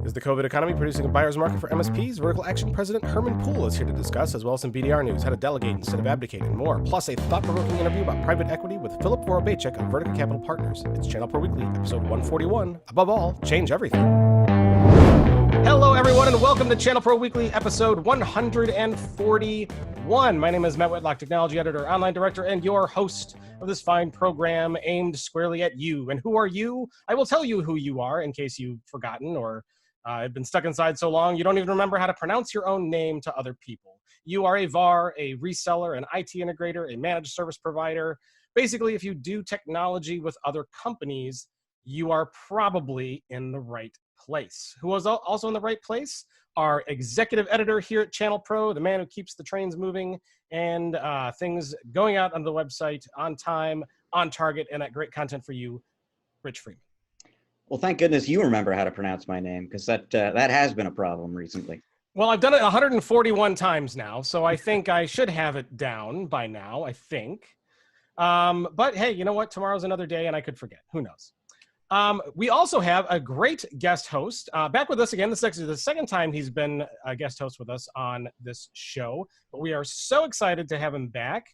Is the COVID economy producing a buyer's market for MSPs? Vertical Axion President Herman Pool is here to discuss, as well as some BDR news, how to delegate instead of abdicate, and more, plus a thought-provoking interview about private equity with Philip Vorobeychik of Vertica Capital Partners. It's ChannelPro Weekly, episode 141. Above all, change everything. Hello, everyone, and welcome to ChannelPro Weekly, episode 141. My name is Matt Whitlock, technology editor, online director, and your host of this fine program aimed squarely at you. And who are you? I will tell you who you are in case you've forgotten or have been stuck inside so long you don't even remember how to pronounce your own name to other people. You are a VAR, a reseller, an IT integrator, a managed service provider. Basically, if you do technology with other companies, you are probably in the right place. Who is also in the right place? Our executive editor here at ChannelPro, the man who keeps the trains moving and things going out on the website on time, on target, and at great content for you, Rich Freeman. Well, thank goodness you remember how to pronounce my name, because that has been a problem recently. Well, I've done it 141 times now, so I think I should have it down by now, I think. But hey, you know what? Tomorrow's another day, and I could forget. Who knows? We also have a great guest host back with us again. This is actually the second time he's been a guest host with us on this show, but we are so excited to have him back.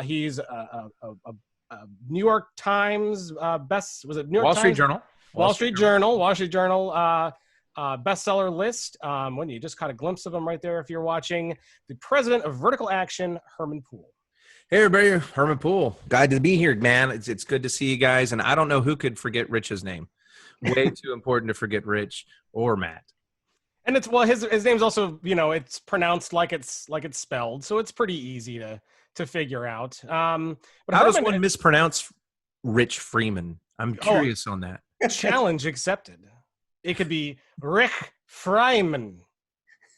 He's a New York Times Wall Street Journal bestseller list. When you just caught a glimpse of him right there, if you're watching, the president of Vertical Axion, Herman Pool. Hey everybody, Herman Pool. Glad to be here, man. It's good to see you guys. And I don't know who could forget Rich's name. Way too important to forget Rich or Matt. And it's, well, his name's also, you know, it's pronounced like it's spelled, so it's pretty easy to figure out. But how does one mispronounce Rich Freeman? I'm curious on that. Challenge accepted. It could be Rick Fryman.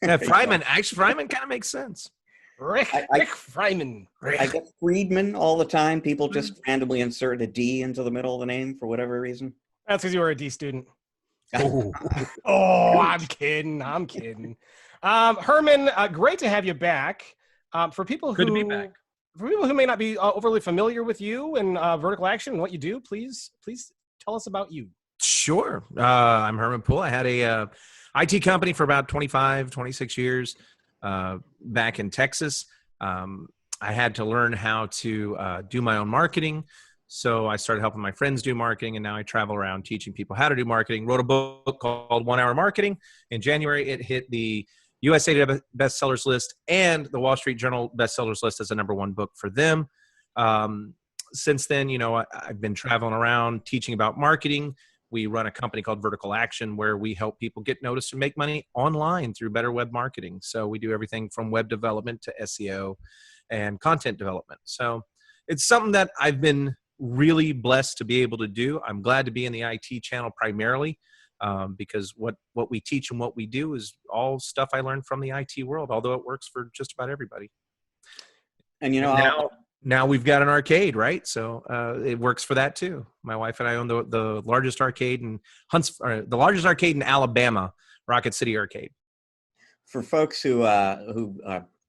Yeah, Fryman. Actually, Fryman kind of makes sense. Rick Fryman. I get Friedman all the time. People just randomly insert a D into the middle of the name for whatever reason. That's because you were a D student. Oh, I'm kidding. Herman, great to have you back. For people Good to be back. For people who may not be overly familiar with you and Vertical Axion and what you do, please tell us about you. sure. I'm Herman Pool. I had a IT company for about 26 years back in Texas. I had to learn how to do my own marketing. So I started helping my friends do marketing, and now I travel around teaching people how to do marketing. Wrote a book called 1 Hour Marketing. In January, it hit the USA Today bestsellers list and the Wall Street Journal bestsellers list as the #1 book for them. Since then, you know, I've been traveling around teaching about marketing. We run a company called Vertical Axion where we help people get noticed and make money online through better web marketing. So we do everything from web development to SEO and content development. So it's something that I've been really blessed to be able to do. I'm glad to be in the IT channel primarily because what we teach and what we do is all stuff I learned from the IT world, although it works for just about everybody. And you know, now we've got an arcade, right? So it works for that too. My wife and I own the largest arcade in the largest arcade in Alabama, Rocket City Arcade. For folks who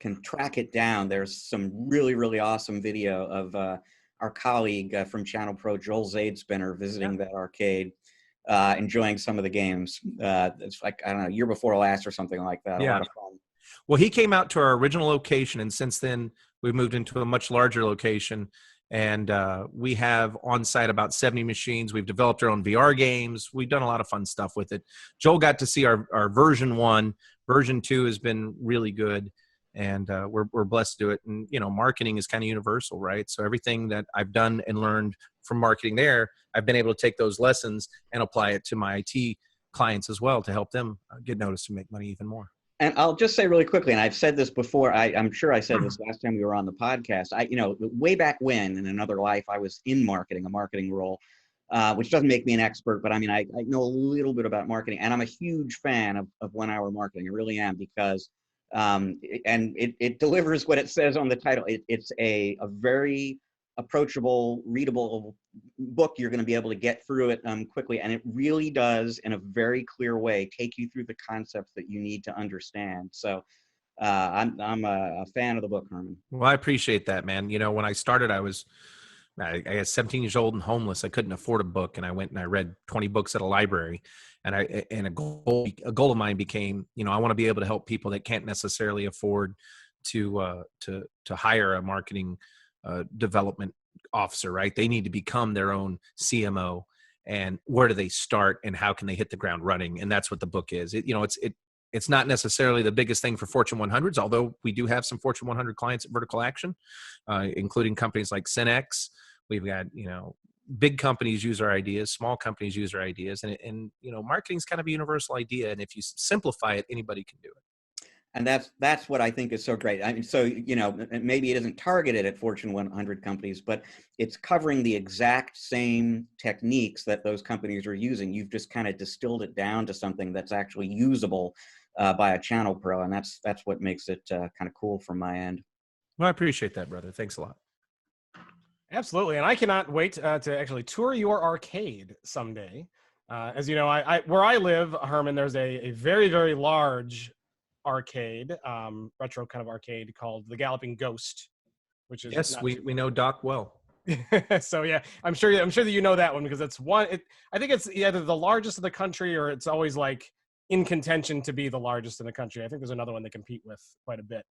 can track it down, there's some really, really awesome video of our colleague from ChannelPro, Joel Zaidspinner, visiting that arcade, enjoying some of the games. It's like, I don't know, year before last or something like that. Yeah. A lot of fun. Well, he came out to our original location, and since then we've moved into a much larger location, and we have on site about 70 machines. We've developed our own VR games. We've done a lot of fun stuff with it. Joel got to see our version 1. Version 2 has been really good, and we're blessed to do it. And, you know, marketing is kind of universal, right? So everything that I've done and learned from marketing there, I've been able to take those lessons and apply it to my IT clients as well to help them get noticed and make money even more. And I'll just say really quickly, and I've said this before, I'm sure I said this last time we were on the podcast, way back when, in another life, I was in marketing, a marketing role, which doesn't make me an expert, but I mean, I know a little bit about marketing, and I'm a huge fan of 1 Hour Marketing. I really am, because, and it delivers what it says on the title. It's a very approachable, readable book. You're going to be able to get through it quickly, and it really does, in a very clear way, take you through the concepts that you need to understand. So I'm a fan of the book, Herman. Well, I appreciate that, man. You know, when I started, I was I was 17 years old and homeless. I couldn't afford a book, and I went and I read 20 books at a library. And a goal of mine became, I want to be able to help people that can't necessarily afford to hire a marketing development officer, right? They need to become their own CMO. And where do they start, and how can they hit the ground running? And that's what the book is. It's not necessarily the biggest thing for Fortune 100s, although we do have some Fortune 100 clients at Vertical Action, including companies like Cinex. We've got, big companies use our ideas, small companies use our ideas, and marketing is kind of a universal idea. And if you simplify it, anybody can do it. And that's what I think is so great. I mean, so, maybe it isn't targeted at Fortune 100 companies, but it's covering the exact same techniques that those companies are using. You've just kind of distilled it down to something that's actually usable by a ChannelPro. And that's what makes it kind of cool from my end. Well, I appreciate that, brother. Thanks a lot. Absolutely. And I cannot wait to actually tour your arcade someday. As you know, I where I live, Herman, there's a very, very large arcade, retro kind of arcade called the Galloping Ghost, which is yes, we know Doc well. So yeah, I'm sure that you know that one, because it's I think it's either the largest in the country, or it's always like in contention to be the largest in the country. I think there's another one they compete with quite a bit,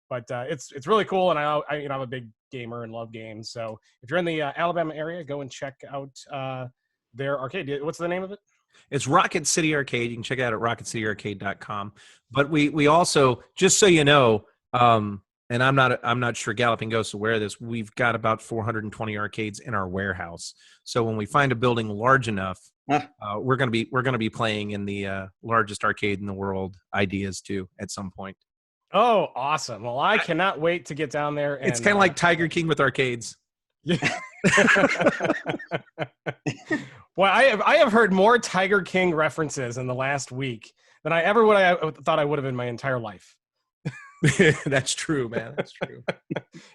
but it's really cool. And I'm a big gamer and love games. So if you're in the Alabama area, go and check out their arcade. What's the name of it? It's Rocket City Arcade. You can check it out at rocketcityarcade.com. But we also, just so you know, and I'm not sure Galloping Ghost is aware of this, we've got about 420 arcades in our warehouse. So when we find a building large enough, we're gonna be playing in the largest arcade in the world ideas too at some point. Oh, awesome! Well, I cannot wait to get down there. And, it's kind of like Tiger King with arcades. Yeah. Well, I have heard more Tiger King references in the last week than I ever thought I would have in my entire life. That's true, man. That's true.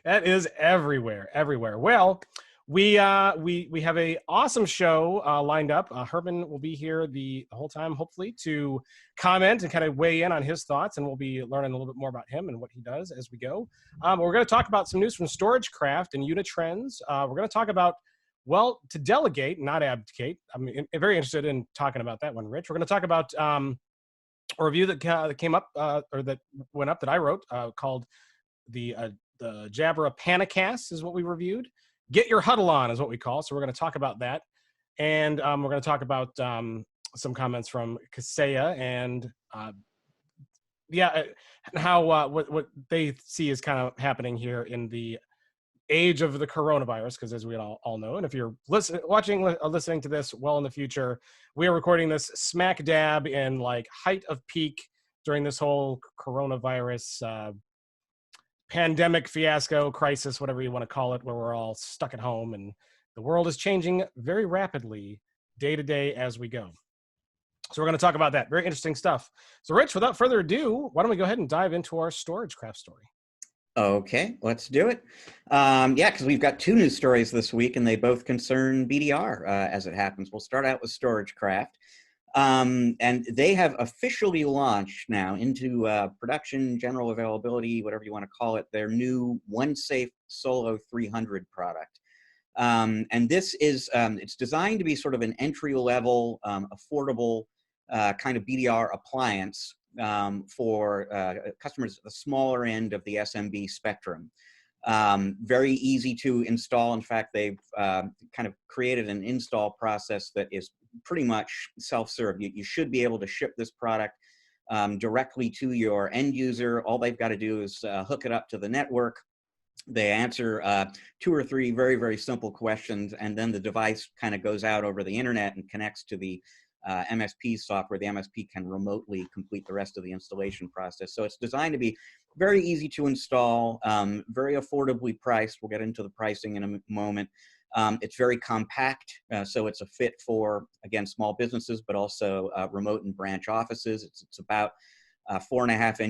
That is everywhere. Well, we have a awesome show lined up. Herman will be here the whole time, hopefully, to comment and kind of weigh in on his thoughts, and we'll be learning a little bit more about him and what he does as we go. We're going to talk about some news from StorageCraft and Unitrends. We're going to talk about, well, to delegate, not abdicate. I'm very interested in talking about that one, Rich. We're going to talk about a review that came up, or that went up that I wrote, called the Jabra Pana-Cast is what we reviewed. Get your huddle on is what we call. So we're going to talk about that. And we're going to talk about some comments from Kaseya and how what they see is kind of happening here in the age of the coronavirus, because as we all know, and if you're listening to this well in the future, we are recording this smack dab in like height of peak during this whole coronavirus pandemic fiasco, crisis, whatever you want to call it, where we're all stuck at home and the world is changing very rapidly day to day as we go. So we're going to talk about that. Very interesting stuff. So Rich, without further ado, why don't we go ahead and dive into our StorageCraft story? Okay, let's do it. Because we've got two news stories this week, and they both concern BDR, as it happens. We'll start out with StorageCraft. And they have officially launched now into production, general availability, whatever you want to call it, their new OneSafe Solo 300 product. And this is, it's designed to be sort of an entry-level, affordable kind of BDR appliance for customers at the smaller end of the SMB spectrum. Very easy to install. In fact, they've kind of created an install process that is pretty much self-serve. You should be able to ship this product directly to your end user. All they've got to do is hook it up to the network. They answer 2 or 3 very, very simple questions, and then the device kind of goes out over the internet and connects to the MSP software. The MSP can remotely complete the rest of the installation process. So it's designed to be very easy to install, very affordably priced. We'll get into the pricing in a moment. It's very compact, so it's a fit for, again, small businesses, but also remote and branch offices. It's about 4.5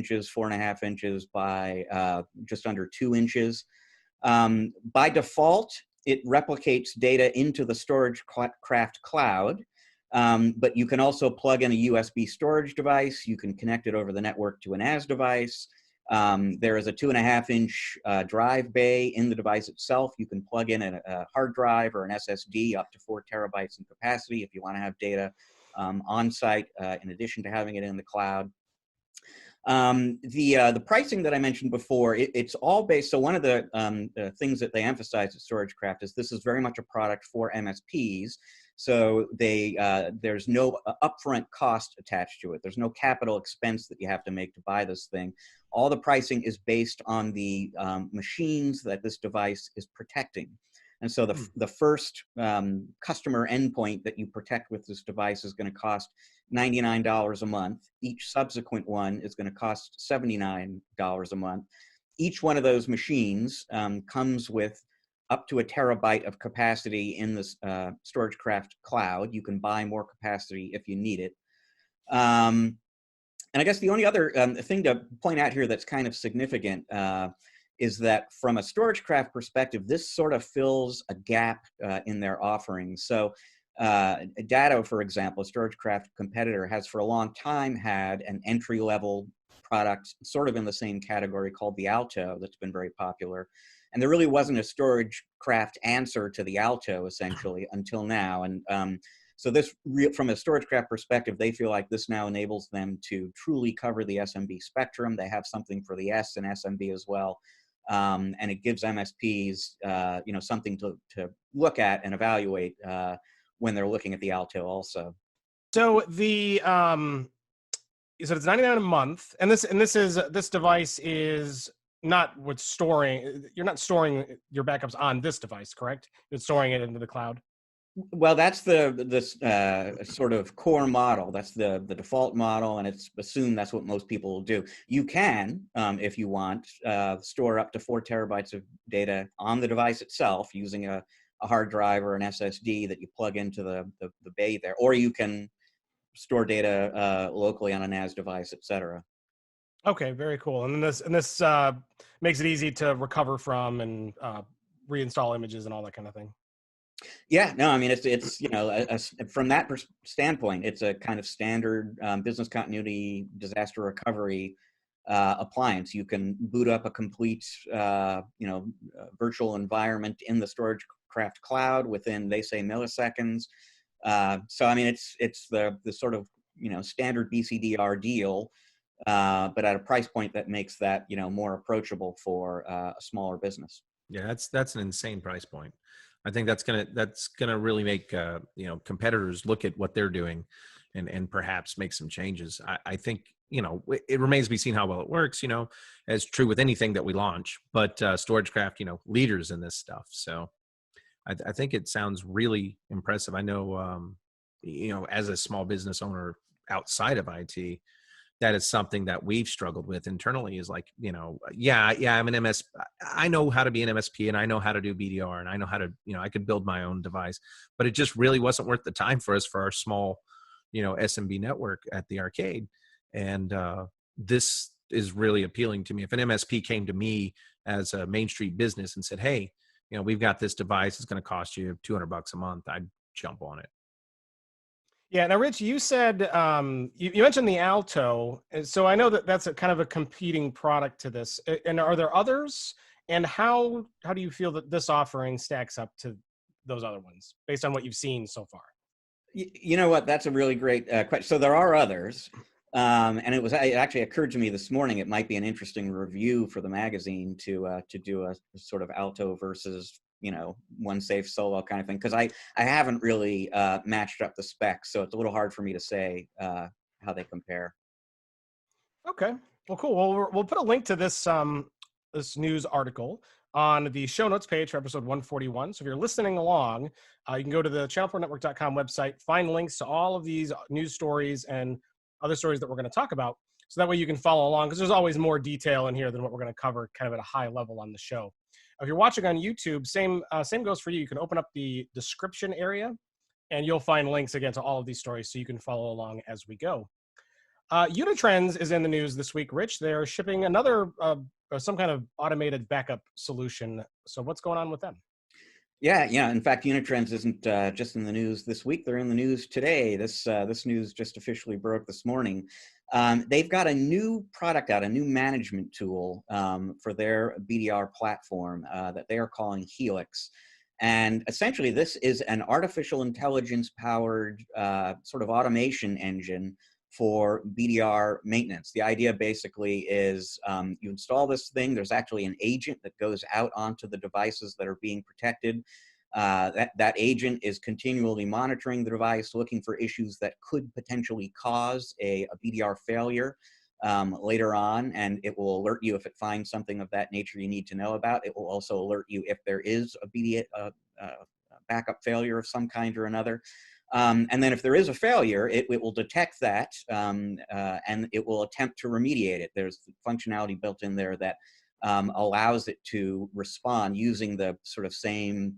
inches by just under 2 inches. By default, it replicates data into the StorageCraft cloud, but you can also plug in a USB storage device. You can connect it over the network to a NAS device. There is a 2.5-inch drive bay in the device itself. You can plug in a hard drive or an SSD up to 4 terabytes in capacity if you want to have data on site, in addition to having it in the cloud. The pricing that I mentioned before, it's all based. So one of the things that they emphasize at StorageCraft is this is very much a product for MSPs. So there's no upfront cost attached to it. There's no capital expense that you have to make to buy this thing. All the pricing is based on the machines that this device is protecting. And so the first customer endpoint that you protect with this device is going to cost $99 a month. Each subsequent one is going to cost $79 a month. Each one of those machines comes with up to 1 terabyte of capacity in the StorageCraft cloud. You can buy more capacity if you need it. And I guess the only other thing to point out here that's kind of significant is that from a StorageCraft perspective, this sort of fills a gap in their offerings. So Datto, for example, a StorageCraft competitor, has for a long time had an entry-level product sort of in the same category called the Alto that's been very popular. And there really wasn't a StorageCraft answer to the Alto, essentially, until now. And so this, from a StorageCraft perspective, they feel like this now enables them to truly cover the SMB spectrum. They have something for the S and SMB as well. And it gives MSPs, something to look at and evaluate when they're looking at the Alto also. So the you said it's $99 a month, and this device is not with storing. You're not storing your backups on this device, correct? You're storing it into the cloud. Well, that's the sort of core model. That's the default model, and it's assumed that's what most people will do. You can, if you want, store up to 4 terabytes of data on the device itself using a hard drive or an SSD that you plug into the bay there, or you can store data locally on a NAS device, etc. Okay, very cool. And this makes it easy to recover from and reinstall images and all that kind of thing. Yeah, no, I mean, it's from that standpoint, it's a kind of standard business continuity disaster recovery appliance. You can boot up a complete, virtual environment in the StorageCraft cloud within, they say, milliseconds. So, I mean, it's the sort of, standard BCDR deal, but at a price point that makes that, more approachable for a smaller business. Yeah, that's an insane price point. I think that's gonna really make competitors look at what they're doing, and perhaps make some changes. I think it remains to be seen how well it works. As true with anything that we launch, but StorageCraft, leaders in this stuff. So I think it sounds really impressive. I know, as a small business owner outside of IT, that is something that we've struggled with internally is like, I'm an MS. I know how to be an MSP, and I know how to do BDR, and I know how to, I could build my own device, but it just really wasn't worth the time for us for our small, SMB network at the arcade. And this is really appealing to me. If an MSP came to me as a Main Street business and said, hey, we've got this device, it's going to cost you $200 a month, I'd jump on it. Yeah. Now, Rich, you said you mentioned the Alto, so I know that's a kind of a competing product to this. And are there others? And how do you feel that this offering stacks up to those other ones based on what you've seen so far? You know what? That's a really great question. So there are others, and it actually occurred to me this morning. It might be an interesting review for the magazine to do a sort of Alto versus OneSafe solo kind of thing, because I haven't really matched up the specs, so it's a little hard for me to say how they compare. Okay, well, cool. Well, we'll put a link to this this news article on the show notes page for episode 141. So if you're listening along, you can go to the ChannelProNetwork.com website, find links to all of these news stories and other stories that we're going to talk about. So that way you can follow along, because there's always more detail in here than what we're going to cover kind of at a high level on the show. If you're watching on YouTube, same goes for you. You can open up the description area, and you'll find links again to all of these stories, so you can follow along as we go. Unitrends is in the news this week, Rich. They're shipping another some kind of automated backup solution. So what's going on with them? Yeah. In fact, Unitrends isn't just in the news this week. They're in the news today. This news just officially broke this morning. They've got a new product out, a new management tool for their BDR platform that they are calling Helix. And essentially, this is an artificial intelligence-powered sort of automation engine for BDR maintenance. The idea basically is you install this thing, there's actually an agent that goes out onto the devices that are being protected. That agent is continually monitoring the device, looking for issues that could potentially cause a BDR failure later on, and it will alert you if it finds something of that nature you need to know about. It will also alert you if there is a backup failure of some kind or another. And then if there is a failure, it will detect that and it will attempt to remediate it. There's functionality built in there that allows it to respond using the sort of same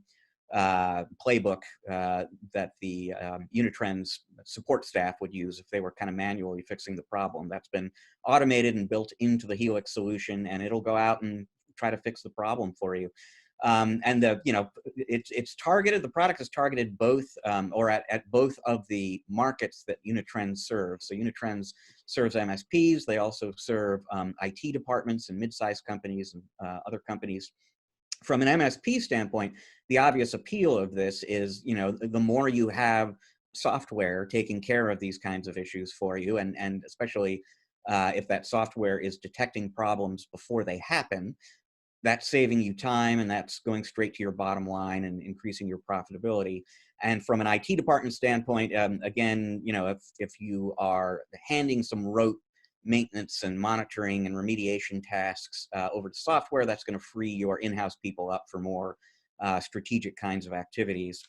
playbook that the Unitrends support staff would use if they were kind of manually fixing the problem. That's been automated and built into the Helix solution, and it'll go out and try to fix the problem for you. And it's targeted. The product is targeted both or at both of the markets that Unitrends serves. So Unitrends serves MSPs. They also serve IT departments and mid-sized companies and other companies. From an MSP standpoint, the obvious appeal of this is, the more you have software taking care of these kinds of issues for you, and especially if that software is detecting problems before they happen, that's saving you time, and that's going straight to your bottom line and increasing your profitability. And from an IT department standpoint, again, if you are handing some rote maintenance and monitoring and remediation tasks over to software, that's going to free your in-house people up for more strategic kinds of activities.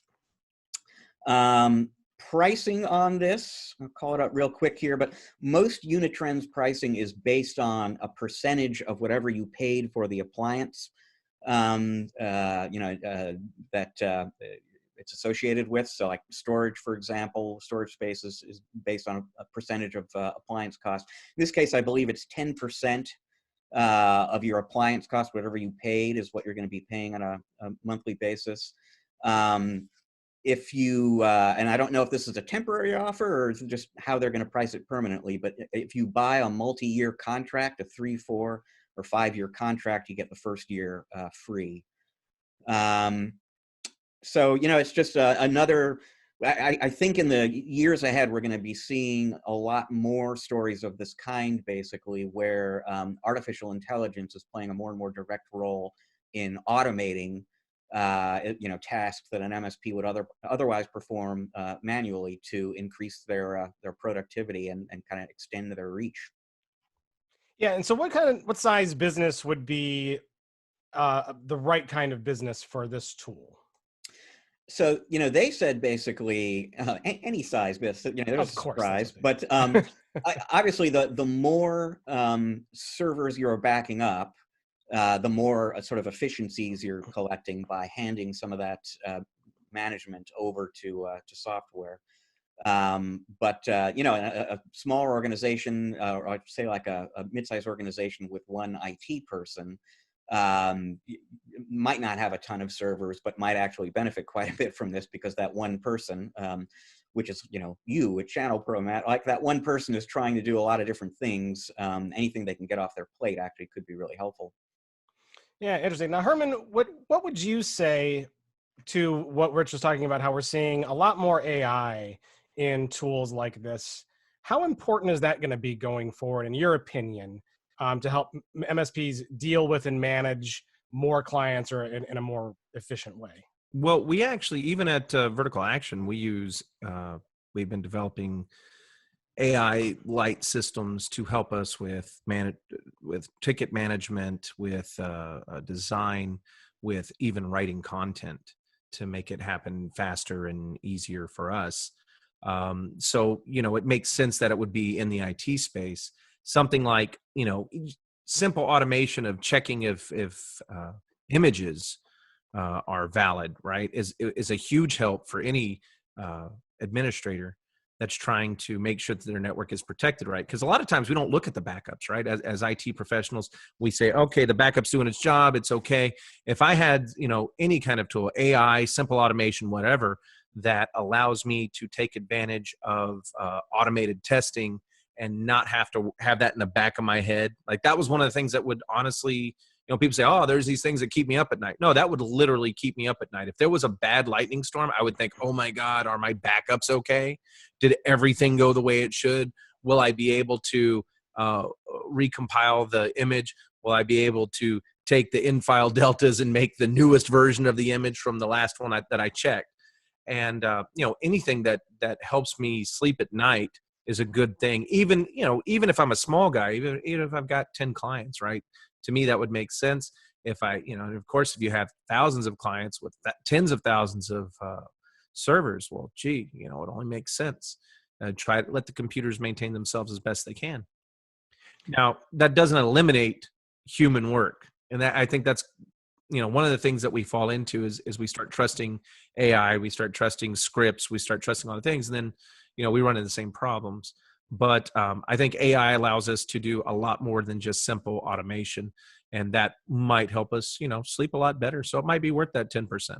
Pricing on this, I'll call it up real quick here, but most Unitrends pricing is based on a percentage of whatever you paid for the appliance that it's associated with. So like storage, for example, storage space is based on a percentage of appliance cost. In this case, I believe it's 10% of your appliance cost. Whatever you paid is what you're going to be paying on a monthly basis. If you, and I don't know if this is a temporary offer or just how they're going to price it permanently, but if you buy a multi-year contract, a 3, 4, or 5-year contract, you get the first year free. So, it's just another, I think in the years ahead, we're going to be seeing a lot more stories of this kind, basically, where artificial intelligence is playing a more and more direct role in automating tasks that an MSP would otherwise perform manually to increase their productivity and kind of extend their reach. Yeah, and so what size business would be the right kind of business for this tool? So, they said basically any size business, there's a surprise, but obviously the more servers you're backing up, the more sort of efficiencies you're collecting by handing some of that management over to software. But a smaller organization, or I'd say like a mid-sized organization with one IT person, might not have a ton of servers, but might actually benefit quite a bit from this, because that one person, which is, you at ChannelPro, Matt, like that one person is trying to do a lot of different things. Anything they can get off their plate actually could be really helpful. Yeah, interesting. Now, Herman, what would you say to what Rich was talking about, how we're seeing a lot more AI in tools like this? How important is that going to be going forward, in your opinion, to help MSPs deal with and manage more clients or in a more efficient way? Well, we actually, even at Vertical Action, we've been developing AI light systems to help us with ticket management, with design, with even writing content to make it happen faster and easier for us. So, it makes sense that it would be in the IT space. Something like, simple automation of checking if images are valid, right, is a huge help for any administrator that's trying to make sure that their network is protected, right? Because a lot of times we don't look at the backups, right? As IT professionals, we say, okay, the backup's doing its job, it's okay. If I had, any kind of tool, AI, simple automation, whatever, that allows me to take advantage of automated testing and not have to have that in the back of my head. Like that was one of the things that would honestly, people say, oh, there's these things that keep me up at night. No, that would literally keep me up at night. If there was a bad lightning storm, I would think, oh my God, are my backups okay? Did everything go the way it should? Will I be able to recompile the image? Will I be able to take the in-file deltas and make the newest version of the image from the last one that I checked? And, anything that helps me sleep at night is a good thing. Even if I'm a small guy, even if I've got 10 clients, right? To me, that would make sense. If and of course, if you have thousands of clients with tens of thousands of servers, well, gee, it only makes sense. Try to let the computers maintain themselves as best they can. Now, that doesn't eliminate human work. And I think that's, one of the things that we fall into is we start trusting AI, we start trusting scripts, we start trusting all the things, and then, we run into the same problems. But I think AI allows us to do a lot more than just simple automation, and that might help us, sleep a lot better. So it might be worth that 10%.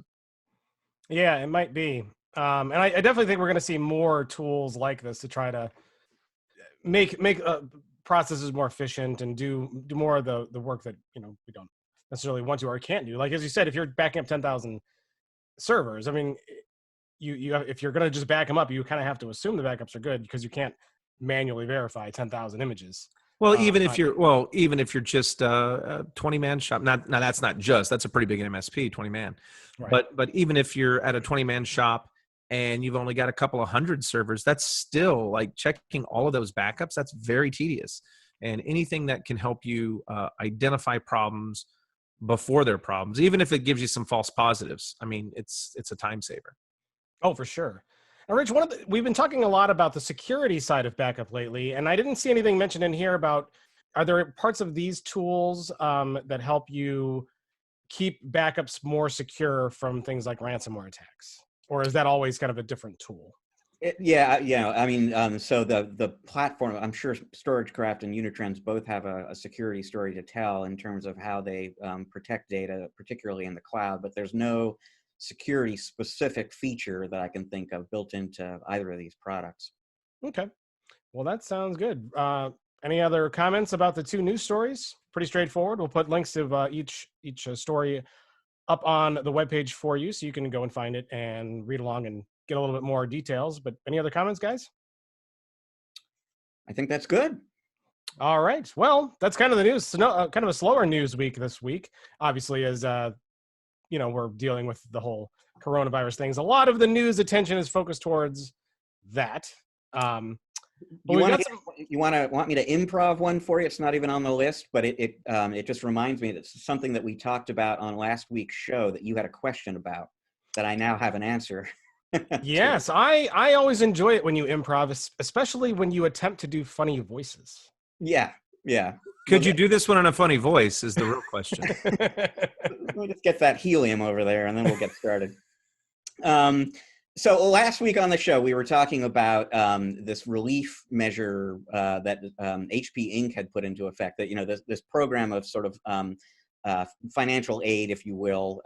Yeah, it might be. And I definitely think we're going to see more tools like this to try to make processes more efficient and do more of the work that we don't necessarily want to or can't do. Like as you said, if you're backing up 10,000 servers, I mean, you if you're going to just back them up, you kind of have to assume the backups are good because you can't manually verify 10,000 images. Well, even if you're just a 20-man shop, that's a pretty big MSP, 20-man. Right. But even if you're at a 20-man shop and you've only got a couple of hundred servers, that's still like checking all of those backups. That's very tedious. And anything that can help you identify problems before they're problems, even if it gives you some false positives, I mean, it's a time saver. Oh, for sure. Now, Rich, we've been talking a lot about the security side of backup lately, and I didn't see anything mentioned in here about, are there parts of these tools that help you keep backups more secure from things like ransomware attacks? Or is that always kind of a different tool? I mean, so the platform, I'm sure StorageCraft and Unitrends both have a security story to tell in terms of how they protect data, particularly in the cloud, but there's no security specific feature that I can think of built into either of these products. Okay. Well, that sounds good. Any other comments about the two news stories? Pretty straightforward. We'll put links to each story up on the webpage for you so you can go and find it and read along and get a little bit more details. But any other comments, guys? I think that's good. All right. Well, that's kind of the news. So kind of a slower news week this week, obviously, as we're dealing with the whole coronavirus things. A lot of the news attention is focused towards that. Want me to improv one for you? It's not even on the list, but it just reminds me that it's something that we talked about on last week's show that you had a question about that I now have an answer. Yes, I always enjoy it when you improv, especially when you attempt to do funny voices. Yeah. Could you do this one in a funny voice is the real question. Let me just get that helium over there and then we'll get started. So last week on the show, we were talking about this relief measure that HP Inc. had put into effect, that, this program of sort of financial aid, if you will,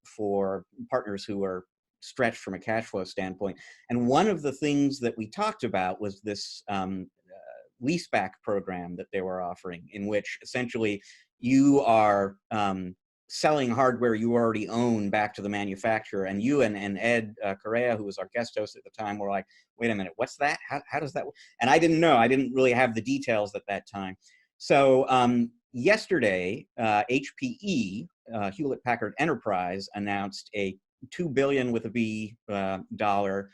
for partners who are stretched from a cash flow standpoint. And one of the things that we talked about was this leaseback program that they were offering, in which essentially you are selling hardware you already own back to the manufacturer. And you and Ed Correa, who was our guest host at the time, were like, wait a minute, what's that? How does that work? And I didn't know. I didn't really have the details at that time. So yesterday, HPE, Hewlett Packard Enterprise, announced a $2 billion with a B dollar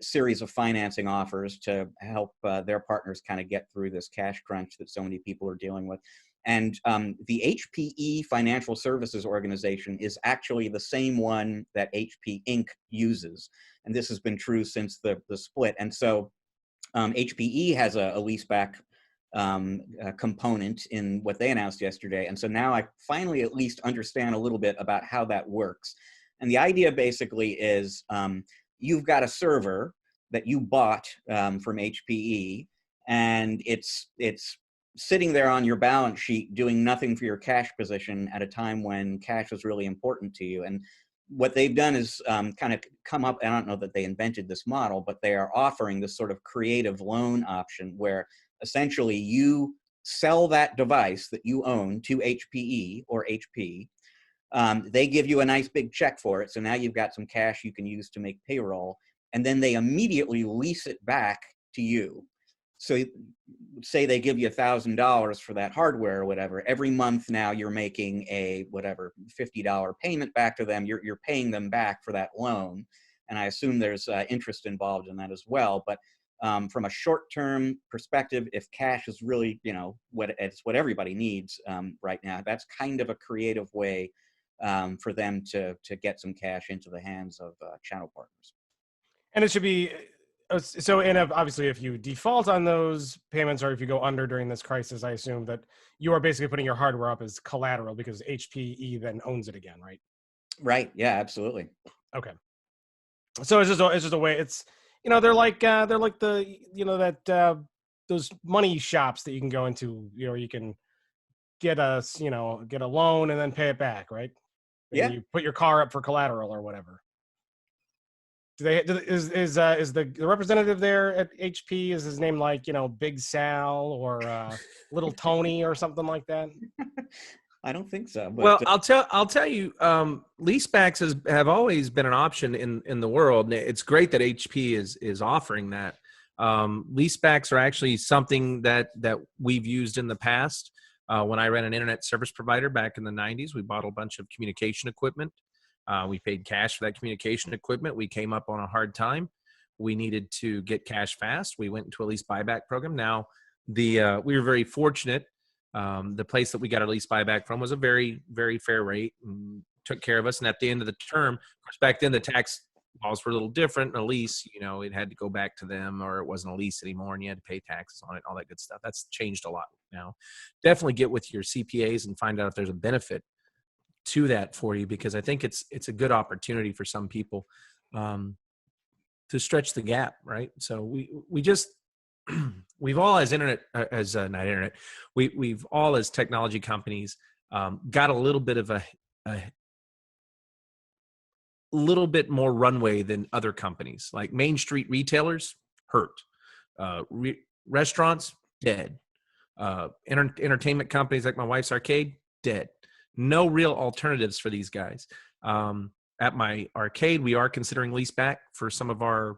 series of financing offers to help their partners kind of get through this cash crunch that so many people are dealing with. And the HPE Financial Services Organization is actually the same one that HP Inc. uses. And this has been true since the split. And so HPE has a leaseback component in what they announced yesterday. And so now I finally at least understand a little bit about how that works. And the idea basically is you've got a server that you bought from HPE, and it's sitting there on your balance sheet doing nothing for your cash position at a time when cash was really important to you. And what they've done is kind of come up, I don't know that they invented this model, but they are offering this sort of creative loan option where essentially you sell that device that you own to HPE or HP. They give you a nice big check for it. So now you've got some cash you can use to make payroll. And then they immediately lease it back to you. So say they give you $1,000 for that hardware or whatever. Every month now you're making a whatever $50 payment back to them. You're paying them back for that loan. And I assume there's interest involved in that as well. But from a short-term perspective, if cash is really, it's what everybody needs right now, that's kind of a creative way for them to get some cash into the hands of channel partners. And it should be, so obviously if you default on those payments or if you go under during this crisis, I assume that you are basically putting your hardware up as collateral because HPE then owns it again, right? Right. Yeah, absolutely. Okay. So it's just a way, it's, they're like the, those money shops that you can go into, you can get a loan and then pay it back, right? And yeah. You put your car up for collateral or whatever. Is the representative there at HP, is his name like, Big Sal or Little Tony or something like that? I don't think so. But, well, I'll tell you, leasebacks have always been an option in the world. It's great that HP is offering that. Leasebacks are actually something that we've used in the past. When I ran an internet service provider back in the 90s, we bought a bunch of communication equipment. We paid cash for that communication equipment. We came up on a hard time. We needed to get cash fast. We went into a lease buyback program. Now, we were very fortunate. The place that we got our lease buyback from was a very, very fair rate and took care of us. And at the end of the term, of course, back then the tax laws were a little different. A lease, it had to go back to them, or it wasn't a lease anymore, and you had to pay taxes on it, all that good stuff. That's changed a lot now. Definitely get with your CPAs and find out if there's a benefit to that for you, because I think it's a good opportunity for some people to stretch the gap, right? So we just we've all as we've all as technology companies got a little bit of a little bit more runway than other companies. Like Main Street retailers hurt, restaurants dead, entertainment companies like my wife's arcade dead. No real alternatives for these guys. At my arcade, we are considering lease back for some of our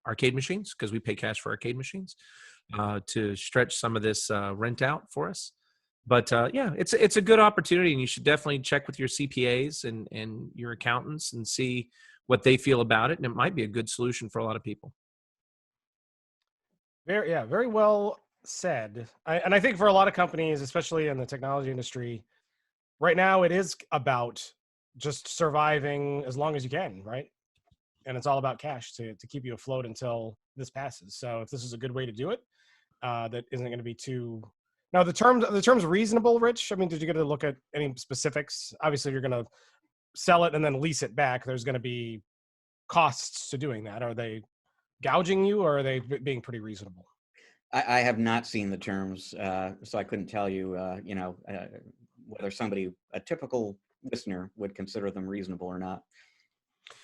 arcade machines, because we pay cash for arcade machines, to stretch some of this rent out for us. But yeah, it's a good opportunity, and you should definitely check with your CPAs and your accountants and see what they feel about it. And it might be a good solution for a lot of people. Very well said. And I think for a lot of companies, especially in the technology industry, right now, it is about just surviving as long as you can, right? And it's all about cash to keep you afloat until this passes. So if this is a good way to do it, that isn't going to be too... Now, the term's reasonable, Rich? I mean, did you get to look at any specifics? Obviously, you're going to sell it and then lease it back. There's going to be costs to doing that. Are they gouging you, or are they being pretty reasonable? I have not seen the terms, so I couldn't tell you, whether a typical listener would consider them reasonable or not.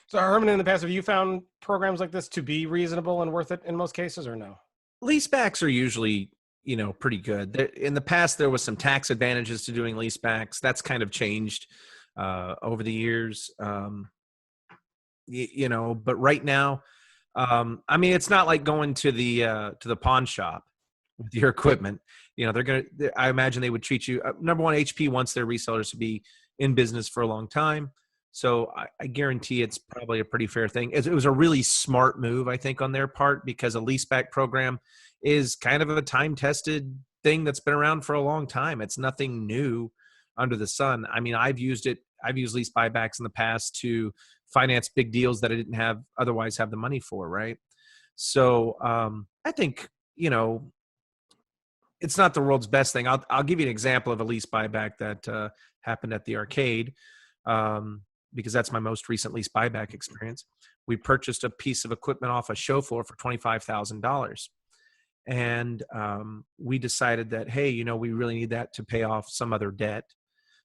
So Herman, in the past, have you found programs like this to be reasonable and worth it in most cases, or no? Leasebacks are usually, pretty good. In the past, there was some tax advantages to doing leasebacks. That's kind of changed over the years. But right now, it's not like going to the pawn shop with your equipment. I imagine they would treat you. Number one, HP wants their resellers to be in business for a long time. So I guarantee it's probably a pretty fair thing. It was a really smart move, I think, on their part, because a leaseback program is kind of a time-tested thing that's been around for a long time. It's nothing new under the sun. I mean, I've used lease buybacks in the past to finance big deals that I didn't otherwise have the money for, right? So I think, it's not the world's best thing. I'll give you an example of a lease buyback that happened at the arcade, because that's my most recent lease buyback experience. We purchased a piece of equipment off a show floor for $25,000. And we decided that, hey, we really need that to pay off some other debt.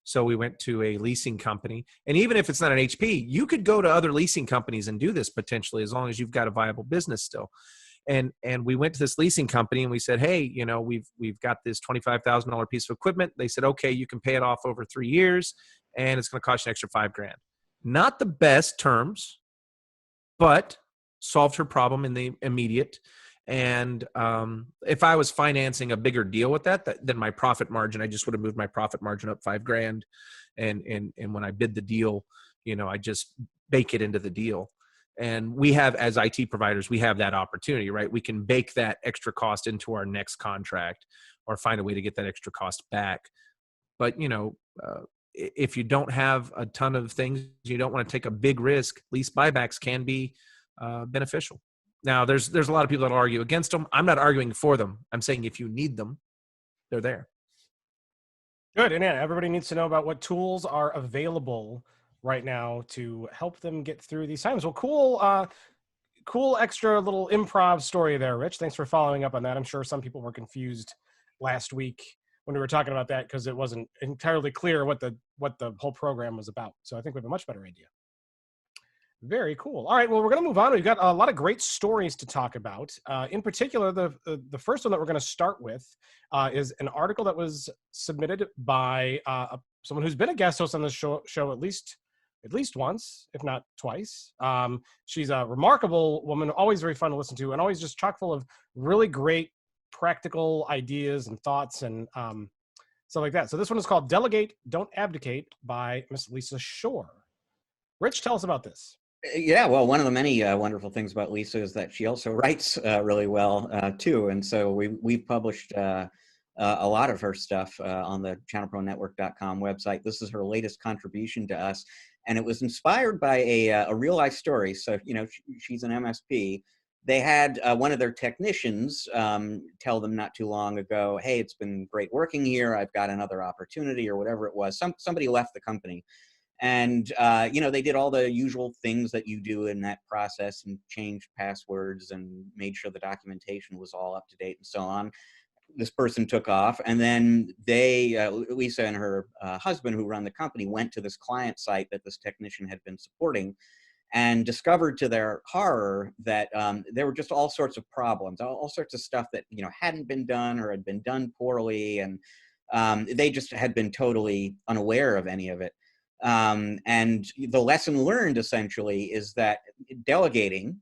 So we went to a leasing company. And even if it's not an HP, you could go to other leasing companies and do this potentially, as long as you've got a viable business still. And we went to this leasing company and we said, hey, you know, we've got this $25,000 piece of equipment. They said, okay, you can pay it off over 3 years and it's going to cost you an extra $5,000. Not the best terms, but solved her problem in the immediate. And if I was financing a bigger deal with that, then my profit margin, I just would have moved my profit margin up $5,000. And when I bid the deal, you know, I just bake it into the deal. And we have, as IT providers, we have that opportunity, right? We can bake that extra cost into our next contract or find a way to get that extra cost back. But, you know, if you don't have a ton of things, you don't want to take a big risk, lease buybacks can be beneficial. Now, there's a lot of people that argue against them. I'm not arguing for them. I'm saying if you need them, they're there. Good. And yeah, everybody needs to know about what tools are available right now to help them get through these times. Well, cool extra little improv story there, Rich. Thanks for following up on that. I'm sure some people were confused last week when we were talking about that because it wasn't entirely clear what the whole program was about. So I think we have a much better idea. Very cool. All right, well, we're going to move on. We've got a lot of great stories to talk about. In particular, the first one that we're going to start with is an article that was submitted by someone who's been a guest host on this show at least once, if not twice. She's a remarkable woman, always very fun to listen to, and always just chock full of really great practical ideas and thoughts and stuff like that. So this one is called Delegate Don't Abdicate by Miss Lisa Shore. Rich, tell us about this. Yeah, well, one of the many wonderful things about Lisa is that she also writes really well too, and so we've published a lot of her stuff on the ChannelProNetwork.com website. This is her latest contribution to us, and it was inspired by a real life story. So you know, she's an MSP. They had one of their technicians tell them not too long ago, "Hey, it's been great working here. I've got another opportunity," or whatever it was. Somebody left the company. And, you know, they did all the usual things that you do in that process and changed passwords and made sure the documentation was all up to date and so on. This person took off, and then they, Lisa and her husband who run the company, went to this client site that this technician had been supporting and discovered to their horror that there were just all sorts of problems, all sorts of stuff that, you know, hadn't been done or had been done poorly. And they just had been totally unaware of any of it. And the lesson learned essentially is that delegating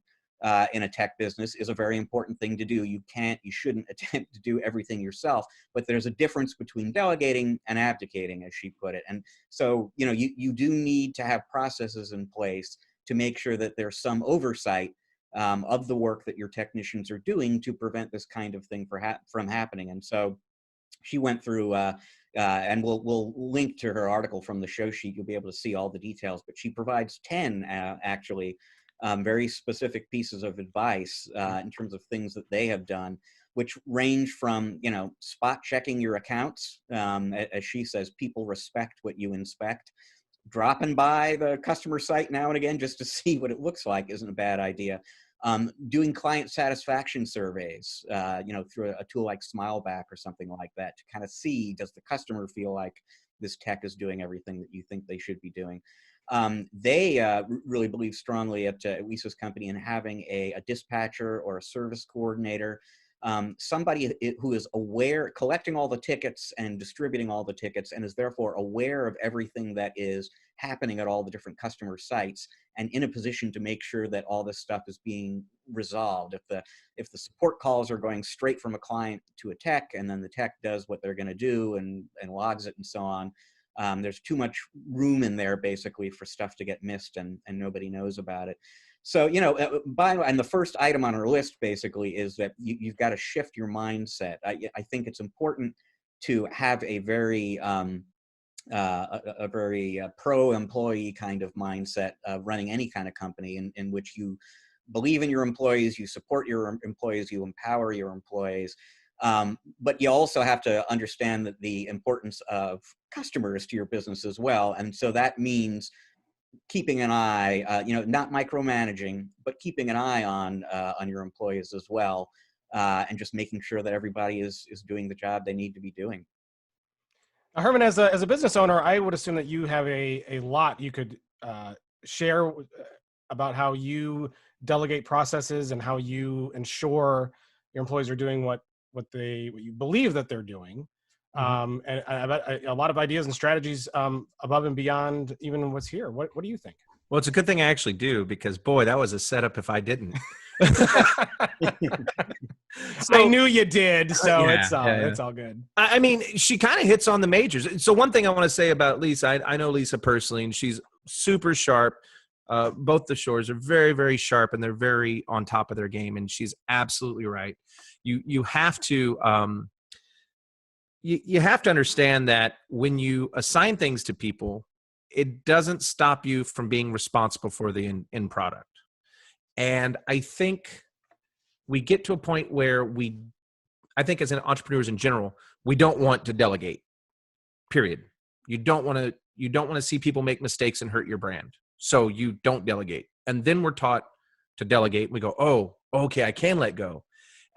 in a tech business is a very important thing to do. You shouldn't attempt to do everything yourself, but there's a difference between delegating and abdicating, as she put it. And so, you know, you do need to have processes in place to make sure that there's some oversight of the work that your technicians are doing to prevent this kind of thing from happening. And so she went through and we'll link to her article from the show sheet. You'll be able to see all the details, but she provides 10 actually very specific pieces of advice in terms of things that they have done, which range from, you know, spot checking your accounts. As she says, people respect what you inspect. Dropping by the customer site now and again just to see what it looks like isn't a bad idea. Doing client satisfaction surveys, you know, through a tool like Smileback or something like that to kind of see, does the customer feel like this tech is doing everything that you think they should be doing? They really believe strongly at Lisa's company in having a dispatcher or a service coordinator, somebody who is aware, collecting all the tickets and distributing all the tickets, and is therefore aware of everything that is happening at all the different customer sites, and in a position to make sure that all this stuff is being resolved. If the support calls are going straight from a client to a tech, and then the tech does what they're going to do and logs it and so on, there's too much room in there basically for stuff to get missed and nobody knows about it. So, you know, and the first item on our list basically is that you've got to shift your mindset. I think it's important to have a very pro-employee kind of mindset of running any kind of company in which you believe in your employees, you support your employees, you empower your employees. But you also have to understand that the importance of customers to your business as well. And so that means keeping an eye, you know, not micromanaging, but keeping an eye on your employees as well, and just making sure that everybody is doing the job they need to be doing. Herman, as a business owner, I would assume that you have a lot you could share about how you delegate processes and how you ensure your employees are doing what you believe that they're doing. And I bet a lot of ideas and strategies above and beyond even what's here. What do you think? Well, it's a good thing I actually do, because boy, that was a setup if I didn't. So, I knew you did, so it's all good. I mean, she kind of hits on the majors. So one thing I want to say about Lisa, I know Lisa personally, and she's super sharp. Both the Shores are very, very sharp, and they're very on top of their game. And she's absolutely right. You have to you have to understand that when you assign things to people, it doesn't stop you from being responsible for the end product. And I think we get to a point where I think as entrepreneurs in general, we don't want to delegate, period. You don't want to see people make mistakes and hurt your brand. So you don't delegate. And then we're taught to delegate. And we go, oh, okay, I can let go.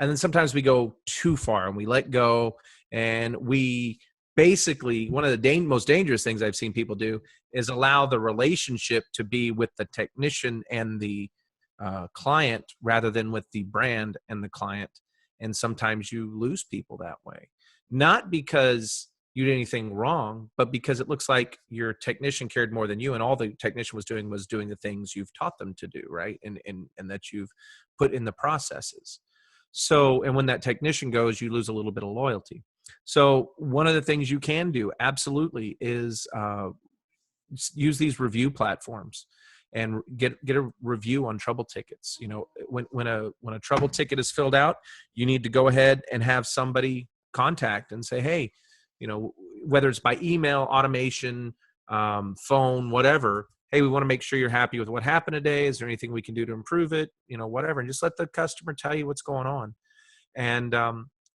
And then sometimes we go too far and we let go. And we basically, one of the most dangerous things I've seen people do is allow the relationship to be with the technician and the client rather than with the brand and the client. And sometimes you lose people that way, not because you did anything wrong, but because it looks like your technician cared more than you, and all the technician was doing the things you've taught them to do, right? And that you've put in the processes. So, and when that technician goes, you lose a little bit of loyalty. So one of the things you can do absolutely is use these review platforms and get a review on trouble tickets. You know, when a trouble ticket is filled out, you need to go ahead and have somebody contact and say, hey, you know, whether it's by email, automation, phone, whatever, hey, we want to make sure you're happy with what happened today. Is there anything we can do to improve it? You know, whatever. And just let the customer tell you what's going on. And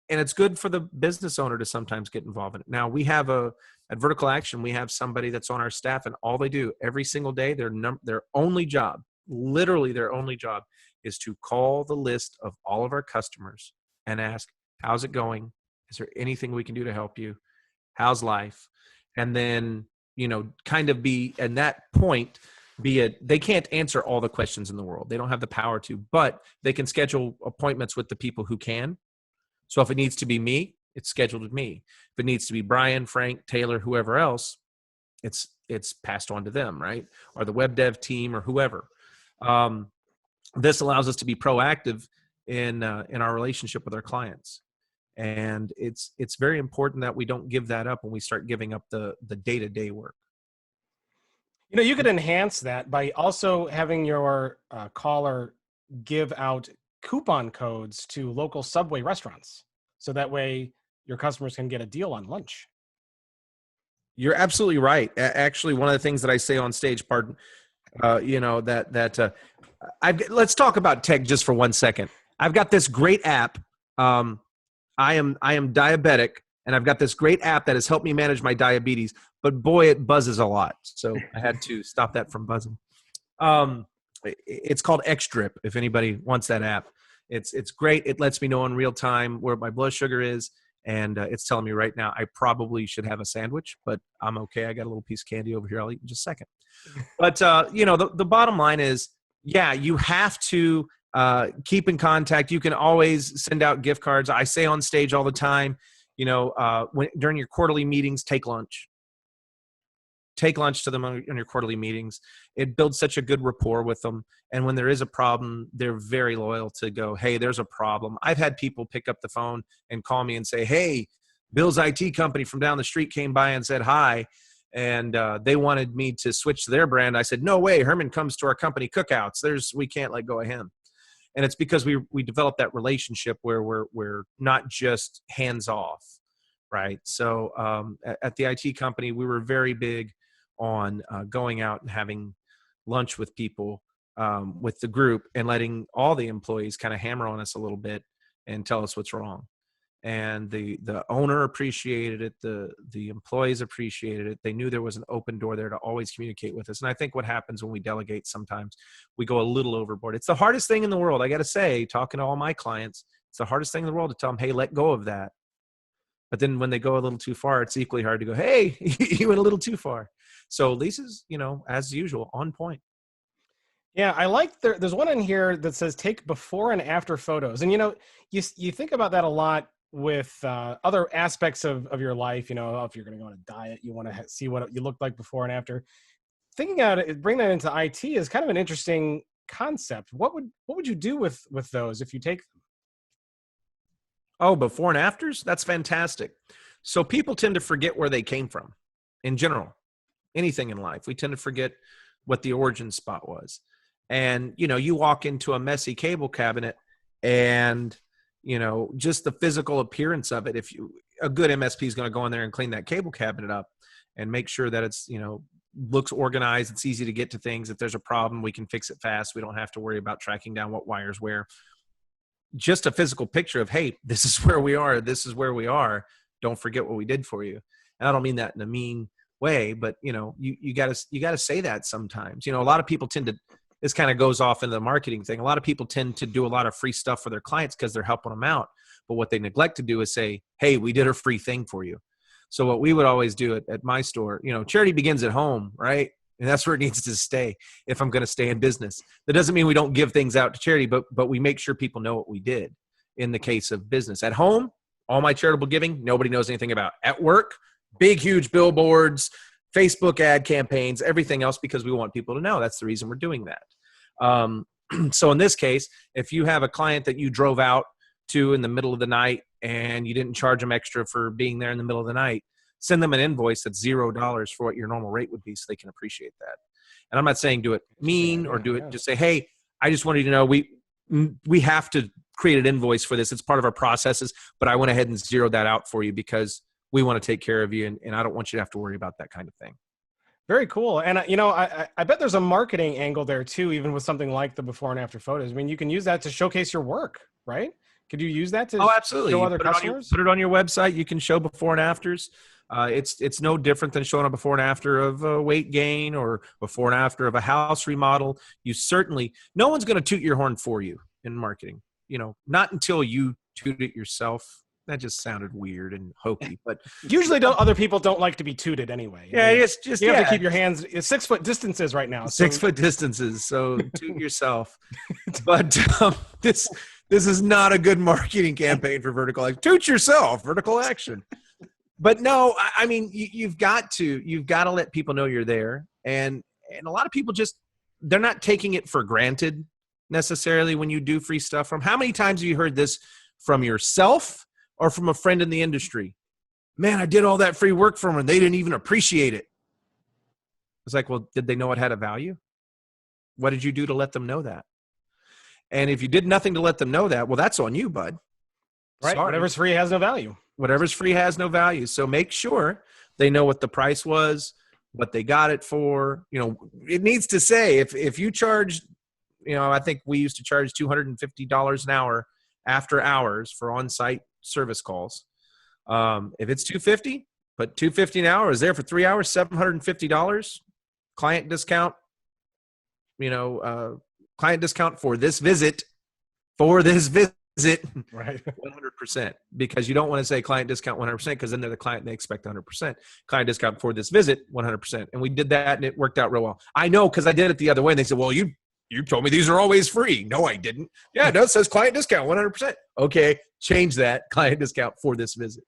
it's good for the business owner to sometimes get involved in it. Now we have at Vertical Action, we have somebody that's on our staff, and all they do every single day, their only job, literally their only job, is to call the list of all of our customers and ask, how's it going? Is there anything we can do to help you? How's life? And then, you know, kind of be, at that point, they can't answer all the questions in the world. They don't have the power to, but they can schedule appointments with the people who can. So if it needs to be me, it's scheduled with me. If it needs to be Brian, Frank, Taylor, whoever else, it's passed on to them, right? Or the web dev team or whoever. This allows us to be proactive in our relationship with our clients. And it's very important that we don't give that up when we start giving up the day-to-day work. You know, you could enhance that by also having your caller give out coupon codes to local Subway restaurants. So that way your customers can get a deal on lunch. You're absolutely right. Actually, one of the things that I say on stage, you know, let's talk about tech just for 1 second. I've got this great app. I am diabetic, and I've got this great app that has helped me manage my diabetes, but boy, it buzzes a lot. So I had to stop that from buzzing. It's called X-Drip. If anybody wants that app, it's great. It lets me know in real time where my blood sugar is. And it's telling me right now, I probably should have a sandwich, but I'm okay. I got a little piece of candy over here. I'll eat in just a second. But, you know, the bottom line is, yeah, you have to keep in contact. You can always send out gift cards. I say on stage all the time, you know, during your quarterly meetings, take lunch. Take lunch to them on your quarterly meetings. It builds such a good rapport with them. And when there is a problem, they're very loyal to go, hey, there's a problem. I've had people pick up the phone and call me and say, hey, Bill's IT company from down the street came by and said hi. And they wanted me to switch to their brand. I said, no way, Herman comes to our company cookouts. We can't let go of him. And it's because we developed that relationship where we're not just hands off, right? So at the IT company, we were very big on going out and having lunch with people, with the group, and letting all the employees kind of hammer on us a little bit and tell us what's wrong. And the owner appreciated it. The employees appreciated it. They knew there was an open door there to always communicate with us. And I think what happens when we delegate, sometimes we go a little overboard. It's the hardest thing in the world. I got to say, talking to all my clients, it's the hardest thing in the world to tell them, hey, let go of that. But then when they go a little too far, it's equally hard to go, hey, you went a little too far. So Lisa's, as usual, on point. Yeah, I like there's one in here that says take before and after photos. And, you think about that a lot with other aspects of your life. If you're going to go on a diet, you want to see what you look like before and after. Thinking about it, bring that into IT is kind of an interesting concept. What would you do with those if you take them? Oh, before and afters? That's fantastic. So people tend to forget where they came from in general. Anything in life, we tend to forget what the origin spot was. And, you walk into a messy cable cabinet and, just the physical appearance of it. A good MSP is going to go in there and clean that cable cabinet up and make sure that it's, looks organized. It's easy to get to things. If there's a problem, we can fix it fast. We don't have to worry about tracking down what wires where. Just a physical picture of, hey, this is where we are. This is where we are. Don't forget what we did for you. And I don't mean that in a mean way, but you gotta say that sometimes. A lot of people tend to, this kind of goes off into the marketing thing. A lot of people tend to do a lot of free stuff for their clients because they're helping them out. But what they neglect to do is say, hey, we did a free thing for you. So what we would always do at my store, charity begins at home, right? And that's where it needs to stay if I'm going to stay in business. That doesn't mean we don't give things out to charity, but we make sure people know what we did in the case of business. At home, all my charitable giving, nobody knows anything about. At work, big, huge billboards, Facebook ad campaigns, everything else, because we want people to know. That's the reason we're doing that. So in this case, if you have a client that you drove out to in the middle of the night and you didn't charge them extra for being there in the middle of the night, send them an invoice that's $0 for what your normal rate would be so they can appreciate that. And I'm not saying do it mean or do it, just say, hey, I just wanted you to know we have to create an invoice for this. It's part of our processes, but I went ahead and zeroed that out for you because we want to take care of you. And I don't want you to have to worry about that kind of thing. Very cool. And, I bet there's a marketing angle there too, even with something like the before and after photos. I mean, you can use that to showcase your work, right? Could you use that to absolutely. show other customers? Put it on your website. You can show before and afters. It's no different than showing a before and after of a weight gain or before and after of a house remodel. No one's going to toot your horn for you in marketing, not until you toot it yourself. That just sounded weird and hokey, but usually other people don't like to be tooted anyway. Yeah, it's just, you have to keep your hands 6 foot distances right now. 6 foot distances. So toot yourself. But this is not a good marketing campaign for vertical action. Toot yourself, vertical action. But no, I mean, you've got to let people know you're there. And a lot of people they're not taking it for granted necessarily when you do free stuff from. How many times have you heard this from yourself or from a friend in the industry? Man, I did all that free work for them and they didn't even appreciate it. It's like, well, did they know it had a value? What did you do to let them know that? And if you did nothing to let them know that, well, that's on you, bud. Right. Sorry. Whatever's free has no value. Whatever's free has no value. So make sure they know what the price was, what they got it for. It needs to say if you charge, I think we used to charge $250 an hour after hours for on-site service calls. If it's $250, but $250 an hour is there for 3 hours, $750. Client discount, client discount for this visit, right? 100%, because you don't want to say client discount 100% because then they're the client and they expect 100%. Client discount for this visit, 100%. And we did that and it worked out real well. I know because I did it the other way and they said, well, you told me these are always free. No, I didn't. Yeah, no, it says client discount 100%. Okay, change that, client discount for this visit.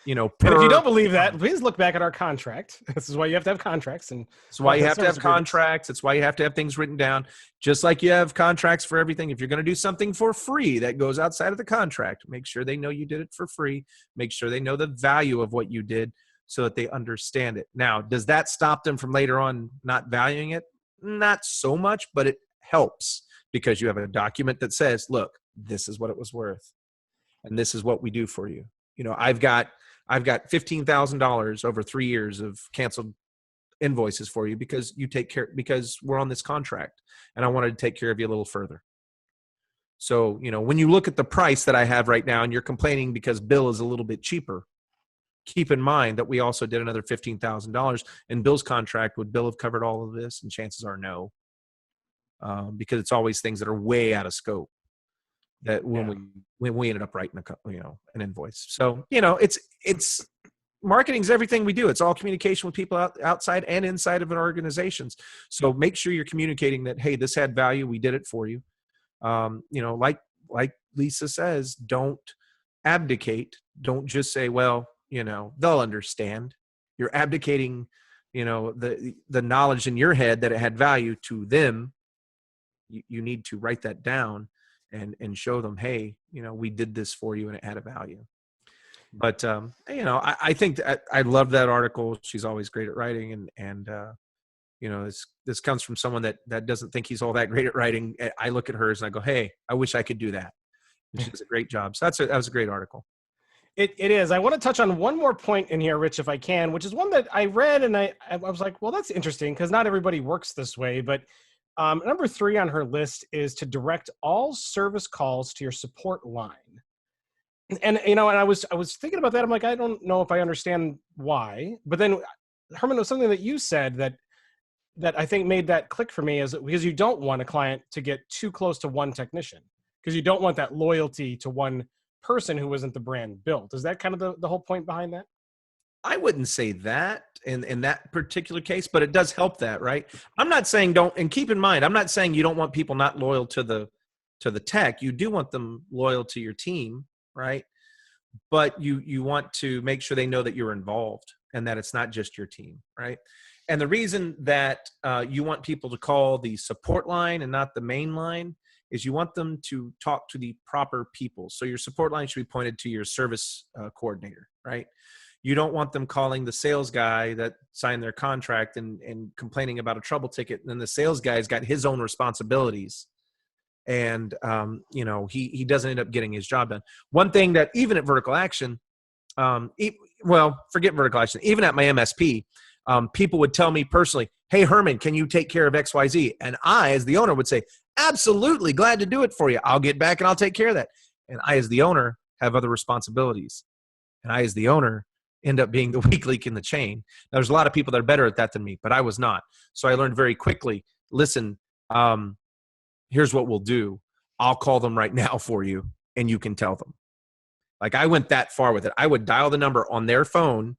And if you don't believe that, please look back at our contract. This is why you have to have contracts. And that's why you have to have contracts. It's why you have to have things written down. Just like you have contracts for everything. If you're going to do something for free that goes outside of the contract, make sure they know you did it for free. Make sure they know the value of what you did so that they understand it. Now, does that stop them from later on not valuing it? Not so much, but it helps because you have a document that says, look, this is what it was worth. And this is what we do for you. I've got $15,000 over 3 years of canceled invoices for you because because we're on this contract and I wanted to take care of you a little further. So, when you look at the price that I have right now and you're complaining because Bill is a little bit cheaper, keep in mind that we also did another $15,000 in Bill's contract. Would Bill have covered all of this? And chances are no, because it's always things that are way out of scope. that when we ended up writing an invoice. So, it's marketing's everything we do. It's all communication with people outside and inside of an organizations. So make sure you're communicating that, hey, this had value. We did it for you. Like Lisa says, don't abdicate. Don't just say, well, they'll understand. You're abdicating, the knowledge in your head that it had value to them. You need to write that down and show them, hey, we did this for you and it had a value. But, I think that I love that article. She's always great at writing. And this comes from someone that doesn't think he's all that great at writing. I look at hers and I go, hey, I wish I could do that. And she does a great job. So that was a great article. It is. I want to touch on one more point in here, Rich, if I can, which is one that I read and I was like, well, that's interesting because not everybody works this way. But number 3 on her list is to direct all service calls to your support line. And I was thinking about that. I'm like, I don't know if I understand why. But then, Herman, it was something that you said that I think made that click for me, is because you don't want a client to get too close to one technician, because you don't want that loyalty to one person who isn't the brand built. Is that kind of the whole point behind that? I wouldn't say that in that particular case, but it does help that, right? I'm not saying don't, and keep in mind, I'm not saying you don't want people not loyal to the tech. You do want them loyal to your team, right? But you want to make sure they know that you're involved and that it's not just your team, right? And the reason that you want people to call the support line and not the main line is you want them to talk to the proper people. So your support line should be pointed to your service coordinator, right? You don't want them calling the sales guy that signed their contract and complaining about a trouble ticket. And then the sales guy's got his own responsibilities. And, he doesn't end up getting his job done. One thing that even at Vertical Action, forget Vertical Action, even at my MSP, people would tell me personally, hey, Herman, can you take care of XYZ? And I, as the owner, would say, absolutely, glad to do it for you. I'll get back and I'll take care of that. And I, as the owner, have other responsibilities. And I, as the owner, end up being the weak link in the chain. Now, there's a lot of people that are better at that than me, but I was not. So I learned very quickly, listen, here's what we'll do. I'll call them right now for you, and you can tell them. Like, I went that far with it. I would dial the number on their phone.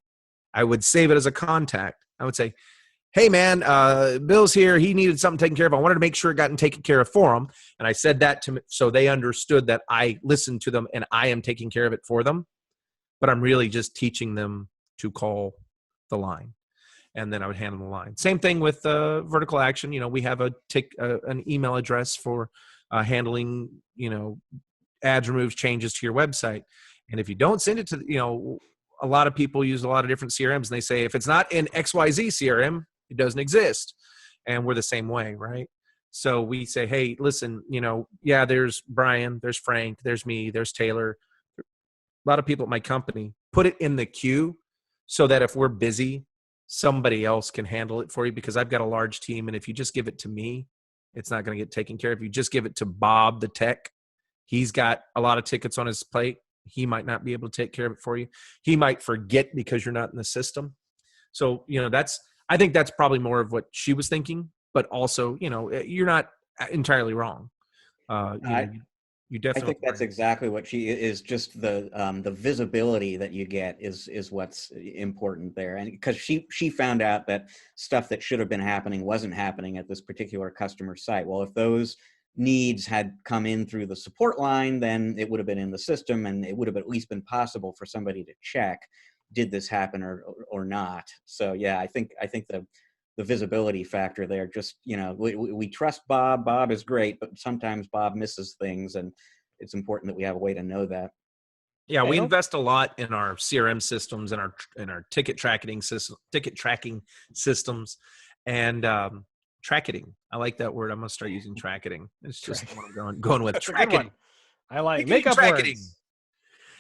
I would save it as a contact. I would say, hey, man, Bill's here. He needed something taken care of. I wanted to make sure it got taken care of for him. And I said that so they understood that I listened to them and I am taking care of it for them. But I'm really just teaching them to call the line. And then I would handle the line. Same thing with Vertical Action. We have an email address for handling, ads, removes, changes to your website. And if you don't send it to, a lot of people use a lot of different CRMs, and they say, if it's not in XYZ CRM, it doesn't exist. And we're the same way, right? So we say, hey, listen, there's Brian, there's Frank, there's me, there's Taylor. A lot of people at my company, put it in the queue so that if we're busy, somebody else can handle it for you, because I've got a large team. And if you just give it to me, it's not going to get taken care of. If you just give it to Bob, the tech, he's got a lot of tickets on his plate. He might not be able to take care of it for you. He might forget because you're not in the system. So, I think that's probably more of what she was thinking, but also, you're not entirely wrong. You definitely. I think that's exactly what she is. Just the visibility that you get is what's important there. And because she found out that stuff that should have been happening wasn't happening at this particular customer site. Well, if those needs had come in through the support line, then it would have been in the system, and it would have at least been possible for somebody to check, did this happen or not? So yeah, I think the visibility factor there, just, we trust Bob. Bob is great, but sometimes Bob misses things, and it's important that we have a way to know that. Yeah, we invest a lot in our CRM systems and our ticket tracking systems, and tracking. I like that word. I'm gonna start using tracking. It's just what I'm going with. Tracking. I like makeup words.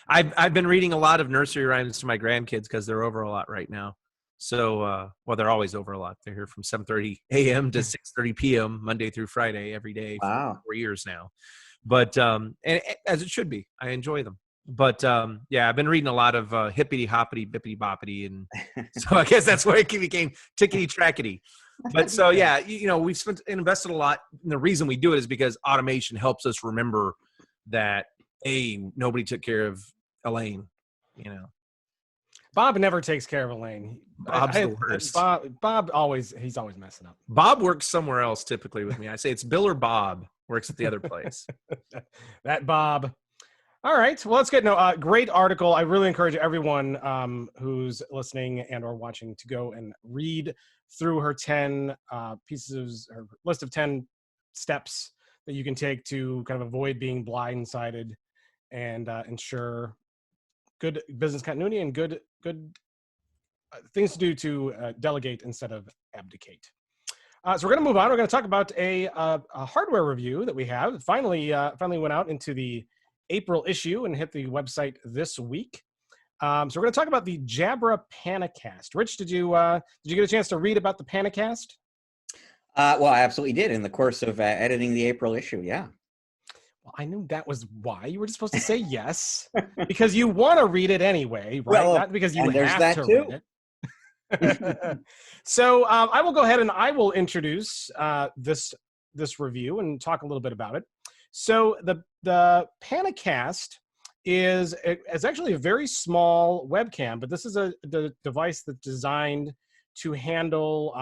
I've been reading a lot of nursery rhymes to my grandkids because they're over a lot right now. So, they're always over a lot. They're here from 7:30 a.m. to 6:30 p.m. Monday through Friday every day for 4 years now. But and as it should be, I enjoy them. But I've been reading a lot of hippity hoppity bippity boppity, and so I guess that's where it became tickety trackety. But so we've invested a lot, and the reason we do it is because automation helps us remember that, nobody took care of Elaine, you know. Bob never takes care of Elaine. Bob's the worst. Bob he's always messing up. Bob works somewhere else typically with me. I say it's Bill or Bob works at the other place. That Bob. All right. Well, let's get great article. I really encourage everyone who's listening and or watching to go and read through her 10 pieces, her list of 10 steps that you can take to kind of avoid being blindsided and ensure good business continuity and good things to do to delegate instead of abdicate. So we're going to move on. We're going to talk about a hardware review that we have. Finally went out into the April issue and hit the website this week. So we're going to talk about the Jabra Pana-Cast. Rich, did you get a chance to read about the Pana-Cast? Well, I absolutely did in the course of editing the April issue. Yeah. Well, I knew that was why you were just supposed to say yes, because you want to read it anyway, right? Well, not because you have to too. read it. So I will go ahead and I will introduce this review and talk a little bit about it. So the Pana-Cast is actually a very small webcam, but this is the device that's designed to handle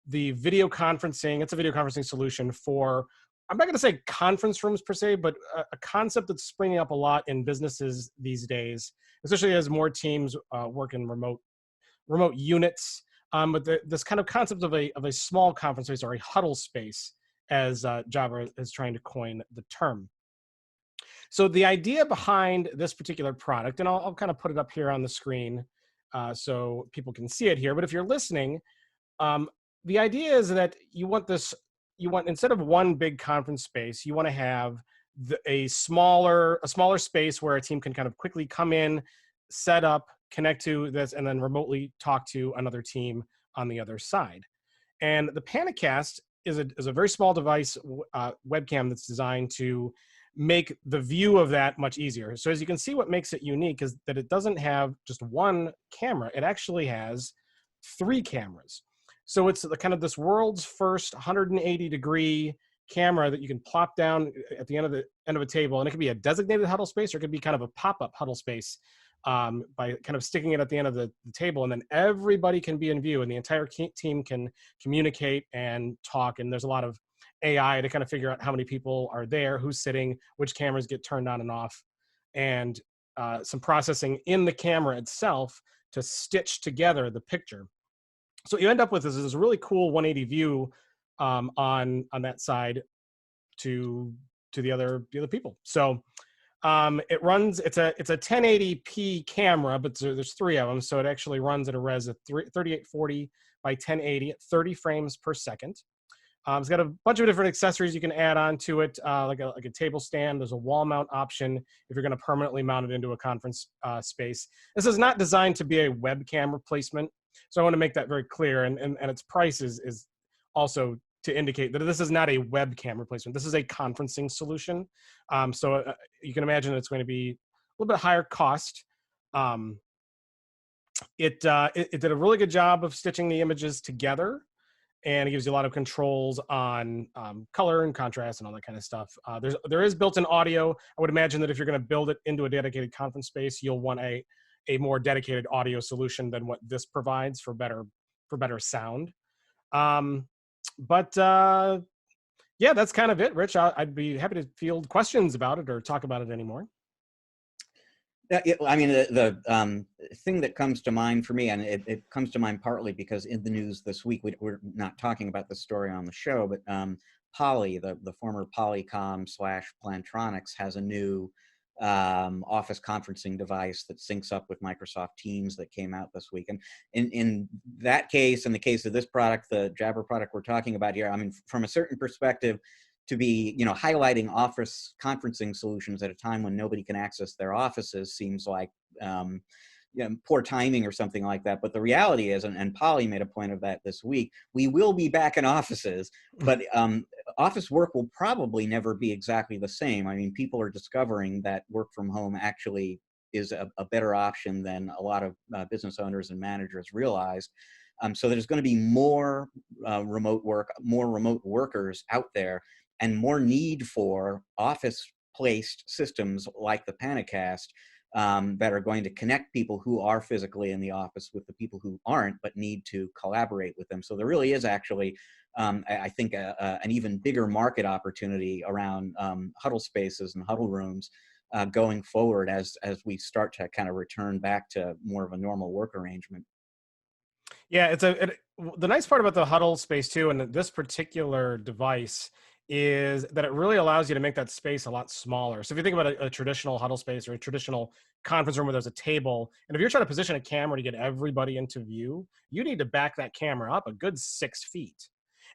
the video conferencing. It's a video conferencing solution for, I'm not going to say conference rooms per se, but a concept that's springing up a lot in businesses these days, especially as more teams work in remote units. But this kind of concept of a small conference space or a huddle space, as Jabra is trying to coin the term. So the idea behind this particular product, and I'll kind of put it up here on the screen so people can see it here. But if you're listening, the idea is that you want instead of one big conference space, you want to have a smaller space where a team can kind of quickly come in, set up, connect to this, and then remotely talk to another team on the other side. And the Pana-Cast is a very small device, webcam that's designed to make the view of that much easier. So as you can see, what makes it unique is that it doesn't have just one camera. It actually has 3 cameras. So it's kind of this world's first 180-degree camera that you can plop down at the end of a table, and it could be a designated huddle space, or it could be kind of a pop-up huddle space by kind of sticking it at the end of the table, and then everybody can be in view, and the entire team can communicate and talk. And there's a lot of AI to kind of figure out how many people are there, who's sitting, which cameras get turned on and off, and some processing in the camera itself to stitch together the picture. So what you end up with is this really cool 180 view on that side to the other people. So it runs. It's a 1080p camera, but there's 3 of them, so it actually runs at a res of 3840 by 1080 at 30 frames per second. It's got a bunch of different accessories you can add on to it, like a table stand. There's a wall mount option if you're going to permanently mount it into a conference space. This is not designed to be a webcam replacement, so I want to make that very clear. And its price is also to indicate that this is not a webcam replacement. This is a conferencing solution. So you can imagine it's going to be a little bit higher cost. It did a really good job of stitching the images together, and it gives you a lot of controls on color and contrast and all that kind of stuff. There is built-in audio. I would imagine that if you're going to build it into a dedicated conference space, you'll want a more dedicated audio solution than what this provides for better sound. But yeah, that's kind of it, Rich. I'd be happy to field questions about it or talk about it anymore. I mean, the thing that comes to mind for me, and it comes to mind partly because in the news this week, we're not talking about the story on the show, but Poly, the former Polycom/Plantronics, has a new office conferencing device that syncs up with Microsoft Teams that came out this week. And in that case, in the case of this product, the Jabra product we're talking about here, I mean, from a certain perspective, to be, highlighting office conferencing solutions at a time when nobody can access their offices seems like poor timing or something like that. But the reality is, and Polly made a point of that this week, we will be back in offices, but office work will probably never be exactly the same. I mean, people are discovering that work from home actually is a better option than a lot of business owners and managers realized. So there's going to be more remote work, more remote workers out there, and more need for office placed systems like the Pana-Cast that are going to connect people who are physically in the office with the people who aren't, but need to collaborate with them. So there really is actually, I think, an even bigger market opportunity around huddle spaces and huddle rooms going forward as we start to kind of return back to more of a normal work arrangement. Yeah, the nice part about the huddle space too, and this particular device, is that it really allows you to make that space a lot smaller. So if you think about a traditional huddle space or a traditional conference room where there's a table, and if you're trying to position a camera to get everybody into view, you need to back that camera up a good 6 feet.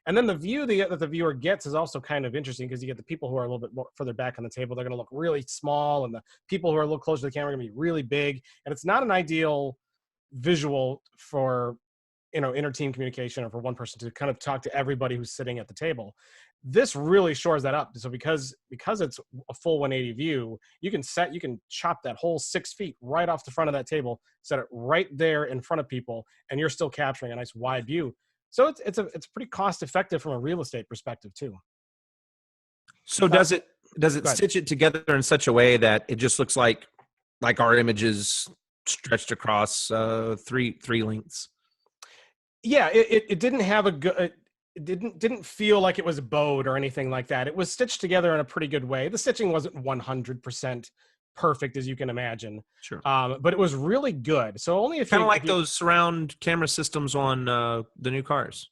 And then the view that the viewer gets is also kind of interesting, because you get the people who are a little bit more further back on the table, they're going to look really small, and the people who are a little closer to the camera are going to be really big. And it's not an ideal visual for inter-team communication, or for one person to kind of talk to everybody who's sitting at the table. This really shores that up. So because it's a full 180 view, you can chop that whole 6 feet right off the front of that table, set it right there in front of people, and you're still capturing a nice wide view. So it's pretty cost effective from a real estate perspective too. So does it stitch it together in such a way that it just looks like our images stretched across three lengths? Yeah, it didn't have a good. It didn't feel like it was bowed or anything like that. It was stitched together in a pretty good way. The stitching wasn't 100% perfect, as you can imagine. Sure. But it was really good. So only if kind of like those surround camera systems on the new cars.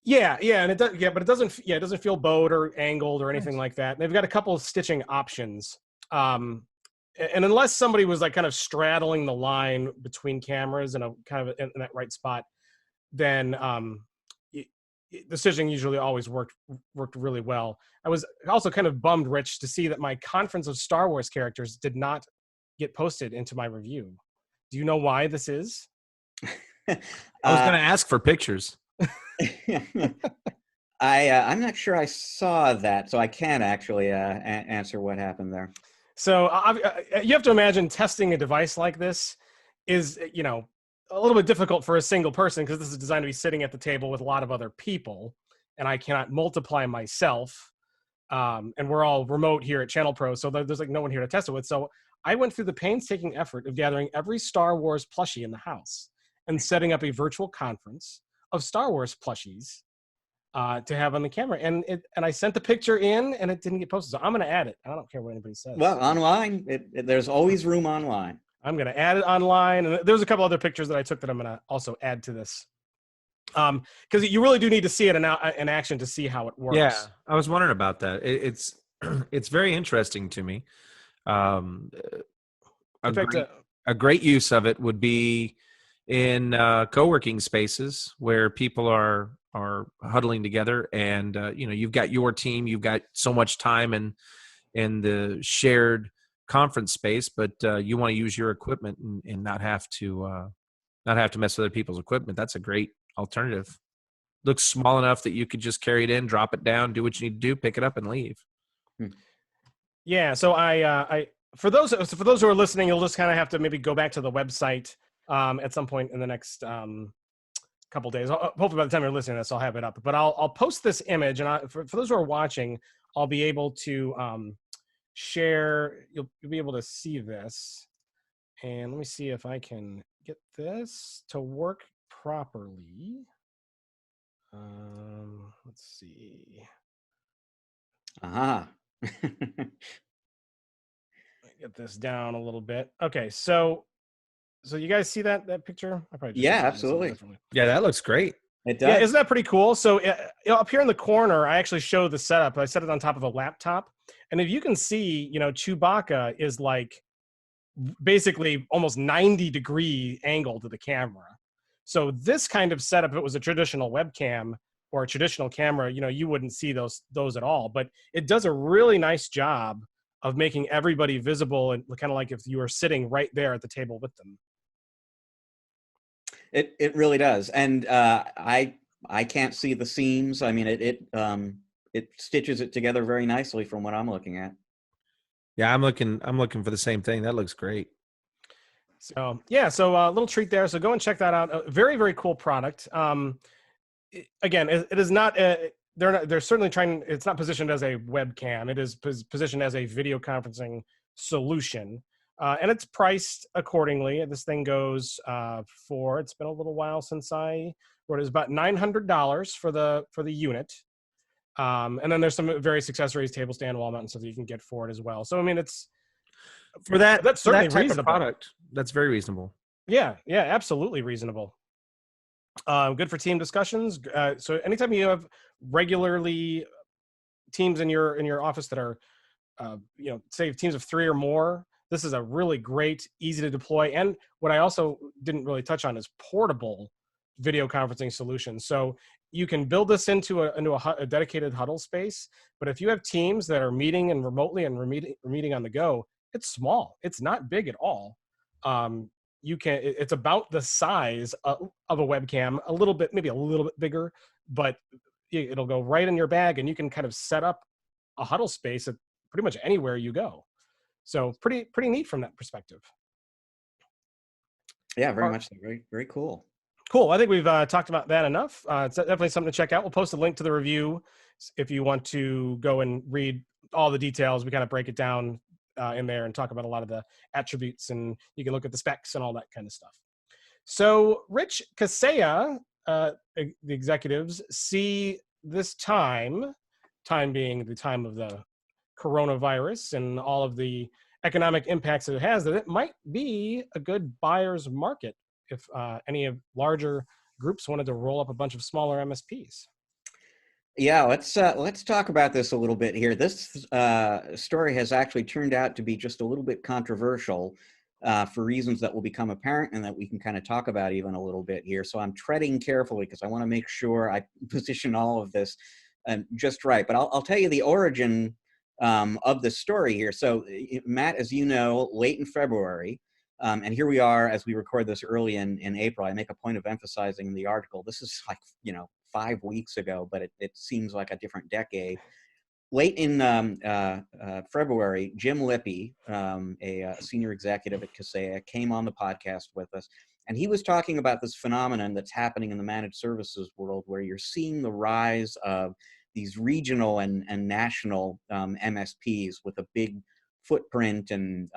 Yeah, and it does. Yeah, but it doesn't. Yeah, it doesn't feel bowed or angled or anything like that. They've got a couple of stitching options. And unless somebody was like kind of straddling the line between cameras and in that right spot, then the stitching usually always worked really well. I was also kind of bummed, Rich, to see that my conference of Star Wars characters did not get posted into my review. Do you know why this is? I was going to ask for pictures. I'm not sure I saw that, so I can't actually answer what happened there. So you have to imagine testing a device like this is, a little bit difficult for a single person, because this is designed to be sitting at the table with a lot of other people, and I cannot multiply myself. And we're all remote here at ChannelPro, so there's like no one here to test it with. So I went through the painstaking effort of gathering every Star Wars plushie in the house and setting up a virtual conference of Star Wars plushies to have on the camera. And I sent the picture in, and it didn't get posted. So I'm going to add it. I don't care what anybody says. Well, online, there's always room online. I'm going to add it online. And there's a couple other pictures that I took that I'm going to also add to this. Because you really do need to see it in action to see how it works. Yeah, I was wondering about that. It's very interesting to me. A great use of it would be in co-working spaces where people are huddling together, and you've got your team, you've got so much time in the shared conference space, but you want to use your equipment and not have to mess with other people's equipment. That's a great alternative. Looks small enough that you could just carry it in, drop it down, do what you need to do, pick it up, and leave. Yeah. So I for those who are listening, you'll just kind of have to maybe go back to the website at some point in the next couple days. Hopefully by the time you're listening to this, I'll have it up. But I'll post this image, and for those who are watching, I'll be able to share. You'll be able to see this, and let me see if I can get this to work properly. Let's see. Get this down a little bit. Okay, so you guys see that picture? Yeah, absolutely. Yeah, that looks great. It does. Yeah, isn't that pretty cool? So up here in the corner, I actually show the setup. I set it on top of a laptop, and if you can see, Chewbacca is like basically almost 90-degree angle to the camera. So this kind of setup, if it was a traditional webcam or a traditional camera, you wouldn't see those at all. But it does a really nice job of making everybody visible, and kind of like if you were sitting right there at the table with them. It really does, and I can't see the seams. I mean, it stitches it together very nicely from what I'm looking at. Yeah, I'm looking for the same thing. That looks great. So yeah, so a little treat there. So go and check that out. A very, very cool product. Again, it is not they're certainly trying. It's not positioned as a webcam. It is positioned as a video conferencing solution, and it's priced accordingly. This thing goes for. It's been a little while since I wrote it. It's about $900 for the unit, and then there's some various accessories, table stand, wall mount, and stuff that you can get for it as well. So I mean, it's for that. That's certainly that type reasonable. of product. That's very reasonable. Yeah, absolutely reasonable. Good for team discussions. So anytime you have regularly teams in your office that are, say teams of 3 or more, this is a really great, easy to deploy. And what I also didn't really touch on is portable video conferencing solutions. So you can build this into a dedicated huddle space. But if you have teams that are meeting and remotely and meeting on the go, it's small. It's not big at all. It's about the size of a webcam, maybe a little bit bigger, but it'll go right in your bag, and you can kind of set up a huddle space at pretty much anywhere you go. So pretty neat from that perspective. Yeah, very much so. Very, very cool. Cool. I think we've talked about that enough. It's definitely something to check out. We'll post a link to the review if you want to go and read all the details. We kind of break it down in there and talk about a lot of the attributes, and you can look at the specs and all that kind of stuff. So Rich Kaseya, the executives, see this time being the time of the coronavirus and all of the economic impacts that it has, that it might be a good buyer's market if any of larger groups wanted to roll up a bunch of smaller MSPs. Yeah, let's talk about this a little bit here. This story has actually turned out to be just a little bit controversial for reasons that will become apparent and that we can kind of talk about even a little bit here. So I'm treading carefully because I want to make sure I position all of this just right. But I'll tell you the origin of the story here. So Matt, as you know, late in February, and here we are as we record this early in April. I make a point of emphasizing in the article, this is like, 5 weeks ago, but it seems like a different decade. Late in February, Jim Lippy, a senior executive at Kaseya, came on the podcast with us, and he was talking about this phenomenon that's happening in the managed services world, where you're seeing the rise of these regional and national MSPs with a big footprint and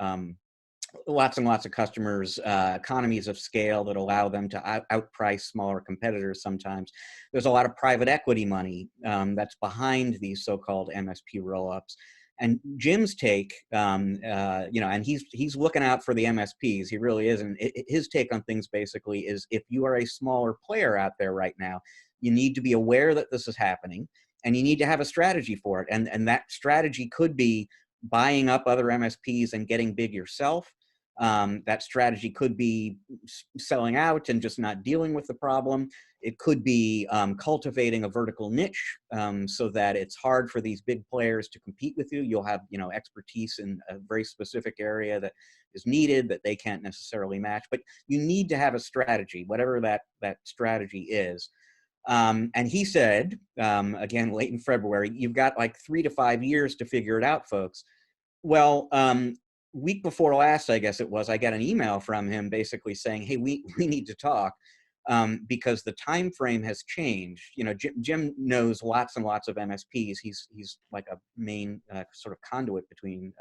lots and lots of customers, economies of scale that allow them to outprice smaller competitors sometimes. There's a lot of private equity money that's behind these so-called MSP roll-ups. And Jim's take, and he's looking out for the MSPs. He really is. And his take on things basically is, if you are a smaller player out there right now, you need to be aware that this is happening, and you need to have a strategy for it. And that strategy could be buying up other MSPs and getting big yourself. That strategy could be selling out and just not dealing with the problem. It could be cultivating a vertical niche so that it's hard for these big players to compete with you. You'll have expertise in a very specific area that is needed that they can't necessarily match. But you need to have a strategy, whatever that strategy is. And he said, again, late in February, you've got like 3 to 5 years to figure it out, folks. Well, week before last, I guess it was, I got an email from him basically saying, hey, we need to talk because the time frame has changed. Jim knows lots and lots of MSPs. He's like a main sort of conduit between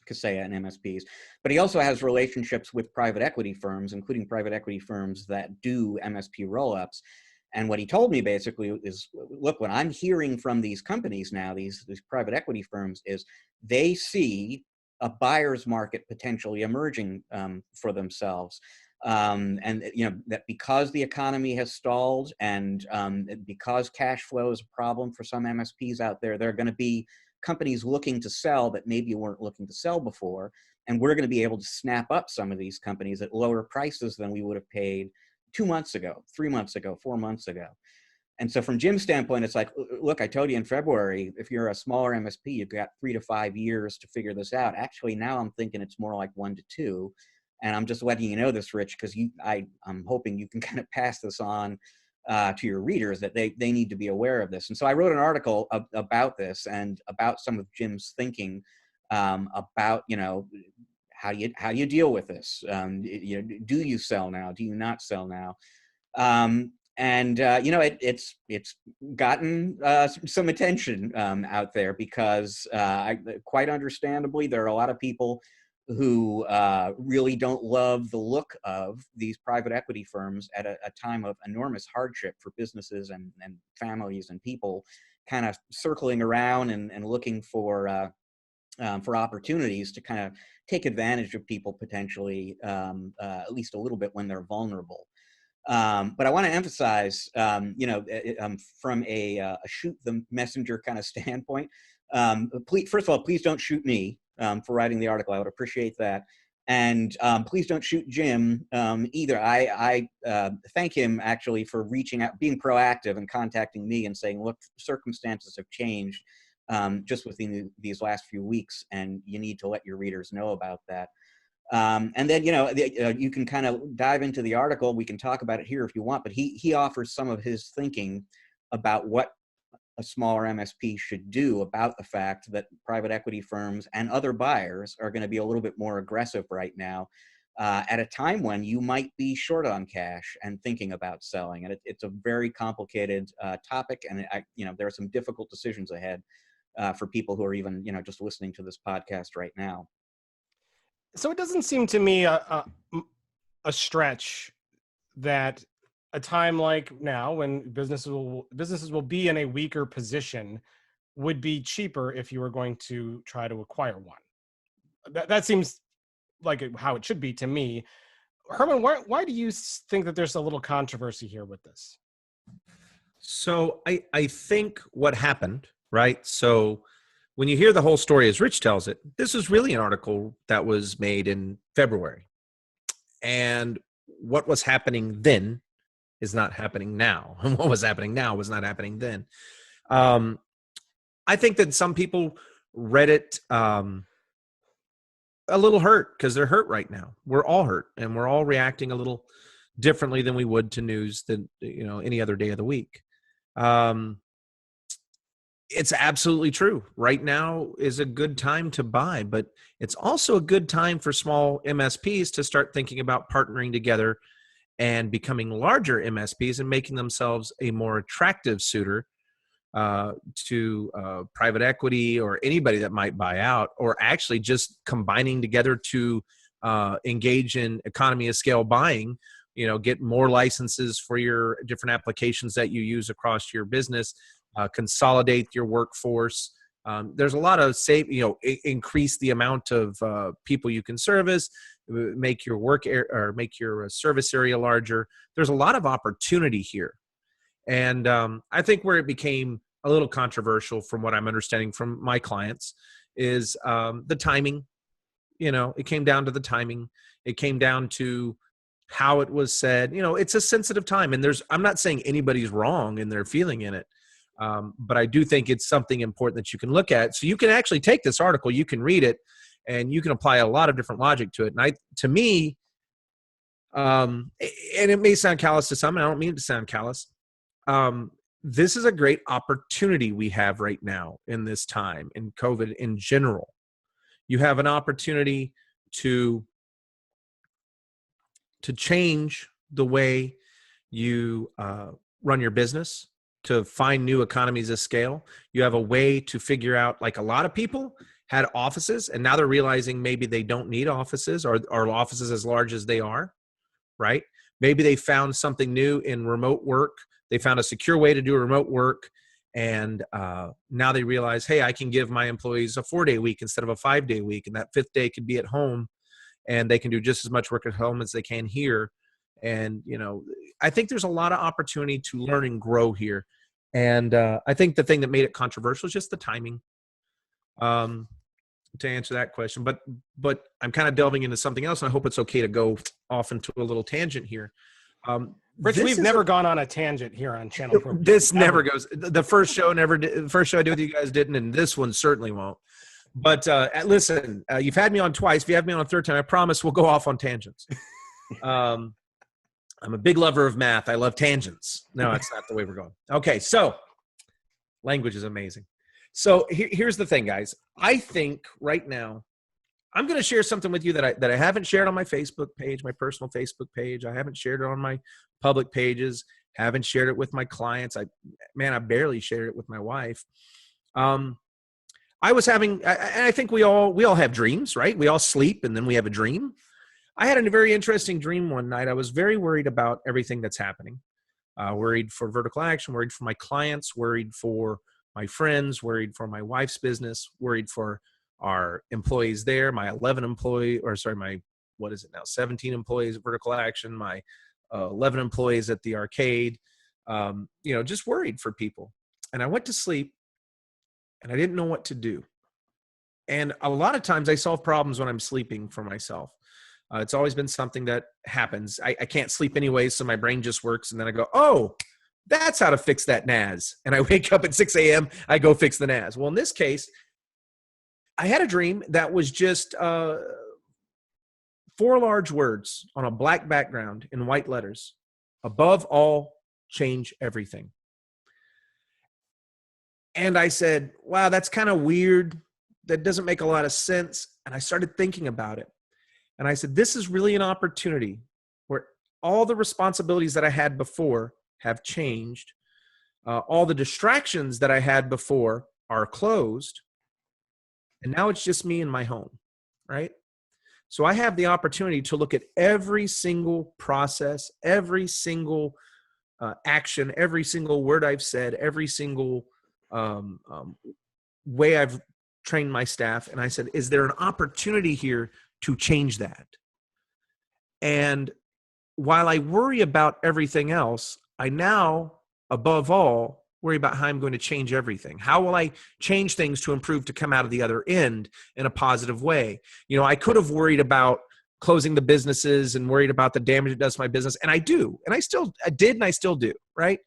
Kaseya and MSPs, but he also has relationships with private equity firms, including private equity firms that do MSP roll-ups. And what he told me basically is, look, what I'm hearing from these companies now, these private equity firms, is they see a buyer's market potentially emerging for themselves. And that because the economy has stalled and because cash flow is a problem for some MSPs out there, there are going to be companies looking to sell that maybe weren't looking to sell before. And we're going to be able to snap up some of these companies at lower prices than we would have paid 2 months ago, 3 months ago, 4 months ago. And so from Jim's standpoint, it's like, look, I told you in February, if you're a smaller MSP, you've got 3 to 5 years to figure this out. Actually, now I'm thinking it's more like 1 to 2. And I'm just letting you know this, Rich, because I'm hoping you can kind of pass this on to your readers, that they need to be aware of this. And so I wrote an article about this and about some of Jim's thinking about, how do you deal with this? Do you sell now? Do you not sell now? And it's gotten some attention out there because quite understandably, there are a lot of people who really don't love the look of these private equity firms at a time of enormous hardship for businesses and families and people, kind of circling around and looking for opportunities to kind of take advantage of people potentially, at least a little bit when they're vulnerable. But I want to emphasize, from a shoot the messenger kind of standpoint, please, first of all, please don't shoot me for writing the article. I would appreciate that. And please don't shoot Jim either. I thank him actually for reaching out, being proactive and contacting me and saying, look, circumstances have changed just within these last few weeks, and you need to let your readers know about that. And then, you can kind of dive into the article. We can talk about it here if you want, but he offers some of his thinking about what a smaller MSP should do about the fact that private equity firms and other buyers are going to be a little bit more aggressive right now at a time when you might be short on cash and thinking about selling. And it's a very complicated topic, and there are some difficult decisions ahead for people who are even, just listening to this podcast right now. So it doesn't seem to me a stretch that a time like now, when businesses will be in a weaker position, would be cheaper if you were going to try to acquire one. That seems like how it should be to me. Herman, why do you think that there's a little controversy here with this? So I think what happened, right? So when you hear the whole story as Rich tells it, this is really an article that was made in February. And what was happening then is not happening now. And what was happening now was not happening then. I think that some people read it a little hurt because they're hurt right now. We're all hurt, and we're all reacting a little differently than we would to news than any other day of the week. It's absolutely true. Right now is a good time to buy, but it's also a good time for small MSPs to start thinking about partnering together and becoming larger MSPs and making themselves a more attractive suitor to private equity or anybody that might buy out, or actually just combining together to engage in economy of scale buying, get more licenses for your different applications that you use across your business, consolidate your workforce. There's a lot of increase the amount of people you can service, make your make your service area larger. There's a lot of opportunity here. And I think where it became a little controversial, from what I'm understanding from my clients, is the timing. It came down to the timing. It came down to how it was said. It's a sensitive time, and I'm not saying anybody's wrong in their feeling in it. But I do think it's something important that you can look at. So you can actually take this article, you can read it, and you can apply a lot of different logic to it. And to me, and it may sound callous to some, and I don't mean it to sound callous. This is a great opportunity we have right now in this time, in COVID in general. You have an opportunity to change the way you run your business, to find new economies of scale. You have a way to figure out, like, a lot of people had offices and now they're realizing maybe they don't need offices, or offices as large as they are, right? Maybe they found something new in remote work. They found a secure way to do remote work. And now they realize, hey, I can give my employees a 4-day week instead of a 5-day week. And that 5th day could be at home, and they can do just as much work at home as they can here. And, I think there's a lot of opportunity to learn and grow here. And I think the thing that made it controversial is just the timing, to answer that question. But I'm kind of delving into something else, and I hope it's okay to go off into a little tangent here. Rich, we've never gone on a tangent here on ChannelPro. This never goes. The first show never did. The first show I did with you guys didn't, and this one certainly won't. But listen, you've had me on twice. If you have me on a third time, I promise we'll go off on tangents. I'm a big lover of math. I love tangents. No, that's not the way we're going. Okay, so language is amazing. So here's the thing, guys. I think right now, I'm going to share something with you that I haven't shared on my Facebook page, my personal Facebook page. I haven't shared it on my public pages. Haven't shared it with my clients. I barely shared it with my wife. I was having, and I think we all have dreams, right? We all sleep and then we have a dream. I had a very interesting dream one night. I was very worried about everything that's happening. Worried for Vertical Action, worried for my clients, worried for my friends, worried for my wife's business, worried for our employees there, my 17 employees at Vertical Action, my 11 employees at the arcade, just worried for people. And I went to sleep and I didn't know what to do. And a lot of times I solve problems when I'm sleeping for myself. It's always been something that happens. I can't sleep anyway, so my brain just works. And then I go, oh, that's how to fix that NAS. And I wake up at 6 a.m., I go fix the NAS. Well, in this case, I had a dream that was just 4 large words on a black background in white letters. Above all, change everything. And I said, wow, that's kind of weird. That doesn't make a lot of sense. And I started thinking about it. And I said, this is really an opportunity where all the responsibilities that I had before have changed. All the distractions that I had before are closed. And now it's just me and my home, right? So I have the opportunity to look at every single process, every single action, every single word I've said, every single way I've trained my staff. And I said, is there an opportunity here to change that? And while I worry about everything else, I now, above all, worry about how I'm going to change everything. How will I change things to improve to come out of the other end in a positive way? I could have worried about closing the businesses and worried about the damage it does to my business. And I do. And I did and I still do, right?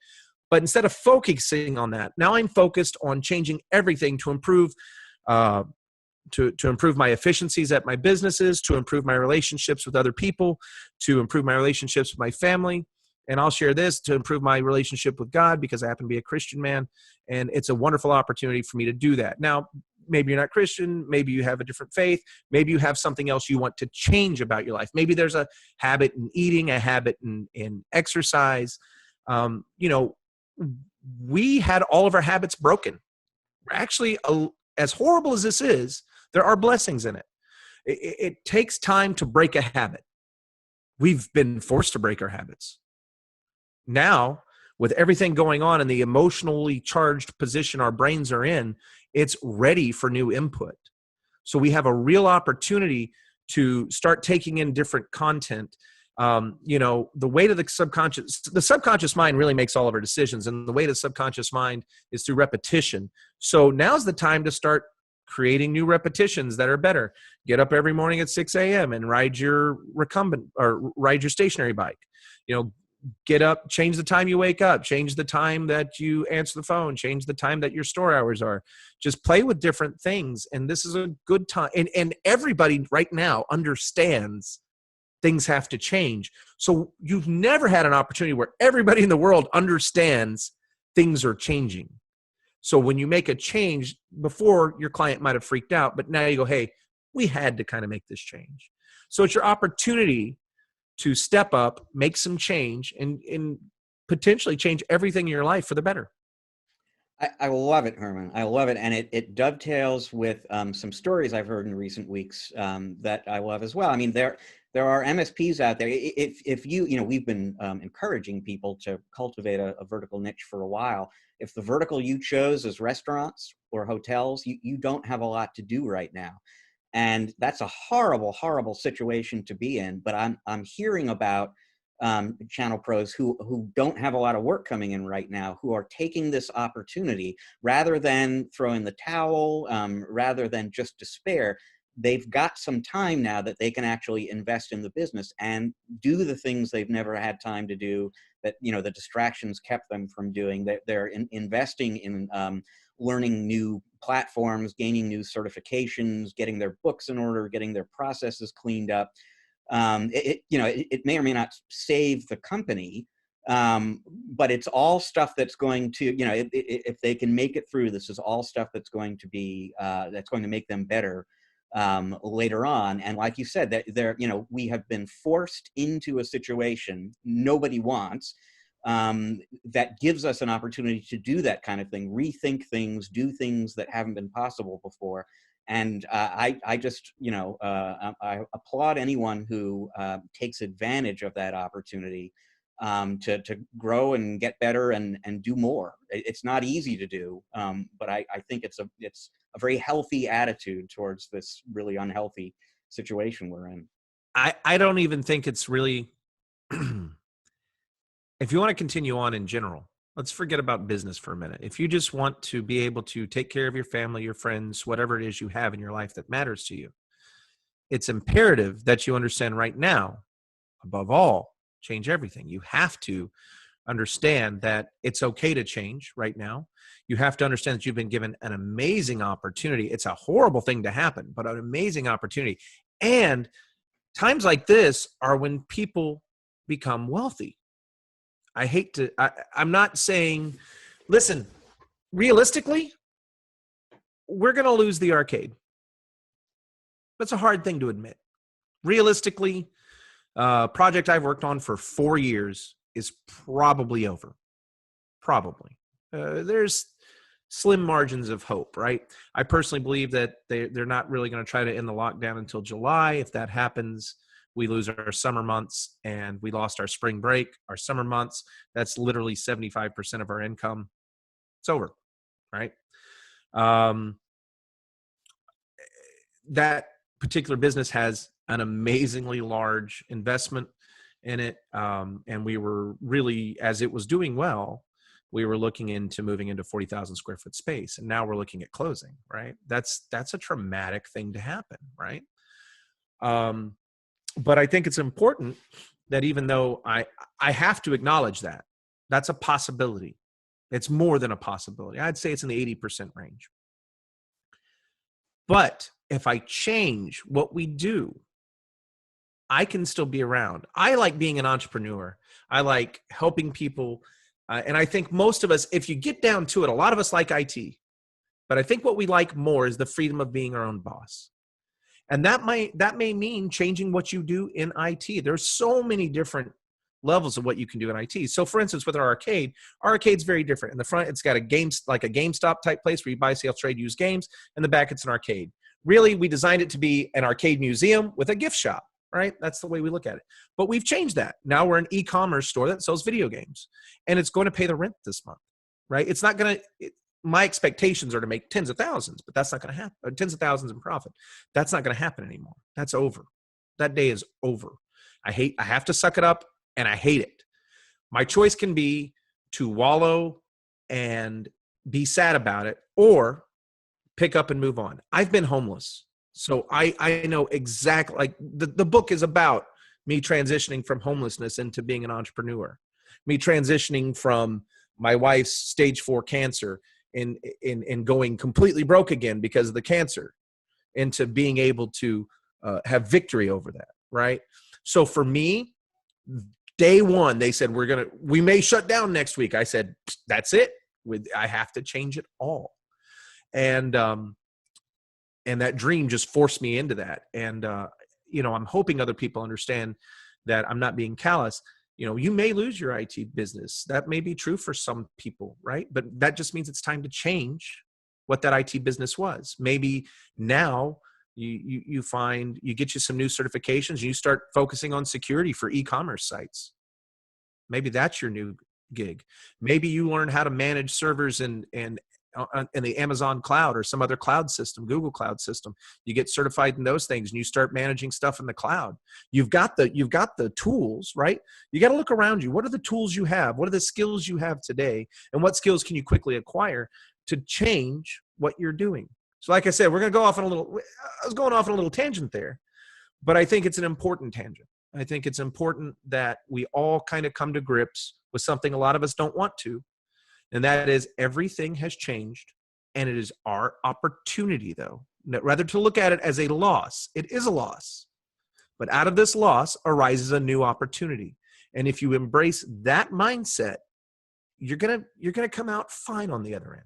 But instead of focusing on that, now I'm focused on changing everything to improve to improve my efficiencies at my businesses, to improve my relationships with other people, to improve my relationships with my family. And I'll share this, to improve my relationship with God, because I happen to be a Christian man. And it's a wonderful opportunity for me to do that. Now, maybe you're not Christian. Maybe you have a different faith. Maybe you have something else you want to change about your life. Maybe there's a habit in eating, a habit in exercise. We had all of our habits broken. Actually, as horrible as this is, there are blessings in it. It takes time to break a habit. We've been forced to break our habits. Now, with everything going on in the emotionally charged position our brains are in, it's ready for new input. So we have a real opportunity to start taking in different content. The way to the subconscious mind really makes all of our decisions. And the way to the subconscious mind is through repetition. So now's the time to start creating new repetitions that are better. Get up every morning at 6 a.m. and ride your stationary bike. Get up, change the time you wake up, change the time that you answer the phone, change the time that your store hours are. Just play with different things. And this is a good time. And everybody right now understands things have to change. So you've never had an opportunity where everybody in the world understands things are changing. So when you make a change, before your client might have freaked out, but now you go, hey, we had to kind of make this change. So it's your opportunity to step up, make some change, and potentially change everything in your life for the better. I love it, Herman. I love it. And it dovetails with some stories I've heard in recent weeks that I love as well. I mean, there are MSPs out there. If we've been encouraging people to cultivate a vertical niche for a while. If the vertical you chose is restaurants or hotels, you don't have a lot to do right now. And that's a horrible, horrible situation to be in. But I'm hearing about channel pros who don't have a lot of work coming in right now, who are taking this opportunity rather than throwing the towel, rather than just despair. They've got some time now that they can actually invest in the business and do the things they've never had time to do, that the distractions kept them from doing. They're investing in learning new platforms, gaining new certifications, getting their books in order, getting their processes cleaned up. It may or may not save the company, but it's all stuff that's going to, if they can make it through, this is all stuff that's going to be, that's going to make them better later on. And like you said, that we have been forced into a situation nobody wants, that gives us an opportunity to do that kind of thing, rethink things, do things that haven't been possible before. And I just, I applaud anyone who takes advantage of that opportunity to grow and get better and do more. It's not easy to do, but I think it's a very healthy attitude towards this really unhealthy situation we're in. I don't even think it's really, if you want to continue on in general, let's forget about business for a minute. If you just want to be able to take care of your family, your friends, whatever it is you have in your life that matters to you, it's imperative that you understand right now, above all, change everything. You have to understand that it's okay to change right now. You have to understand that you've been given an amazing opportunity. It's a horrible thing to happen, but an amazing opportunity. And times like this are when people become wealthy. I'm not saying, listen, realistically, we're going to lose the arcade. That's a hard thing to admit. Realistically, project I've worked on for 4 years is probably over. Probably. There's slim margins of hope, right? I personally believe that they're not really going to try to end the lockdown until July. If that happens, we lose our summer months, and we lost our spring break, our summer months. That's literally 75% of our income. It's over, right? That particular business has an amazingly large investment in it. And we were really, as it was doing well, we were looking into moving into 40,000 square foot space. And now we're looking at closing, right? That's a traumatic thing to happen, right? But I think it's important that even though I have to acknowledge that, that's a possibility. It's more than a possibility. I'd say it's in the 80% range. But if I change what we do, I can still be around. I like being an entrepreneur. I like helping people. And I think most of us, if you get down to it, a lot of us like IT. But I think what we like more is the freedom of being our own boss. And that may mean changing what you do in IT. There's so many different levels of what you can do in IT. So for instance, with our arcade's very different. In the front, it's got like a GameStop type place where you buy, sell, trade, use games. In the back, it's an arcade. Really, we designed it to be an arcade museum with a gift shop, right? That's the way we look at it. But we've changed that. Now we're an e-commerce store that sells video games, and it's going to pay the rent this month, right? It's not going to, my expectations are to make tens of thousands, but that's not going to happen. Or tens of thousands in profit. That's not going to happen anymore. That's over. That day is over. I have to suck it up, and I hate it. My choice can be to wallow and be sad about it, or pick up and move on. I've been homeless. So I know exactly, like the book is about me transitioning from homelessness into being an entrepreneur, me transitioning from my wife's stage 4 cancer and going completely broke again because of the cancer, into being able to have victory over that, right? So for me, day one, they said, we may shut down next week. I said, that's it. I have to change it all. And that dream just forced me into that. And, I'm hoping other people understand that I'm not being callous. You may lose your IT business. That may be true for some people, right? But that just means it's time to change what that IT business was. Maybe now you find you get you some new certifications and you start focusing on security for e-commerce sites. Maybe that's your new gig. Maybe you learn how to manage servers in the Amazon cloud or some other cloud system, Google cloud system. You get certified in those things and you start managing stuff in the cloud. You've got the tools, right? You got to look around you. What are the tools you have? What are the skills you have today? And what skills can you quickly acquire to change what you're doing? So like I said, I was going off on a little tangent there, but I think it's an important tangent. I think it's important that we all kind of come to grips with something a lot of us don't want to. And that is, everything has changed, and it is our opportunity, though, rather to look at it as a loss. It is a loss, but out of this loss arises a new opportunity. And if you embrace that mindset, you're gonna come out fine on the other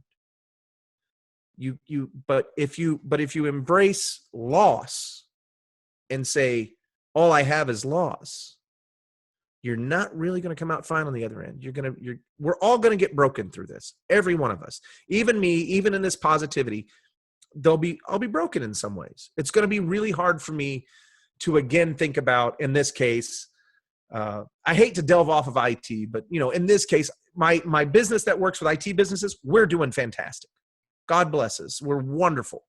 end. But if you embrace loss and say, all I have is loss, you're not really going to come out fine on the other end. We're all going to get broken through this. Every one of us, even me, even in this positivity, I'll be broken in some ways. It's going to be really hard for me to again think about, in this case, I hate to delve off of IT, but in this case, my business that works with IT businesses, we're doing fantastic. God bless us. We're wonderful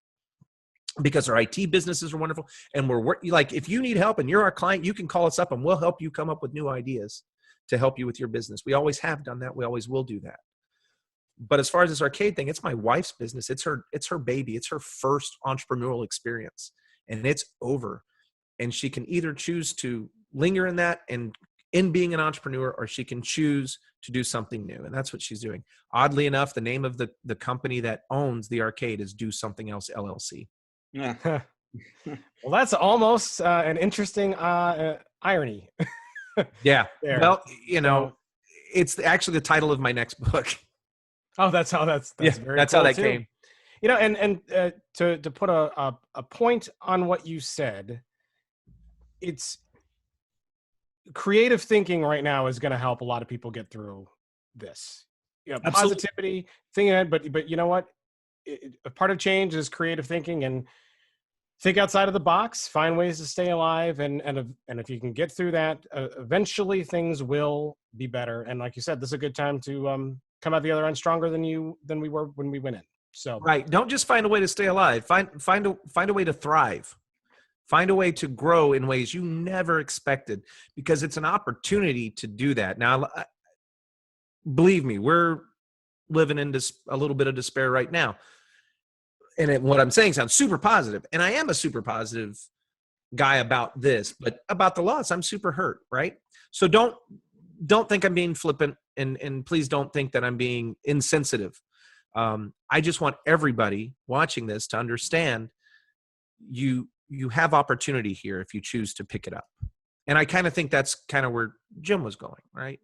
because our IT businesses are wonderful. And like, if you need help and you're our client, you can call us up and we'll help you come up with new ideas to help you with your business. We always have done that. We always will do that. But as far as this arcade thing, it's my wife's business. It's her baby. It's her first entrepreneurial experience, and it's over. And she can either choose to linger in that and in being an entrepreneur, or she can choose to do something new. And that's what she's doing. Oddly enough, the name of the company that owns the arcade is Do Something Else LLC. Yeah. Well, that's almost an interesting irony. Yeah. There. Well, it's actually the title of my next book. Oh, that's how that's yeah, very that's cool how that too. came. And to put a point on what you said, it's creative thinking right now is going to help a lot of people get through this. Positivity, thinking ahead, but you know what? A part of change is creative thinking, and think outside of the box, find ways to stay alive, and if you can get through that, eventually things will be better. And like you said, this is a good time to come out the other end stronger than we were when we went in. So right, don't just find a way to stay alive. Find a way to thrive. Find a way to grow in ways you never expected, because it's an opportunity to do that. Now, believe me, we're living in a little bit of despair right now. And what I'm saying sounds super positive. And I am a super positive guy about this, but about the loss, I'm super hurt, right? So don't think I'm being flippant, and please don't think that I'm being insensitive. I just want everybody watching this to understand you have opportunity here if you choose to pick it up. And I kind of think that's kind of where Jim was going, right?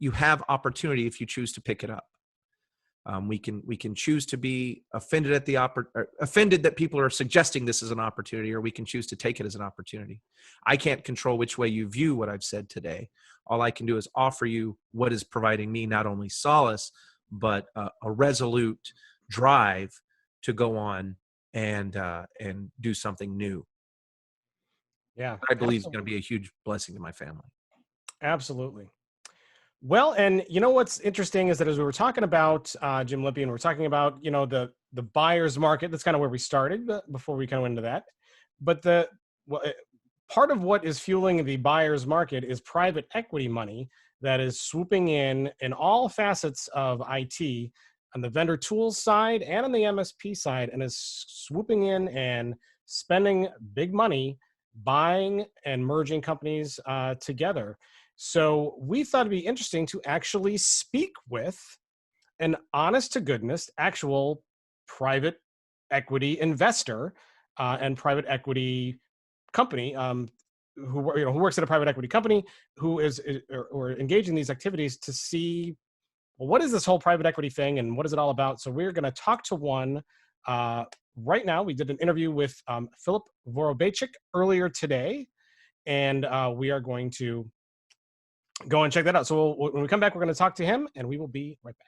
You have opportunity if you choose to pick it up. We can choose to be offended at offended that people are suggesting this is an opportunity, or we can choose to take it as an opportunity. I can't control which way you view what I've said today. All I can do is offer you what is providing me not only solace, but a resolute drive to go on and do something new. yeah, I believe it's going to be a huge blessing to my family. absolutely. Well, and what's interesting is that as we were talking about Jim Lippy, and we're talking about the buyer's market, that's kind of where we started before we kind of went into that. But part of what is fueling the buyer's market is private equity money that is swooping in all facets of IT, on the vendor tools side and on the MSP side, and is swooping in and spending big money buying and merging companies together. So we thought it'd be interesting to actually speak with an honest to goodness actual private equity investor and private equity company who works at a private equity company who is or engaged in these activities, to see, well, what is this whole private equity thing and what is it all about? So we're going to talk to one right now. We did an interview with Philip Vorobeychik earlier today, and we are going to go and check that out. So when we come back, we're going to talk to him, and we will be right back.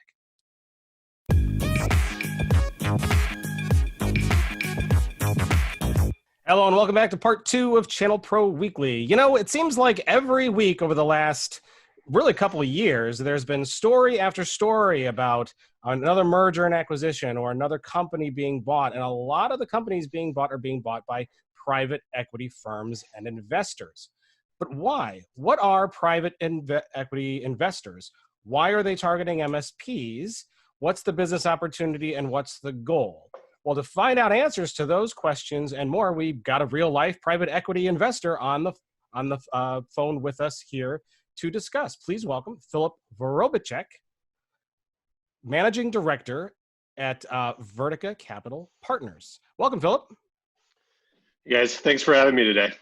Hello, and welcome back to part 2 of ChannelPro Weekly. It seems like every week over the last really couple of years, there's been story after story about another merger and acquisition or another company being bought. And a lot of the companies being bought are being bought by private equity firms and investors. But why? What are private equity investors? Why are they targeting MSPs? What's the business opportunity, and what's the goal? Well, to find out answers to those questions and more, we've got a real-life private equity investor on the phone with us here to discuss. Please welcome Philip Vorobeychik, Managing Director at Vertica Capital Partners. Welcome, Philip. You guys, thanks for having me today.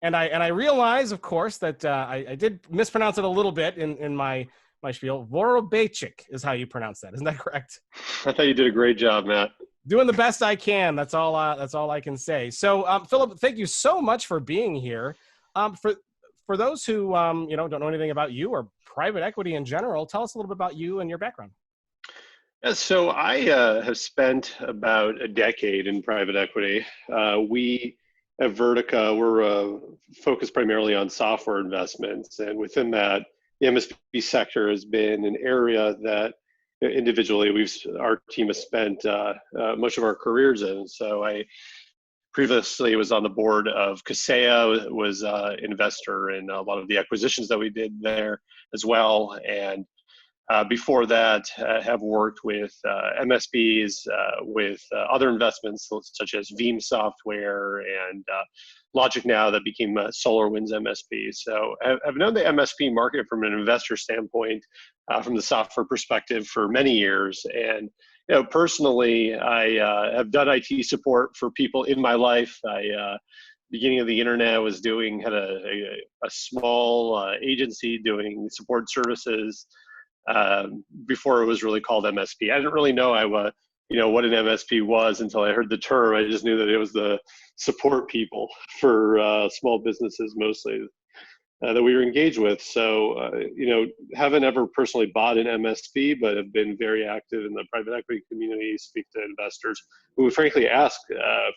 And I realize, of course, that I did mispronounce it a little bit in my spiel. Vorobeychik is how you pronounce that. Isn't that correct? I thought you did a great job, Matt. Doing the best I can. That's all I can say. So, Philip, thank you so much for being here. For for those who don't know anything about you or private equity in general, tell us a little bit about you and your background. Yeah, so I have spent about a decade in private equity. We at Vertica, we're focused primarily on software investments, and within that, the MSP sector has been an area that individually our team has spent much of our careers in. So I previously was on the board of Kaseya, was an investor in a lot of the acquisitions that we did there as well. And before that, have worked with MSPs, with other investments such as Veeam Software and Logic Now that became SolarWinds MSP. So I've known the MSP market from an investor standpoint, from the software perspective for many years. And personally, I have done IT support for people in my life. Beginning of the internet, had a small agency doing support services. Before it was really called MSP. I didn't really know what an MSP was until I heard the term. I just knew that it was the support people for small businesses mostly that we were engaged with. So, haven't ever personally bought an MSP, but have been very active in the private equity community, speak to investors who frankly ask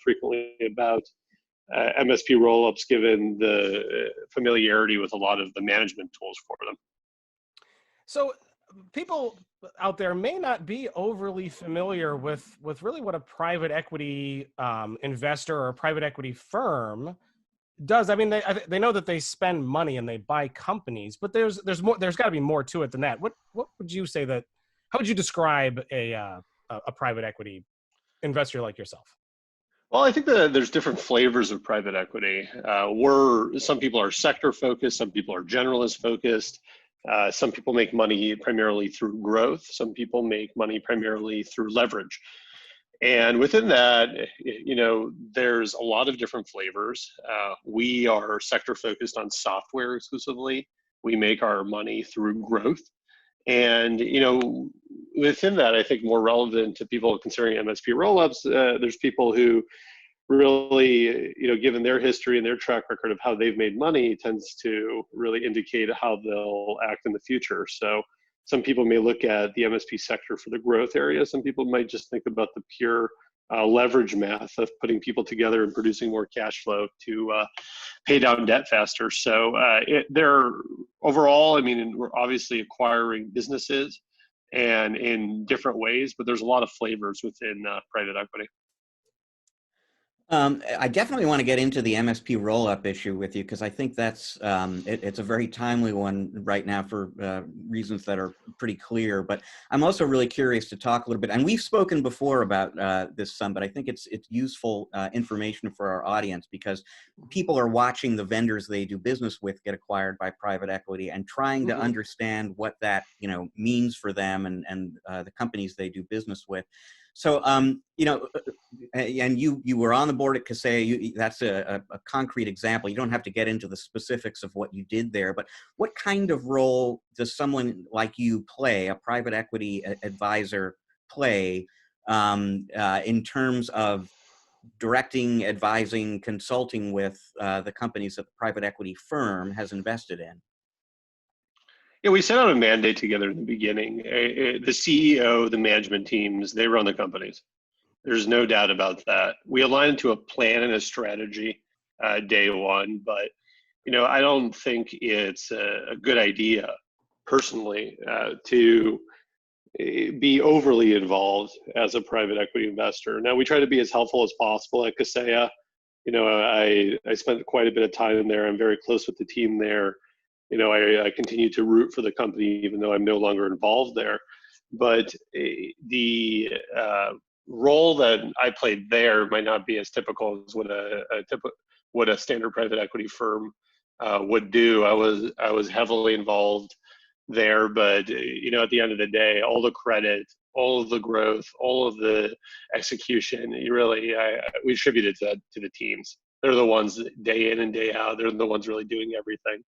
frequently about MSP roll-ups given the familiarity with a lot of the management tools for them. So people out there may not be overly familiar with really what a private equity investor or a private equity firm does. I mean, they know that they spend money and they buy companies, but there's got to be more to it than that. What would you say how would you describe a private equity investor like yourself? Well, I think that there's different flavors of private equity. Some people are sector focused, some people are generalist focused. Some people make money primarily through growth. Some people make money primarily through leverage. And within that, there's a lot of different flavors. We are sector focused on software exclusively. We make our money through growth. And, within that, I think more relevant to people considering MSP roll-ups, there's people who really, given their history and their track record of how they've made money, tends to really indicate how they'll act in the future. So some people may look at the MSP sector for the growth area. Some people might just think about the pure leverage math of putting people together and producing more cash flow to pay down debt faster. So overall, we're obviously acquiring businesses and in different ways, but there's a lot of flavors within private equity. I definitely want to get into the MSP roll-up issue with you because I think that's it's a very timely one right now for reasons that are pretty clear. But I'm also really curious to talk a little bit, and we've spoken before about this some, but I think it's useful information for our audience because people are watching the vendors they do business with get acquired by private equity and trying to understand what that means for them and the companies they do business with. So, and you were on the board at Kaseya. That's a concrete example. You don't have to get into the specifics of what you did there, but what kind of role does someone like you play, a private equity advisor play, in terms of directing, advising, consulting with the companies that the private equity firm has invested in? Yeah, we set out a mandate together in the beginning. The CEO, the management teams, they run the companies. There's no doubt about that. We aligned to a plan and a strategy day one, but I don't think it's a good idea, personally, to be overly involved as a private equity investor. Now, we try to be as helpful as possible at Kaseya. I spent quite a bit of time there. I'm very close with the team there. I continue to root for the company, even though I'm no longer involved there. But the role that I played there might not be as typical as what a standard private equity firm would do. I was heavily involved there, but at the end of the day, all the credit, all of the growth, all of the execution, we attribute it to the teams. They're the ones day in and day out. They're the ones really doing everything.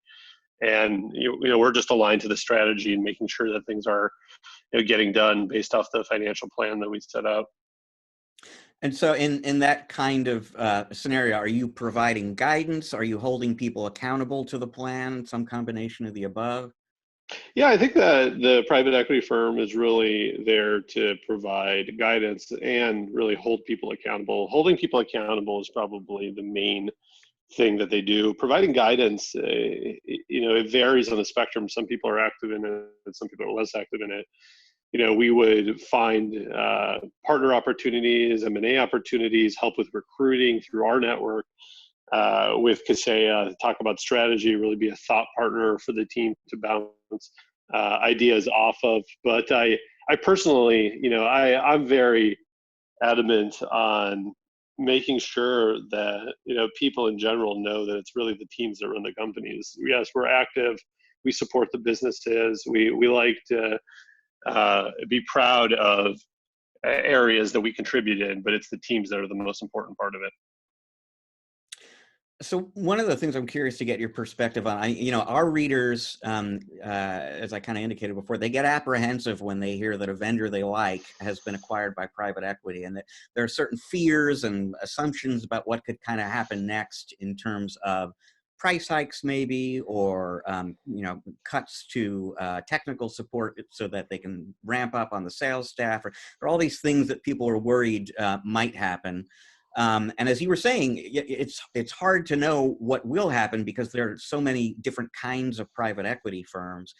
And we're just aligned to the strategy and making sure that things are getting done based off the financial plan that we set out. And so in that kind of scenario, are you providing guidance? Are you holding people accountable to the plan? Some combination of the above? Yeah, I think that the private equity firm is really there to provide guidance and really hold people accountable. Holding people accountable is probably the main thing that they do. Providing guidance, it varies on the spectrum. Some people are active in it, and some people are less active in it. We would find partner opportunities, M&A opportunities, help with recruiting through our network. With Kaseya, talk about strategy, really be a thought partner for the team to bounce ideas off of. But I personally, I'm very adamant on making sure that people in general know that it's really the teams that run the companies. Yes, we're active, we support the businesses, we like to be proud of areas that we contribute in, but it's the teams that are the most important part of it. So one of the things I'm curious to get your perspective on, our readers, as I kind of indicated before, they get apprehensive when they hear that a vendor they like has been acquired by private equity, and that there are certain fears and assumptions about what could kind of happen next in terms of price hikes maybe, or cuts to technical support so that they can ramp up on the sales staff, or all these things that people are worried might happen. And as you were saying, it's hard to know what will happen because there are so many different kinds of private equity firms.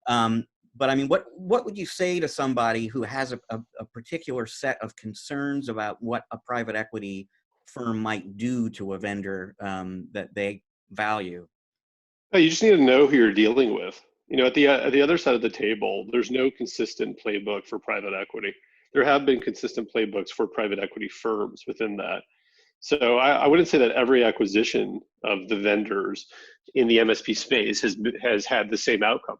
But I mean, what would you say to somebody who has a particular set of concerns about what a private equity firm might do to a vendor that they value? You just need to know who you're dealing with. At the other side of the table, there's no consistent playbook for private equity. There have been consistent playbooks for private equity firms within that. So I wouldn't say that every acquisition of the vendors in the MSP space has had the same outcome.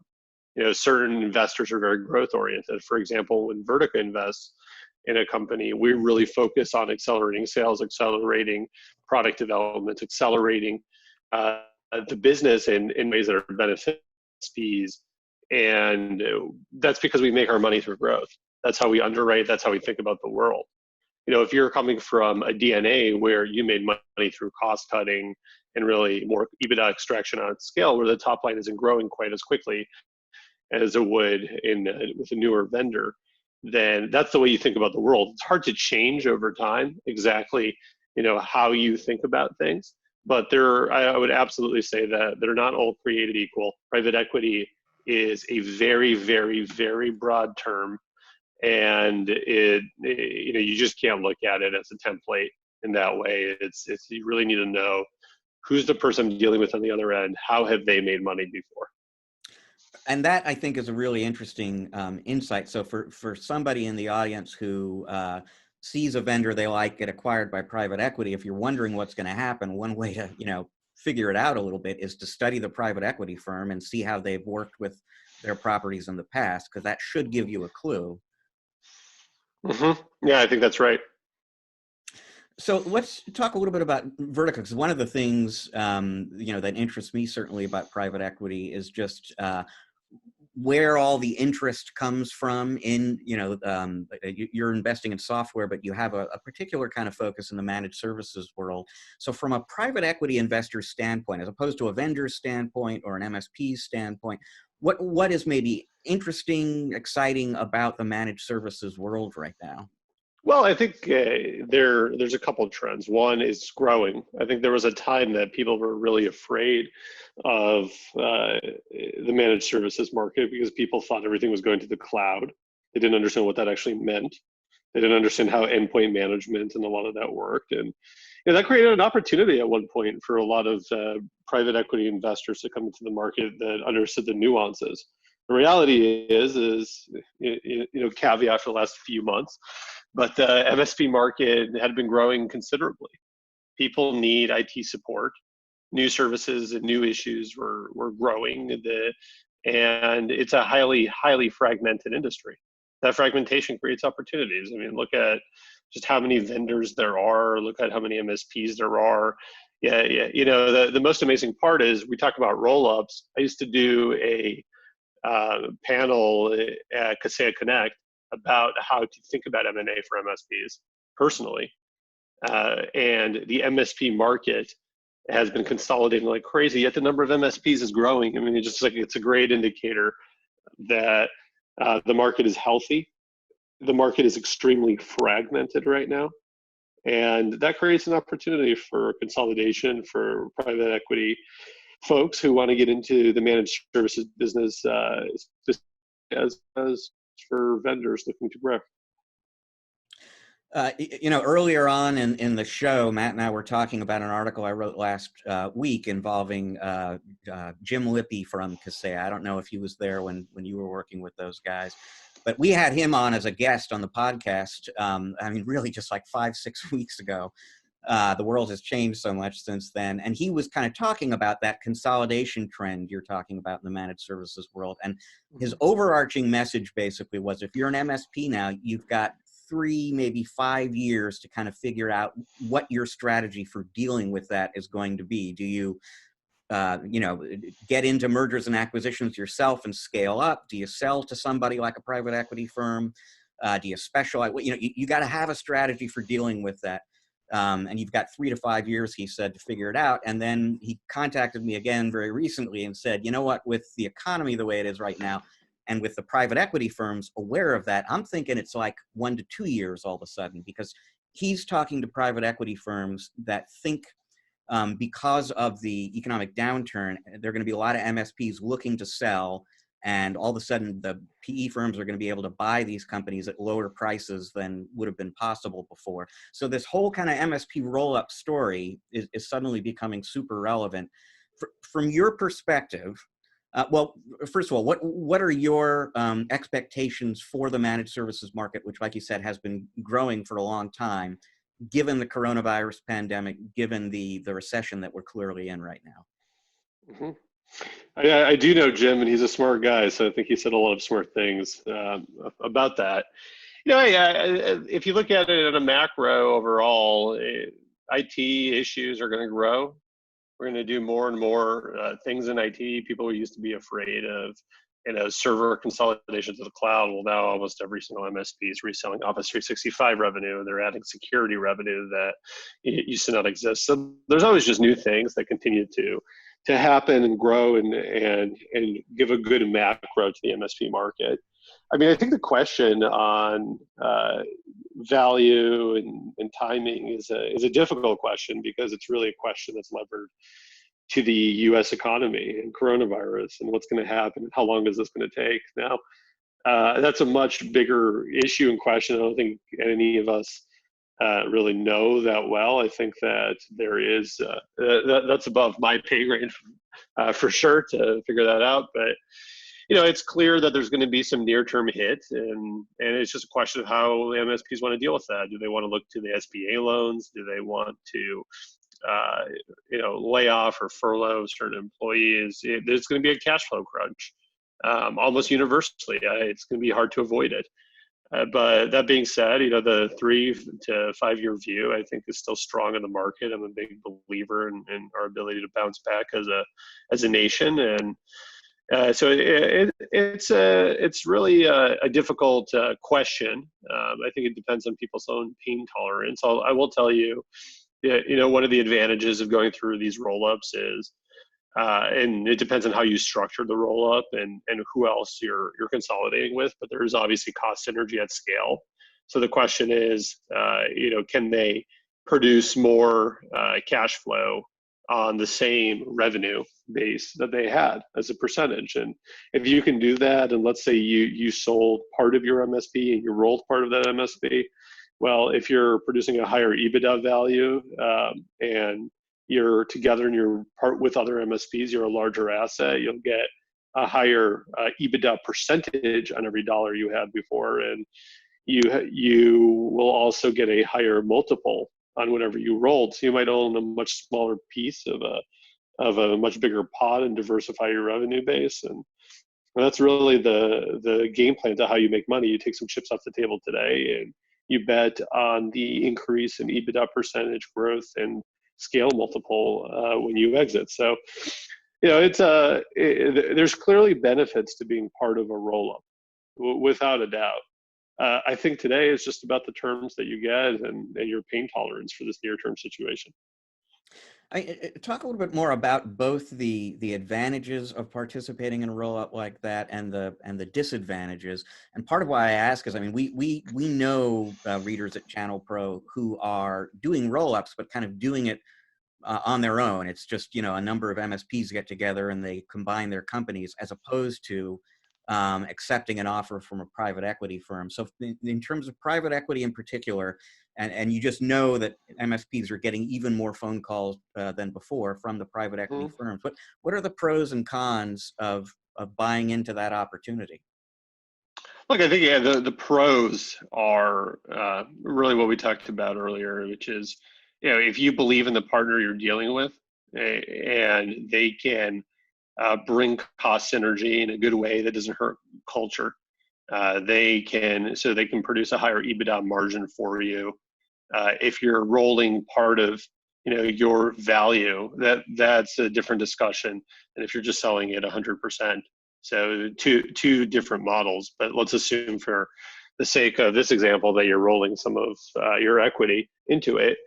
Certain investors are very growth oriented. For example, when Vertica invests in a company, we really focus on accelerating sales, accelerating product development, accelerating the business in ways that are benefit MSPs. And that's because we make our money through growth. That's how we underwrite. That's how we think about the world. If you're coming from a DNA where you made money through cost cutting and really more EBITDA extraction on scale, where the top line isn't growing quite as quickly as it would with a newer vendor, then that's the way you think about the world. It's hard to change over time exactly, how you think about things. But I would absolutely say that they're not all created equal. Private equity is a very, very, very broad term. And you just can't look at it as a template in that way. It's you really need to know who's the person dealing with on the other end. How have they made money before? And that, I think, is a really interesting insight. So for somebody in the audience who sees a vendor they like get acquired by private equity, if you're wondering what's going to happen, one way to figure it out a little bit is to study the private equity firm and see how they've worked with their properties in the past, because that should give you a clue. Yeah, I think that's right. So let's talk a little bit about Vertica, because one of the things that interests me certainly about private equity is just where all the interest comes from in, you're investing in software, but you have a particular kind of focus in the managed services world. So from a private equity investor standpoint, as opposed to a vendor standpoint or an MSP standpoint, what is maybe interesting, exciting about the managed services world right now? Well, I think there's a couple of trends. One is growing. I think there was a time that people were really afraid of the managed services market because people thought everything was going to the cloud. They didn't understand what that actually meant. They didn't understand how endpoint management and a lot of that worked. And that created an opportunity at one point for a lot of private equity investors to come into the market that understood the nuances. The reality is caveat for the last few months, but the MSP market had been growing considerably. People need IT support. New services and new issues were growing, and it's a highly, highly fragmented industry. That fragmentation creates opportunities. I mean, look at just how many vendors there are. Look at how many MSPs there are. Yeah. The most amazing part is we talk about roll-ups. I used to do a panel at Kaseya Connect about how to think about M&A for MSPs personally. and the MSP market has been consolidating like crazy, yet the number of MSPs is growing. I mean, it's a great indicator that the market is healthy. The market is extremely fragmented right now. And that creates an opportunity for consolidation for private equity folks who want to get into the managed services business as for vendors looking to grow. Earlier on in the show, Matt and I were talking about an article I wrote last week involving Jim Lippy from Kaseya. I don't know if he was there when you were working with those guys, but we had him on as a guest on the podcast. Really just like 5-6 weeks ago. The world has changed so much since then. And he was kind of talking about that consolidation trend you're talking about in the managed services world. And his overarching message basically was, if you're an MSP now, you've got 3, maybe 5 years to kind of figure out what your strategy for dealing with that is going to be. Do you, get into mergers and acquisitions yourself and scale up? Do you sell to somebody like a private equity firm? Do you specialize? You got to have a strategy for dealing with that. And you've got 3 to 5 years, he said, to figure it out. And then he contacted me again very recently and said, you know what, with the economy the way it is right now, and with the private equity firms aware of that, I'm thinking it's like 1 to 2 years all of a sudden, because he's talking to private equity firms that think because of the economic downturn, there are going to be a lot of MSPs looking to sell, and all of a sudden the PE firms are going to be able to buy these companies at lower prices than would have been possible before. So this whole kind of MSP roll-up story is suddenly becoming super relevant. From your perspective, first of all, what are your expectations for the managed services market, which, like you said, has been growing for a long time, given the coronavirus pandemic, given the recession that we're clearly in right now? Mm-hmm. I do know Jim, and he's a smart guy, so I think he said a lot of smart things about that. If you look at it at a macro overall, IT issues are going to grow. We're going to do more and more things in IT. People used to be afraid of, server consolidation to the cloud. Well, now almost every single MSP is reselling Office 365 revenue, and they're adding security revenue that used to not exist. So there's always just new things that continue to happen and grow and give a good macro to the MSP market. I think the question on value and timing is a difficult question, because it's really a question that's levered to the U.S. economy and coronavirus and what's going to happen and how long is this going to take. Now, that's a much bigger issue and question. I don't think any of us really know that well. I think that there is that's above my pay grade for sure to figure that out. But it's clear that there's going to be some near-term hit, and it's just a question of how MSPs want to deal with that. Do they want to look to the SBA loans? Do they want to lay off or furlough certain employees? There's going to be a cash flow crunch almost universally. It's going to be hard to avoid it. But that being said, the 3 to 5 year view, I think, is still strong in the market. I'm a big believer in our ability to bounce back as a nation, and so it's really a difficult question. I think it depends on people's own pain tolerance. I will tell you, one of the advantages of going through these roll-ups is, and it depends on how you structure the roll-up and who else you're consolidating with, but there's obviously cost synergy at scale. So the question is, can they produce more cash flow on the same revenue base that they had as a percentage? And if you can do that, and let's say you sold part of your MSP and you rolled part of that MSP, well, if you're producing a higher EBITDA value and you're together and you're part with other MSPs, you're a larger asset, you'll get a higher EBITDA percentage on every dollar you had before, and you will also get a higher multiple on whatever you rolled. So you might own a much smaller piece of a much bigger pot and diversify your revenue base. And that's really the game plan to how you make money. You take some chips off the table today and you bet on the increase in EBITDA percentage growth and scale multiple when you exit. So, there's clearly benefits to being part of a roll-up, without a doubt. I think today is just about the terms that you get and your pain tolerance for this near-term situation. Talk a little bit more about both the advantages of participating in a rollup like that and the disadvantages. And part of why I ask is, I mean, we know readers at ChannelPro who are doing rollups, but kind of doing it on their own. It's just, you know, a number of MSPs get together and they combine their companies, as opposed to accepting an offer from a private equity firm. So in terms of private equity in particular, and you just know that MSPs are getting even more phone calls than before from the private equity firms. What are the pros and cons of buying into that opportunity? Look, I think the pros are really what we talked about earlier, which is, you know, if you believe in the partner you're dealing with, and they can bring cost synergy in a good way that doesn't hurt culture, they can produce a higher EBITDA margin for you. If you're rolling part of, you know, your value, that's a different discussion than if you're just selling it 100%. So two different models, but let's assume for the sake of this example that you're rolling some of your equity into it.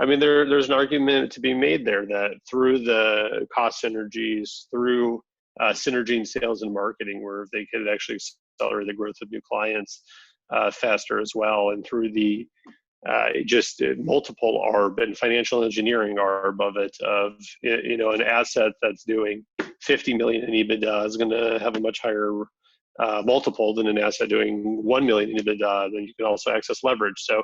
I mean, there's an argument to be made there that through the cost synergies, through synergy in sales and marketing, where they could actually accelerate the growth of new clients faster as well, and through the just multiple ARB and financial engineering ARB of it, of, you know, an asset that's doing 50 million in EBITDA is going to have a much higher multiple than an asset doing 1 million in EBITDA. Then you can also access leverage. So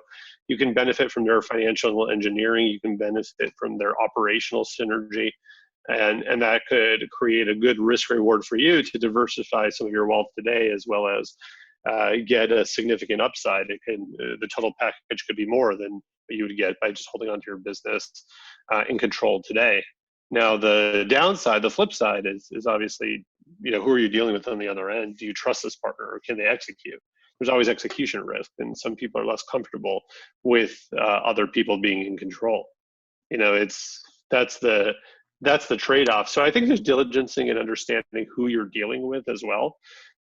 you can benefit from their financial engineering. You can benefit from their operational synergy. And that could create a good risk reward for you to diversify some of your wealth today, as well as get a significant upside. The total package could be more than what you would get by just holding onto your business in control today. Now, the downside, the flip side is obviously, you know, who are you dealing with on the other end? Do you trust this partner, or can they execute? There's always execution risk, and some people are less comfortable with other people being in control. You know, that's the trade-off. So I think there's diligencing and understanding who you're dealing with as well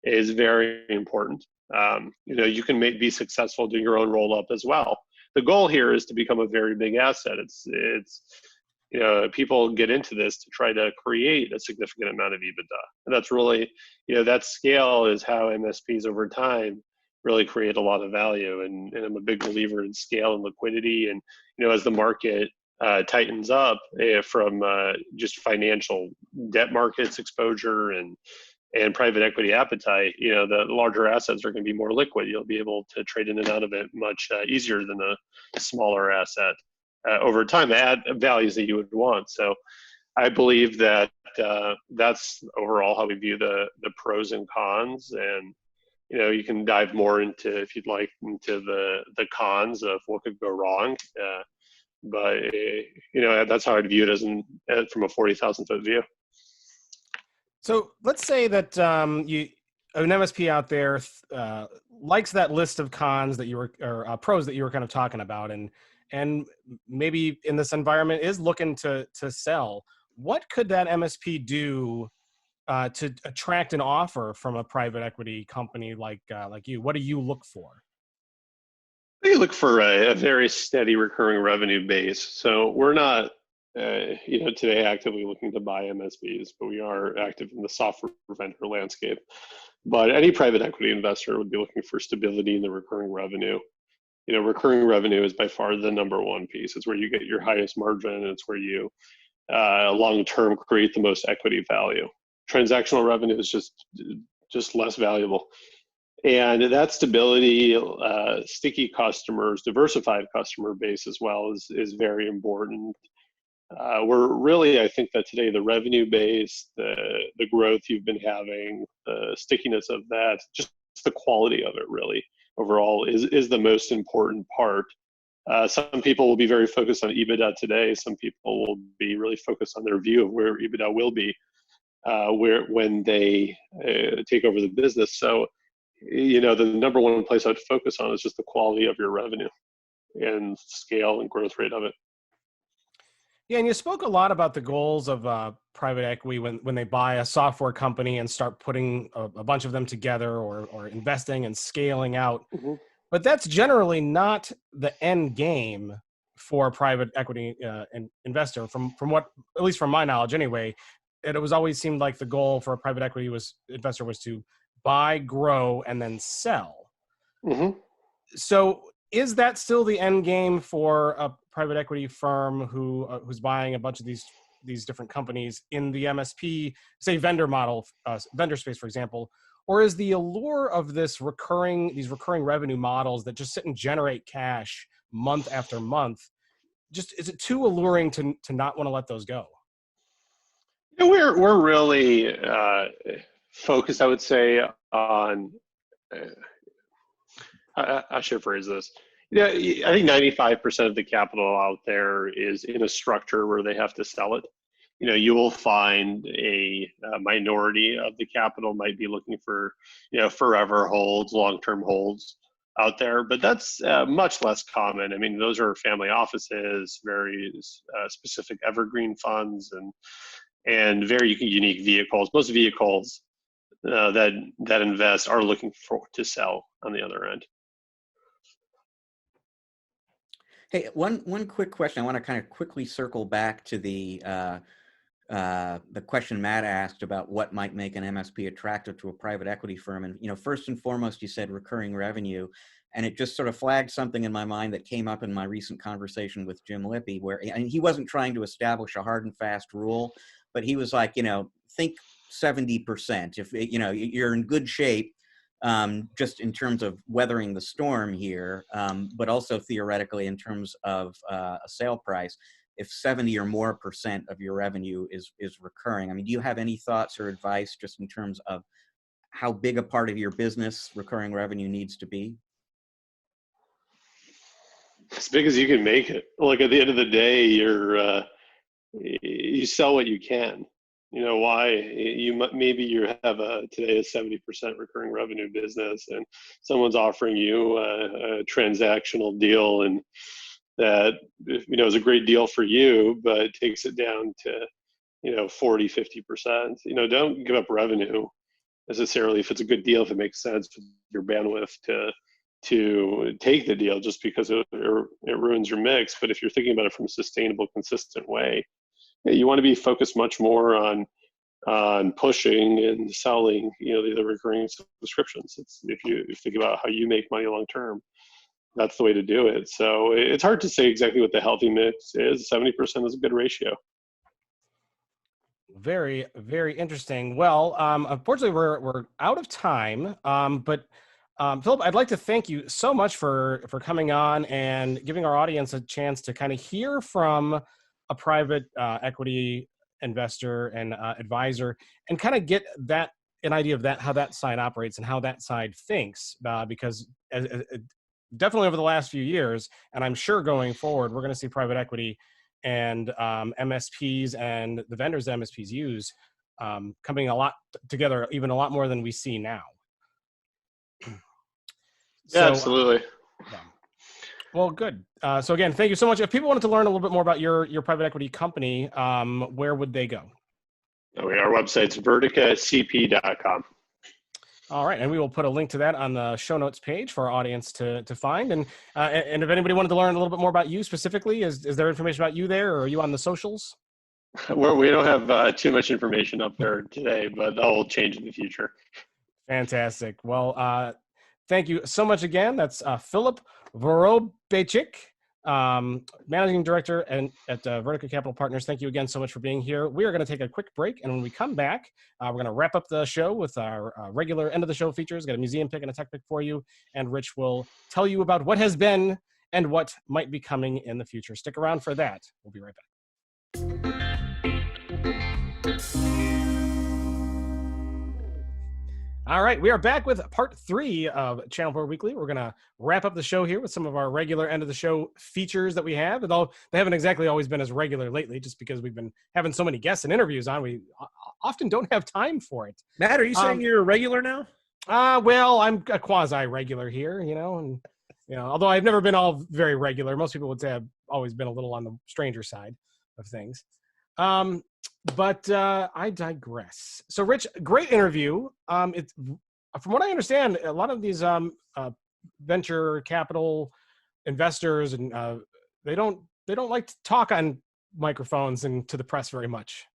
is very important. You know, you can be successful doing your own roll-up as well. The goal here is to become a very big asset. It's you know, people get into this to try to create a significant amount of EBITDA. And that's really, you know, that scale is how MSPs over time really create a lot of value. And I'm a big believer in scale and liquidity. And, you know, as the market tightens up from just financial debt markets exposure and private equity appetite, you know, the larger assets are going to be more liquid. You'll be able to trade in and out of it much easier than a smaller asset over time, add values that you would want. So I believe that that's overall how we view the pros and cons. And, you know, you can dive more into, if you'd like, into the cons of what could go wrong. But you know, that's how I'd view it as from a 40,000 foot view. So let's say that an MSP out there likes that list of cons that you were, or pros that you were kind of talking about, and maybe in this environment is looking to sell. What could that MSP do to attract an offer from a private equity company like you? What do you look for? You look for a very steady recurring revenue base. So we're not, you know, today actively looking to buy MSPs, but we are active in the software vendor landscape. But any private equity investor would be looking for stability in the recurring revenue. You know, recurring revenue is by far the number one piece. It's where you get your highest margin, and it's where you long-term create the most equity value. Transactional revenue is just less valuable. And that stability, sticky customers, diversified customer base as well is very important. We're really, I think that today the revenue base, the growth you've been having, the stickiness of that, just the quality of it really overall is the most important part. Some people will be very focused on EBITDA today. Some people will be really focused on their view of where EBITDA will be when they take over the business. So, you know, the number one place I'd focus on is just the quality of your revenue and scale and growth rate of it. Yeah, and you spoke a lot about the goals of private equity when they buy a software company and start putting a bunch of them together or investing and scaling out. Mm-hmm. But that's generally not the end game for a private equity investor. From what, at least from my knowledge anyway, it was always seemed like the goal for a private equity investor was to buy, grow, and then sell. Mm-hmm. So is that still the end game for a private equity firm who's buying a bunch of these different companies in the MSP, say vendor model, vendor space, for example? Or is the allure of these recurring revenue models that just sit and generate cash month after month, is it too alluring to not want to let those go? We're really focused, I would say, on. I should phrase this. Yeah, I think 95% of the capital out there is in a structure where they have to sell it. You will find a minority of the capital might be looking for, forever holds, long-term holds out there, but that's much less common. I mean, those are family offices, very specific evergreen funds, and very unique vehicles. Most vehicles that invest are looking to sell on the other end. Hey, one quick question. I want to kind of quickly circle back to the question Matt asked about what might make an MSP attractive to a private equity firm. And, first and foremost, you said recurring revenue, and it just sort of flagged something in my mind that came up in my recent conversation with Jim Lippy, and he wasn't trying to establish a hard and fast rule, but he was like, think 70%. If, you're in good shape, just in terms of weathering the storm here, but also theoretically in terms of a sale price, if 70 or more % of your revenue is recurring. I mean, do you have any thoughts or advice just in terms of how big a part of your business recurring revenue needs to be? As big as you can make it. Like, at the end of the day, you sell what you can. Why maybe you have today a 70% recurring revenue business, and someone's offering you a transactional deal, and that is a great deal for you, but takes it down to 40, 50%. Don't give up revenue necessarily if it's a good deal, if it makes sense with your bandwidth to take the deal, just because it ruins your mix. But if you're thinking about it from a sustainable, consistent way, you want to be focused much more on pushing and selling, the recurring subscriptions. If you think about how you make money long term, that's the way to do it. So it's hard to say exactly what the healthy mix is. 70% is a good ratio. Very, very interesting. Well, unfortunately, we're out of time. But Philip, I'd like to thank you so much for coming on and giving our audience a chance to kind of hear from a private equity investor and advisor, and kind of get an idea of how that side operates and how that side thinks. Because definitely over the last few years, and I'm sure going forward, we're going to see private equity and MSPs and the vendors that MSPs use coming a lot together, even a lot more than we see now. Yeah, absolutely. Yeah. Well, good. So again, thank you so much. If people wanted to learn a little bit more about your private equity company, where would they go? Our website's verticacp.com. All right, and we will put a link to that on the show notes page for our audience to find. And if anybody wanted to learn a little bit more about you specifically, is there information about you there, or are you on the socials? We don't have too much information up there today, but that will change in the future. Fantastic. Well, thank you so much again. That's Philip Vorobeychik, Managing Director at Vertica Capital Partners. Thank you again so much for being here. We are going to take a quick break, and when we come back, we're going to wrap up the show with our regular end of the show features. Got a museum pick and a tech pick for you, and Rich will tell you about what has been and what might be coming in the future. Stick around for that. We'll be right back. All right, we are back with part 3 of ChannelPro Weekly. We're going to wrap up the show here with some of our regular end of the show features that we have, although they haven't exactly always been as regular lately, just because we've been having so many guests and interviews on. We often don't have time for it. Matt, are you saying you're a regular now? Well, I'm a quasi-regular here, and although I've never been all very regular. Most people would say I've always been a little on the stranger side. of things. But I digress. So, Rich, great interview. It's from what I understand, a lot of these venture capital investors and they don't like to talk on microphones and to the press very much.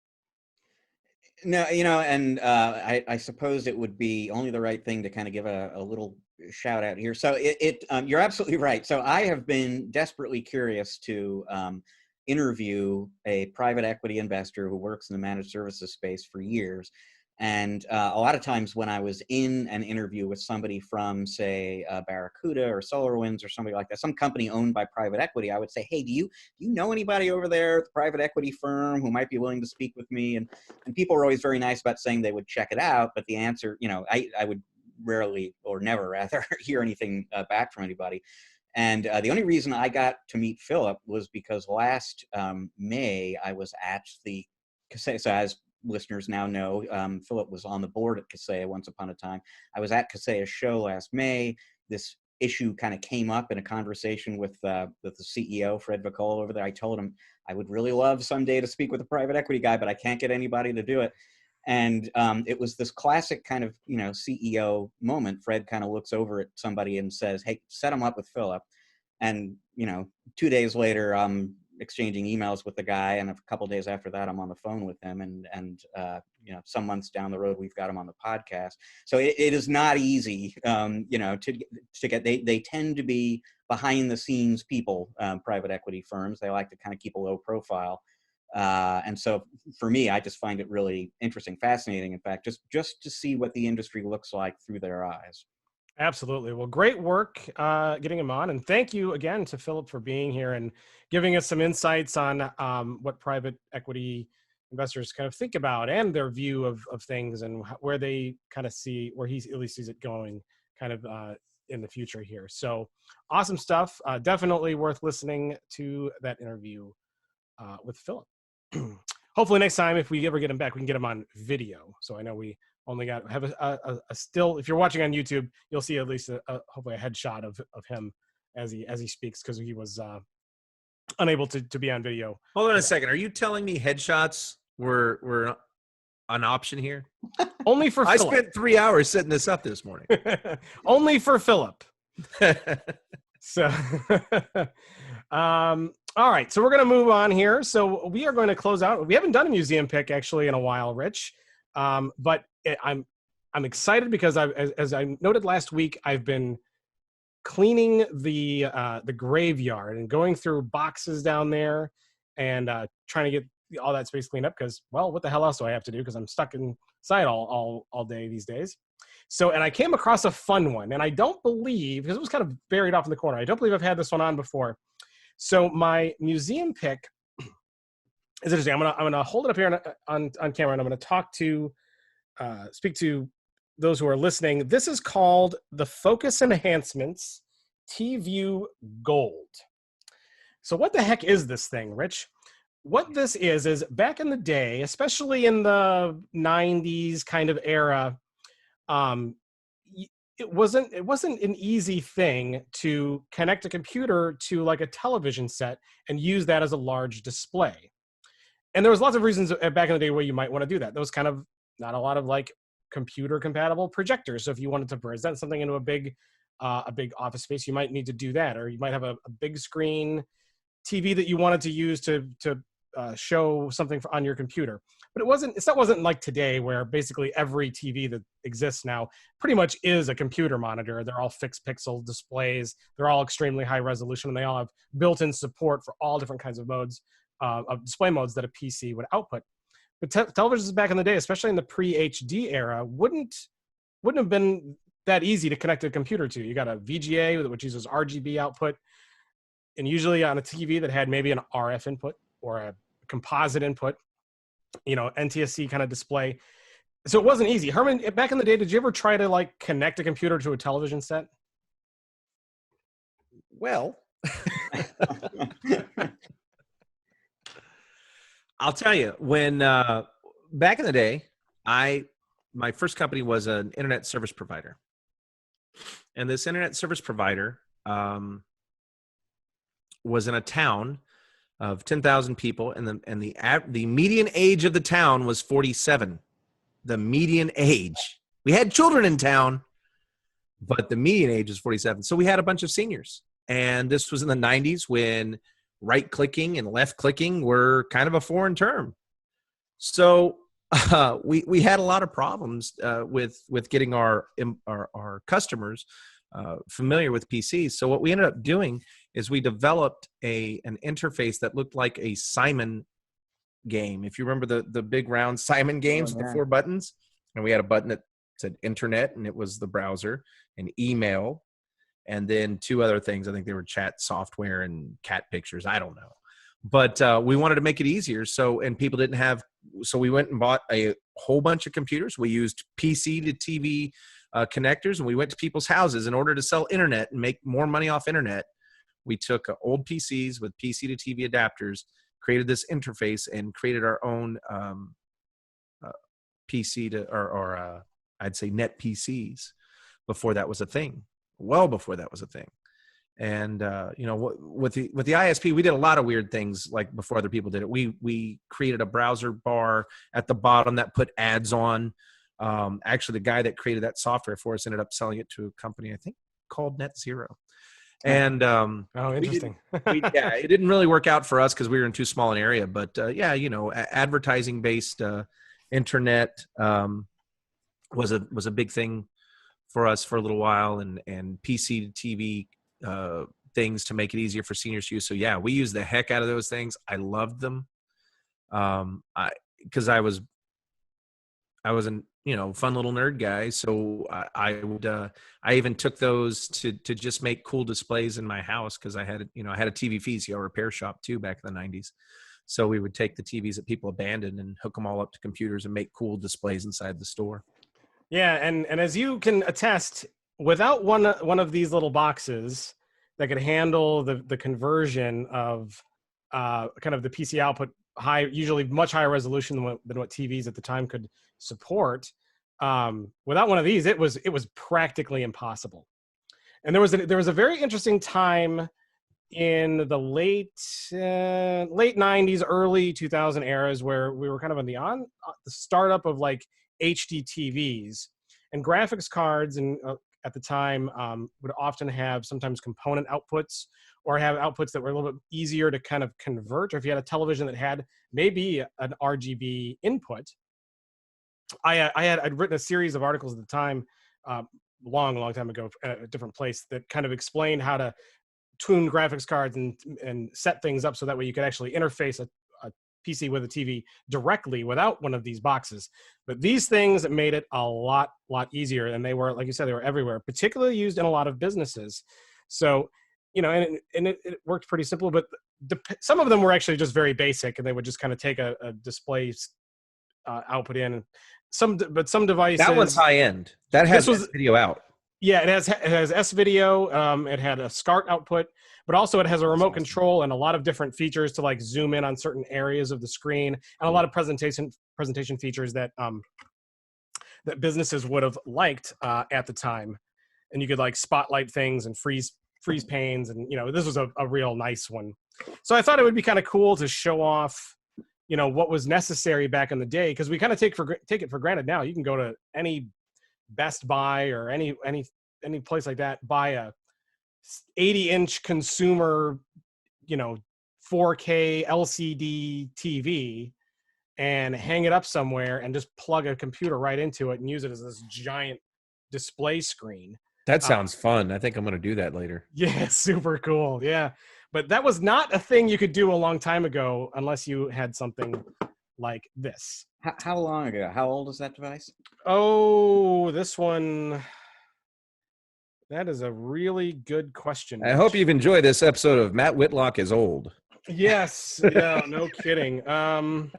No, and I suppose it would be only the right thing to kind of give a little shout out here. So you're absolutely right. So I have been desperately curious to interview a private equity investor who works in the managed services space for years. And a lot of times when I was in an interview with somebody from, say, Barracuda or SolarWinds or somebody like that, some company owned by private equity, I would say, hey, do you know anybody over there at the private equity firm who might be willing to speak with me? And people were always very nice about saying they would check it out. But the answer, I would rarely or never rather hear anything back from anybody. And the only reason I got to meet Philip was because last May I was at the, so as listeners now know, Philip was on the board at Kaseya once upon a time. I was at Kaseya's show last May. This issue kind of came up in a conversation with the CEO, Fred Vicola, over there. I told him I would really love someday to speak with a private equity guy, but I can't get anybody to do it. And it was this classic kind of, CEO moment. Fred kind of looks over at somebody and says, hey, set him up with Philip. And, 2 days later, exchanging emails with the guy, and a couple of days after that I'm on the phone with him, and some months down the road we've got him on the podcast. So it is not easy to get. They tend to be behind the scenes people, private equity firms. They like to kind of keep a low profile, and so for me, I just find it really interesting, fascinating, in fact, just to see what the industry looks like through their eyes. Absolutely. Well, great work getting him on. And thank you again to Philip for being here and giving us some insights on what private equity investors kind of think about and their view of things and where they kind of see, where he at least sees it going kind of in the future here. So awesome stuff. Definitely worth listening to that interview with Philip. Hopefully next time, if we ever get him back, we can get him on video. So I know we only have a still. If you're watching on YouTube, you'll see at least hopefully a headshot of him as he speaks, because he was unable to be on video. Hold on a second. Are you telling me headshots were an option here? Only for Philip. I spent 3 hours setting this up this morning. Only for Philip. So, all right. So we're going to move on here. So we are going to close out. We haven't done a museum pick actually in a while, Rich. But I'm excited because as I noted last week, I've been cleaning the graveyard and going through boxes down there and trying to get all that space cleaned up because, well, what the hell else do I have to do? Because I'm stuck inside all day these days. So, and I came across a fun one, and I don't believe, because it was kind of buried off in the corner, I don't believe I've had this one on before. So my museum pick is interesting. I'm gonna hold it up here on camera, and I'm gonna speak to those who are listening. This is called the Focus Enhancements T-View Gold. So what the heck is this thing, Rich? What this is back in the day, especially in the 90s kind of era, it wasn't an easy thing to connect a computer to like a television set and use that as a large display. And there was lots of reasons back in the day where you might want to do that. There was kind of not a lot of like computer compatible projectors. So if you wanted to present something into a big office space, you might need to do that. Or you might have a big screen TV that you wanted to use to show something on your computer. But it wasn't like today where basically every TV that exists now pretty much is a computer monitor. They're all fixed pixel displays. They're all extremely high resolution, and they all have built-in support for all different kinds of modes, of display modes that a PC would output. But televisions back in the day, especially in the pre-HD era, wouldn't have been that easy to connect a computer to. You got a VGA, which uses RGB output, and usually on a TV that had maybe an RF input or a composite input, NTSC kind of display. So it wasn't easy. Herman, back in the day, did you ever try to like connect a computer to a television set? Well, I'll tell you, when back in the day, my first company was an internet service provider. And this internet service provider was in a town of 10,000 people, and the median age of the town was 47. The median age. We had children in town, but the median age is 47. So we had a bunch of seniors. And this was in the 90s when right clicking and left clicking were kind of a foreign term. So we had a lot of problems with getting our customers familiar with PCs. So what we ended up doing is we developed an interface that looked like a Simon game. If you remember the big round Simon games with the 4 buttons, and we had a button that said internet, and it was the browser, and email, and then 2 other things. I think they were chat software and cat pictures. I don't know. But we wanted to make it easier. So we went and bought a whole bunch of computers. We used PC to TV connectors, and we went to people's houses in order to sell internet and make more money off internet. We took old PCs with PC to TV adapters, created this interface, and created our own PC to, or I'd say net PCs before that was a thing, well before that was a thing. And with the ISP, we did a lot of weird things like before other people did it. We created a browser bar at the bottom that put ads on. Actually, the guy that created that software for us ended up selling it to a company, I think, called Net Zero. And interesting. It didn't really work out for us because we were in too small an area. But advertising based internet was a big thing for us for a little while, and PC to TV things to make it easier for seniors to use. So yeah, we used the heck out of those things. I loved them because I was an fun little nerd guy. So I even took those to just make cool displays in my house because I had a TV VCR repair shop too back in the 90s. So we would take the TVs that people abandoned and hook them all up to computers and make cool displays inside the store. Yeah, and as you can attest, without one of these little boxes that could handle the conversion of kind of the PC output, usually much higher resolution than what TVs at the time could support, without one of these, it was practically impossible. And there was a very interesting time in the late 90s, early 2000 eras where we were kind of on the startup of like HD TVs, and graphics cards and at the time would often have sometimes component outputs or have outputs that were a little bit easier to kind of convert. Or if you had a television that had maybe an RGB input, I'd written a series of articles at the time, long time ago at a different place, that kind of explained how to tune graphics cards and set things up so that way you could actually interface a PC with a TV directly without one of these boxes. But these things made it a lot easier, and they were, like you said, they were everywhere, particularly used in a lot of businesses. So, and it worked pretty simple, but some of them were actually just very basic, and they would just kind of take a display output in. Some devices. That one's high end. That has video out. Yeah, it has S-video. It had a SCART output, but also it has a remote control and a lot of different features to like zoom in on certain areas of the screen, and a lot of presentation features that that businesses would have liked at the time. And you could like spotlight things and freeze panes, and this was a real nice one. So I thought it would be kind of cool to show off what was necessary back in the day, because we kind of take it for granted now. You can go to any Best Buy or any place like that, buy a 80-inch consumer 4K LCD TV and hang it up somewhere and just plug a computer right into it and use it as this giant display screen. That sounds fun. I think I'm going to do that later. Yeah, super cool. Yeah. But that was not a thing you could do a long time ago unless you had something like this. How long ago? How old is that device? Oh, this one. That is a really good question. I hope you've enjoyed this episode of Matt Whitlock is Old. Yes. Yeah, no kidding. Oh,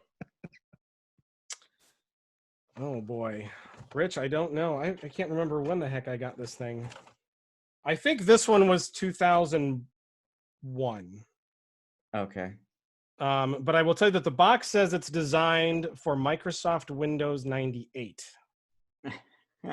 boy. Rich, I don't know. I can't remember when the heck I got this thing. I think this one was 2001. Okay. But I will tell you that the box says it's designed for Microsoft Windows 98.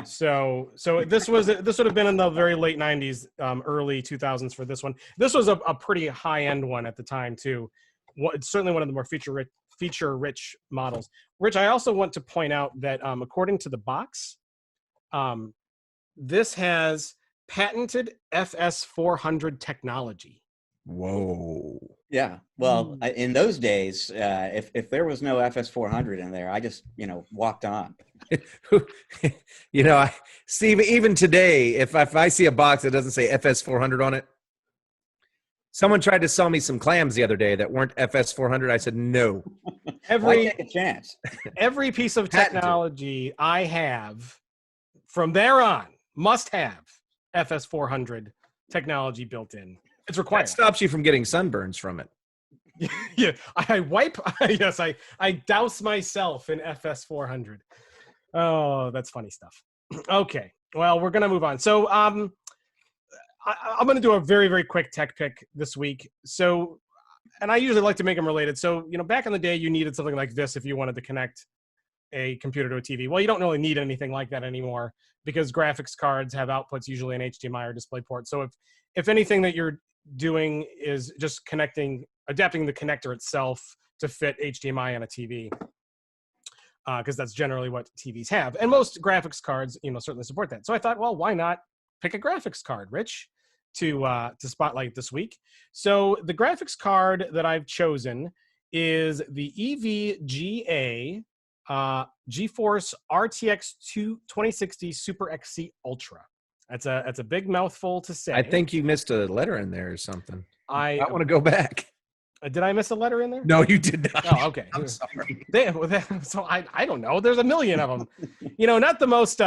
So this would have been in the very late 90s, early 2000s for this one. This was a pretty high end one at the time too. it's certainly one of the more feature-rich models. Rich, I also want to point out that according to the box, this has patented FS400 technology. Whoa. Yeah. Well, in those days, if there was no FS400 in there, I just, walked on. Steve, even today, if I see a box that doesn't say FS400 on it, someone tried to sell me some clams the other day that weren't FS400. I said, no. Why take a chance? Every piece of technology I have from there on must have FS400 technology built in. It's required. That stops you from getting sunburns from it. Yeah, I douse myself in FS400. Oh, that's funny stuff. Okay, well, we're gonna move on. So, I'm gonna do a very, very quick tech pick this week. So, and I usually like to make them related. So, back in the day, you needed something like this if you wanted to connect a computer to a TV. Well, you don't really need anything like that anymore because graphics cards have outputs, usually an HDMI or DisplayPort. So, if anything that you're doing is just adapting the connector itself to fit HDMI on a TV, because that's generally what TVs have, and most graphics cards, certainly support that. So I thought, well, why not pick a graphics card, Rich, to spotlight this week? So the graphics card that I've chosen is the EVGA GeForce RTX 2060 Super XC Ultra. That's a big mouthful to say. I think you missed a letter in there or something. I want to go back. Did I miss a letter in there? No, you did not. Oh, okay. I'm sorry. So I don't know. There's a million of them. Not the most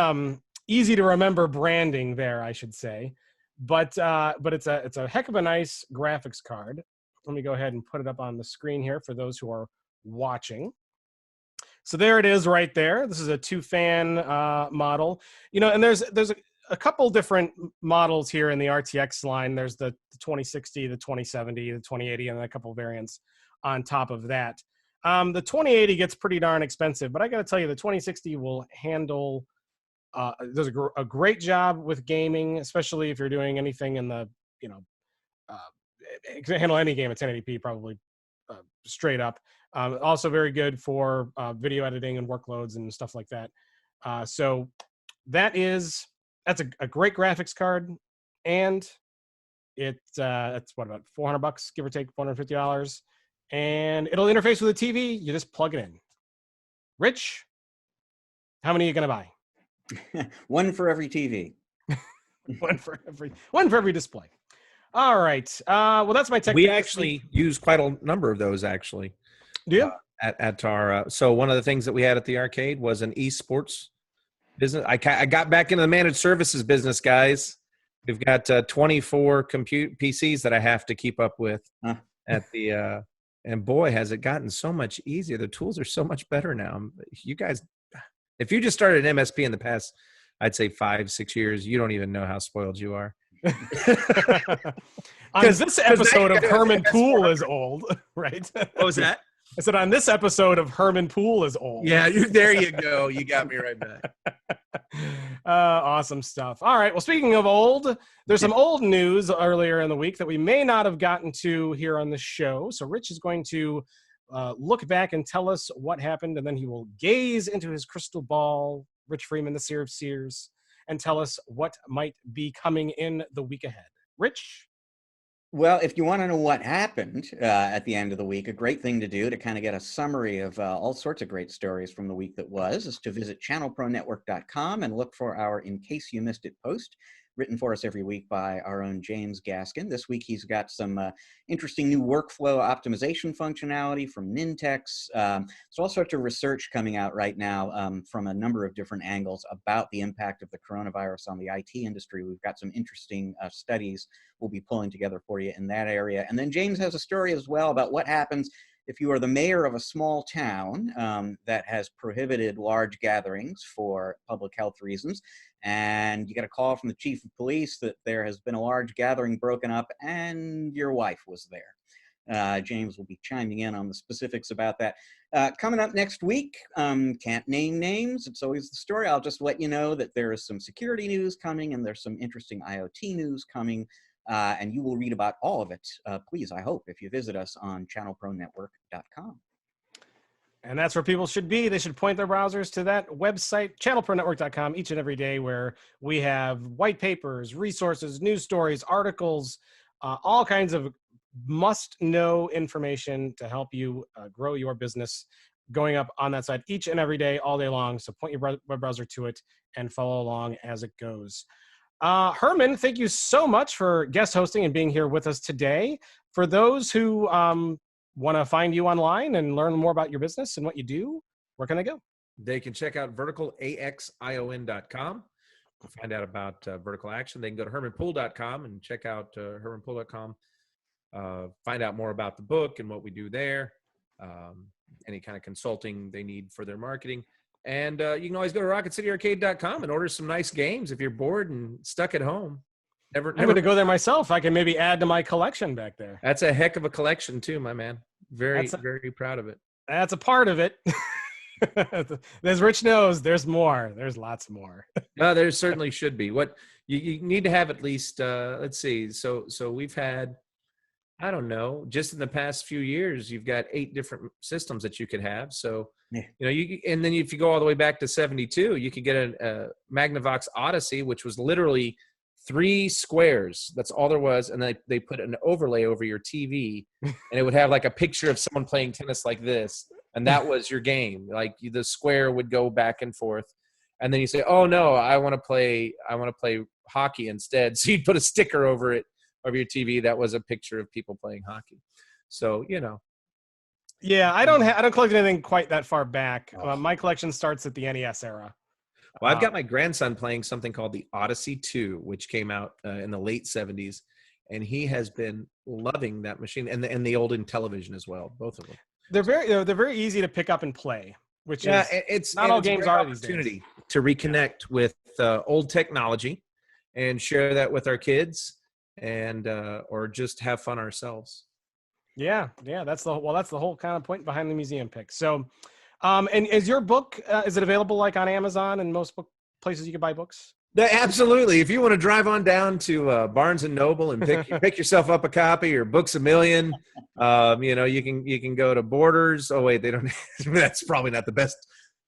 easy to remember branding there, I should say, but it's a heck of a nice graphics card. Let me go ahead and put it up on the screen here for those who are watching. So there it is right there. This is a 2-fan model. And there's a couple different models here in the RTX line. There's the 2060, the 2070, the 2080, and a couple variants on top of that. The 2080 gets pretty darn expensive, but I got to tell you, the 2060 will handle, does a great job with gaming, especially if you're doing anything in the, it can handle any game at 1080p, probably straight up. Also very good for video editing and workloads and stuff like that. So that's a great graphics card, and it's what, about $400, give or take, $450, and it'll interface with a TV. You just plug it in. Rich, how many are you gonna buy? One for every TV. one for every display. All right. Well, that's my tech. We actually use quite a number of those, actually. Do you? At our so one of the things that we had at the arcade was an esports business. I got back into the managed services business, guys. We've got 24 PCs that I have to keep up with at the and boy, has it gotten so much easier. The tools are so much better now. You guys, if you just started an MSP in the past, I'd say 5-6 years, you don't even know how spoiled you are. Because this episode of Herman Pool is old, right? What was that? I said on this episode of Herman Pool is old. Yeah, there you go. You got me right back. Awesome stuff. All right. Well, speaking of old, there's some old news earlier in the week that we may not have gotten to here on the show. So Rich is going to look back and tell us what happened, and then he will gaze into his crystal ball, Rich Freeman, the seer of seers, and tell us what might be coming in the week ahead. Rich? Well, if you want to know what happened at the end of the week, a great thing to do to kind of get a summary of all sorts of great stories from the week that was is to visit ChannelProNetwork.com and look for our In Case You Missed It post, written for us every week by our own James Gaskin. This week, he's got some interesting new workflow optimization functionality from Nintex. So all sorts of research coming out right now from a number of different angles about the impact of the coronavirus on the IT industry. We've got some interesting studies we'll be pulling together for you in that area. And then James has a story as well about what happens if you are the mayor of a small town that has prohibited large gatherings for public health reasons, and you get a call from the chief of police that there has been a large gathering broken up and your wife was there. James will be chiming in on the specifics about that. Coming up next week, can't name names, it's always the story. I'll just let you know that there is some security news coming and there's some interesting IoT news coming and you will read about all of it. Please, I hope, if you visit us on channelpronetwork.com. And that's where people should be. They should point their browsers to that website, channelpronetwork.com, each and every day, where we have white papers, resources, news stories, articles, all kinds of must-know information to help you grow your business, going up on that side each and every day, all day long. So point your web browser to it and follow along as it goes. Herman, thank you so much for guest hosting and being here with us today. For those who want to find you online and learn more about your business and what you do, where can they go? They can check out verticalaxion.com to find out about Vertical Action. They can go to hermanpool.com and check out hermanpool.com. Find out more about the book and what we do there, any kind of consulting they need for their marketing. And you can always go to rocketcityarcade.com and order some nice games if you're bored and stuck at home. I'm going to go there myself. I can maybe add to my collection back there. That's a heck of a collection too, my man. Very proud of it. That's a part of it. As Rich knows, there's more. There's lots more. No, there certainly should be. What you need to have at least, let's see. So we've had, I don't know, just in the past few years, you've got 8 different systems that you could have. So, and then if you go all the way back to 72, you could get a Magnavox Odyssey, which was literally 3 squares. That's all there was. And they put an overlay over your TV and it would have like a picture of someone playing tennis like this. And that was your game. Like the square would go back and forth. And then you say, oh no, I want to play hockey instead. So you'd put a sticker over it, over your TV. That was a picture of people playing hockey. So, Yeah, I don't collect anything quite that far back. My collection starts at the NES era. Well, I've got my grandson playing something called the Odyssey 2, which came out in the late 70s, and he has been loving that machine and the old Intellivision as well, both of them. They're very easy to pick up and play, which is it's not all games are these days. Opportunity to reconnect with old technology and share that with our kids, and or just have fun ourselves. Yeah, that's the whole kind of point behind the museum pick. So. And is your book, is it available like on Amazon and most book places you can buy books? Absolutely. If you want to drive on down to Barnes and Noble and pick yourself up a copy, or Books A Million, you can go to Borders. Oh wait, they don't. That's probably not the best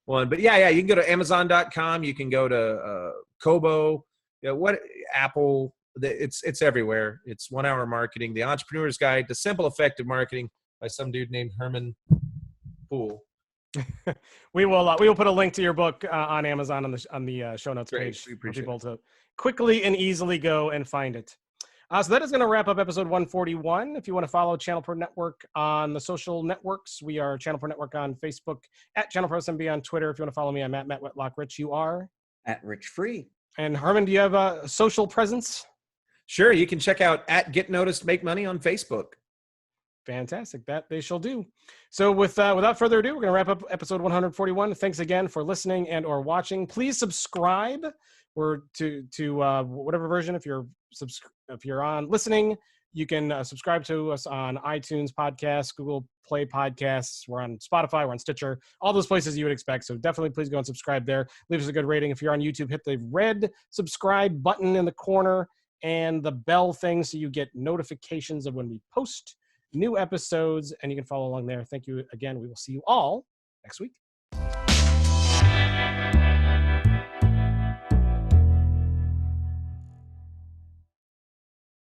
one, but yeah, you can go to Amazon.com. You can go to Kobo. Apple. It's everywhere. It's 1 Hour Marketing, The Entrepreneur's Guide to Simple, Effective Marketing by some dude named Herman Pool. We will put a link to your book on Amazon on the show notes page for people to quickly and easily go and find it. So that is going to wrap up episode 141. If you want to follow Channel Pro Network on the social networks, we are Channel Pro Network on Facebook, at Channel Pro SMB on Twitter. If you want to follow me, I'm at Matt Whitlock. Rich, you are? At Rich Free. And Herman, do you have a social presence? Sure. You can check out at Get Noticed Make Money on Facebook. Fantastic. That they shall do. So without further ado, we're going to wrap up episode 141. Thanks again for listening and or watching. Please subscribe to whatever version. If you're on listening, you can subscribe to us on iTunes Podcasts, Google Play Podcasts. We're on Spotify. We're on Stitcher. All those places you would expect. So definitely please go and subscribe there. Leave us a good rating. If you're on YouTube, hit the red subscribe button in the corner and the bell thing so you get notifications of when we post new episodes, and you can follow along there. Thank you again. We will see you all next week.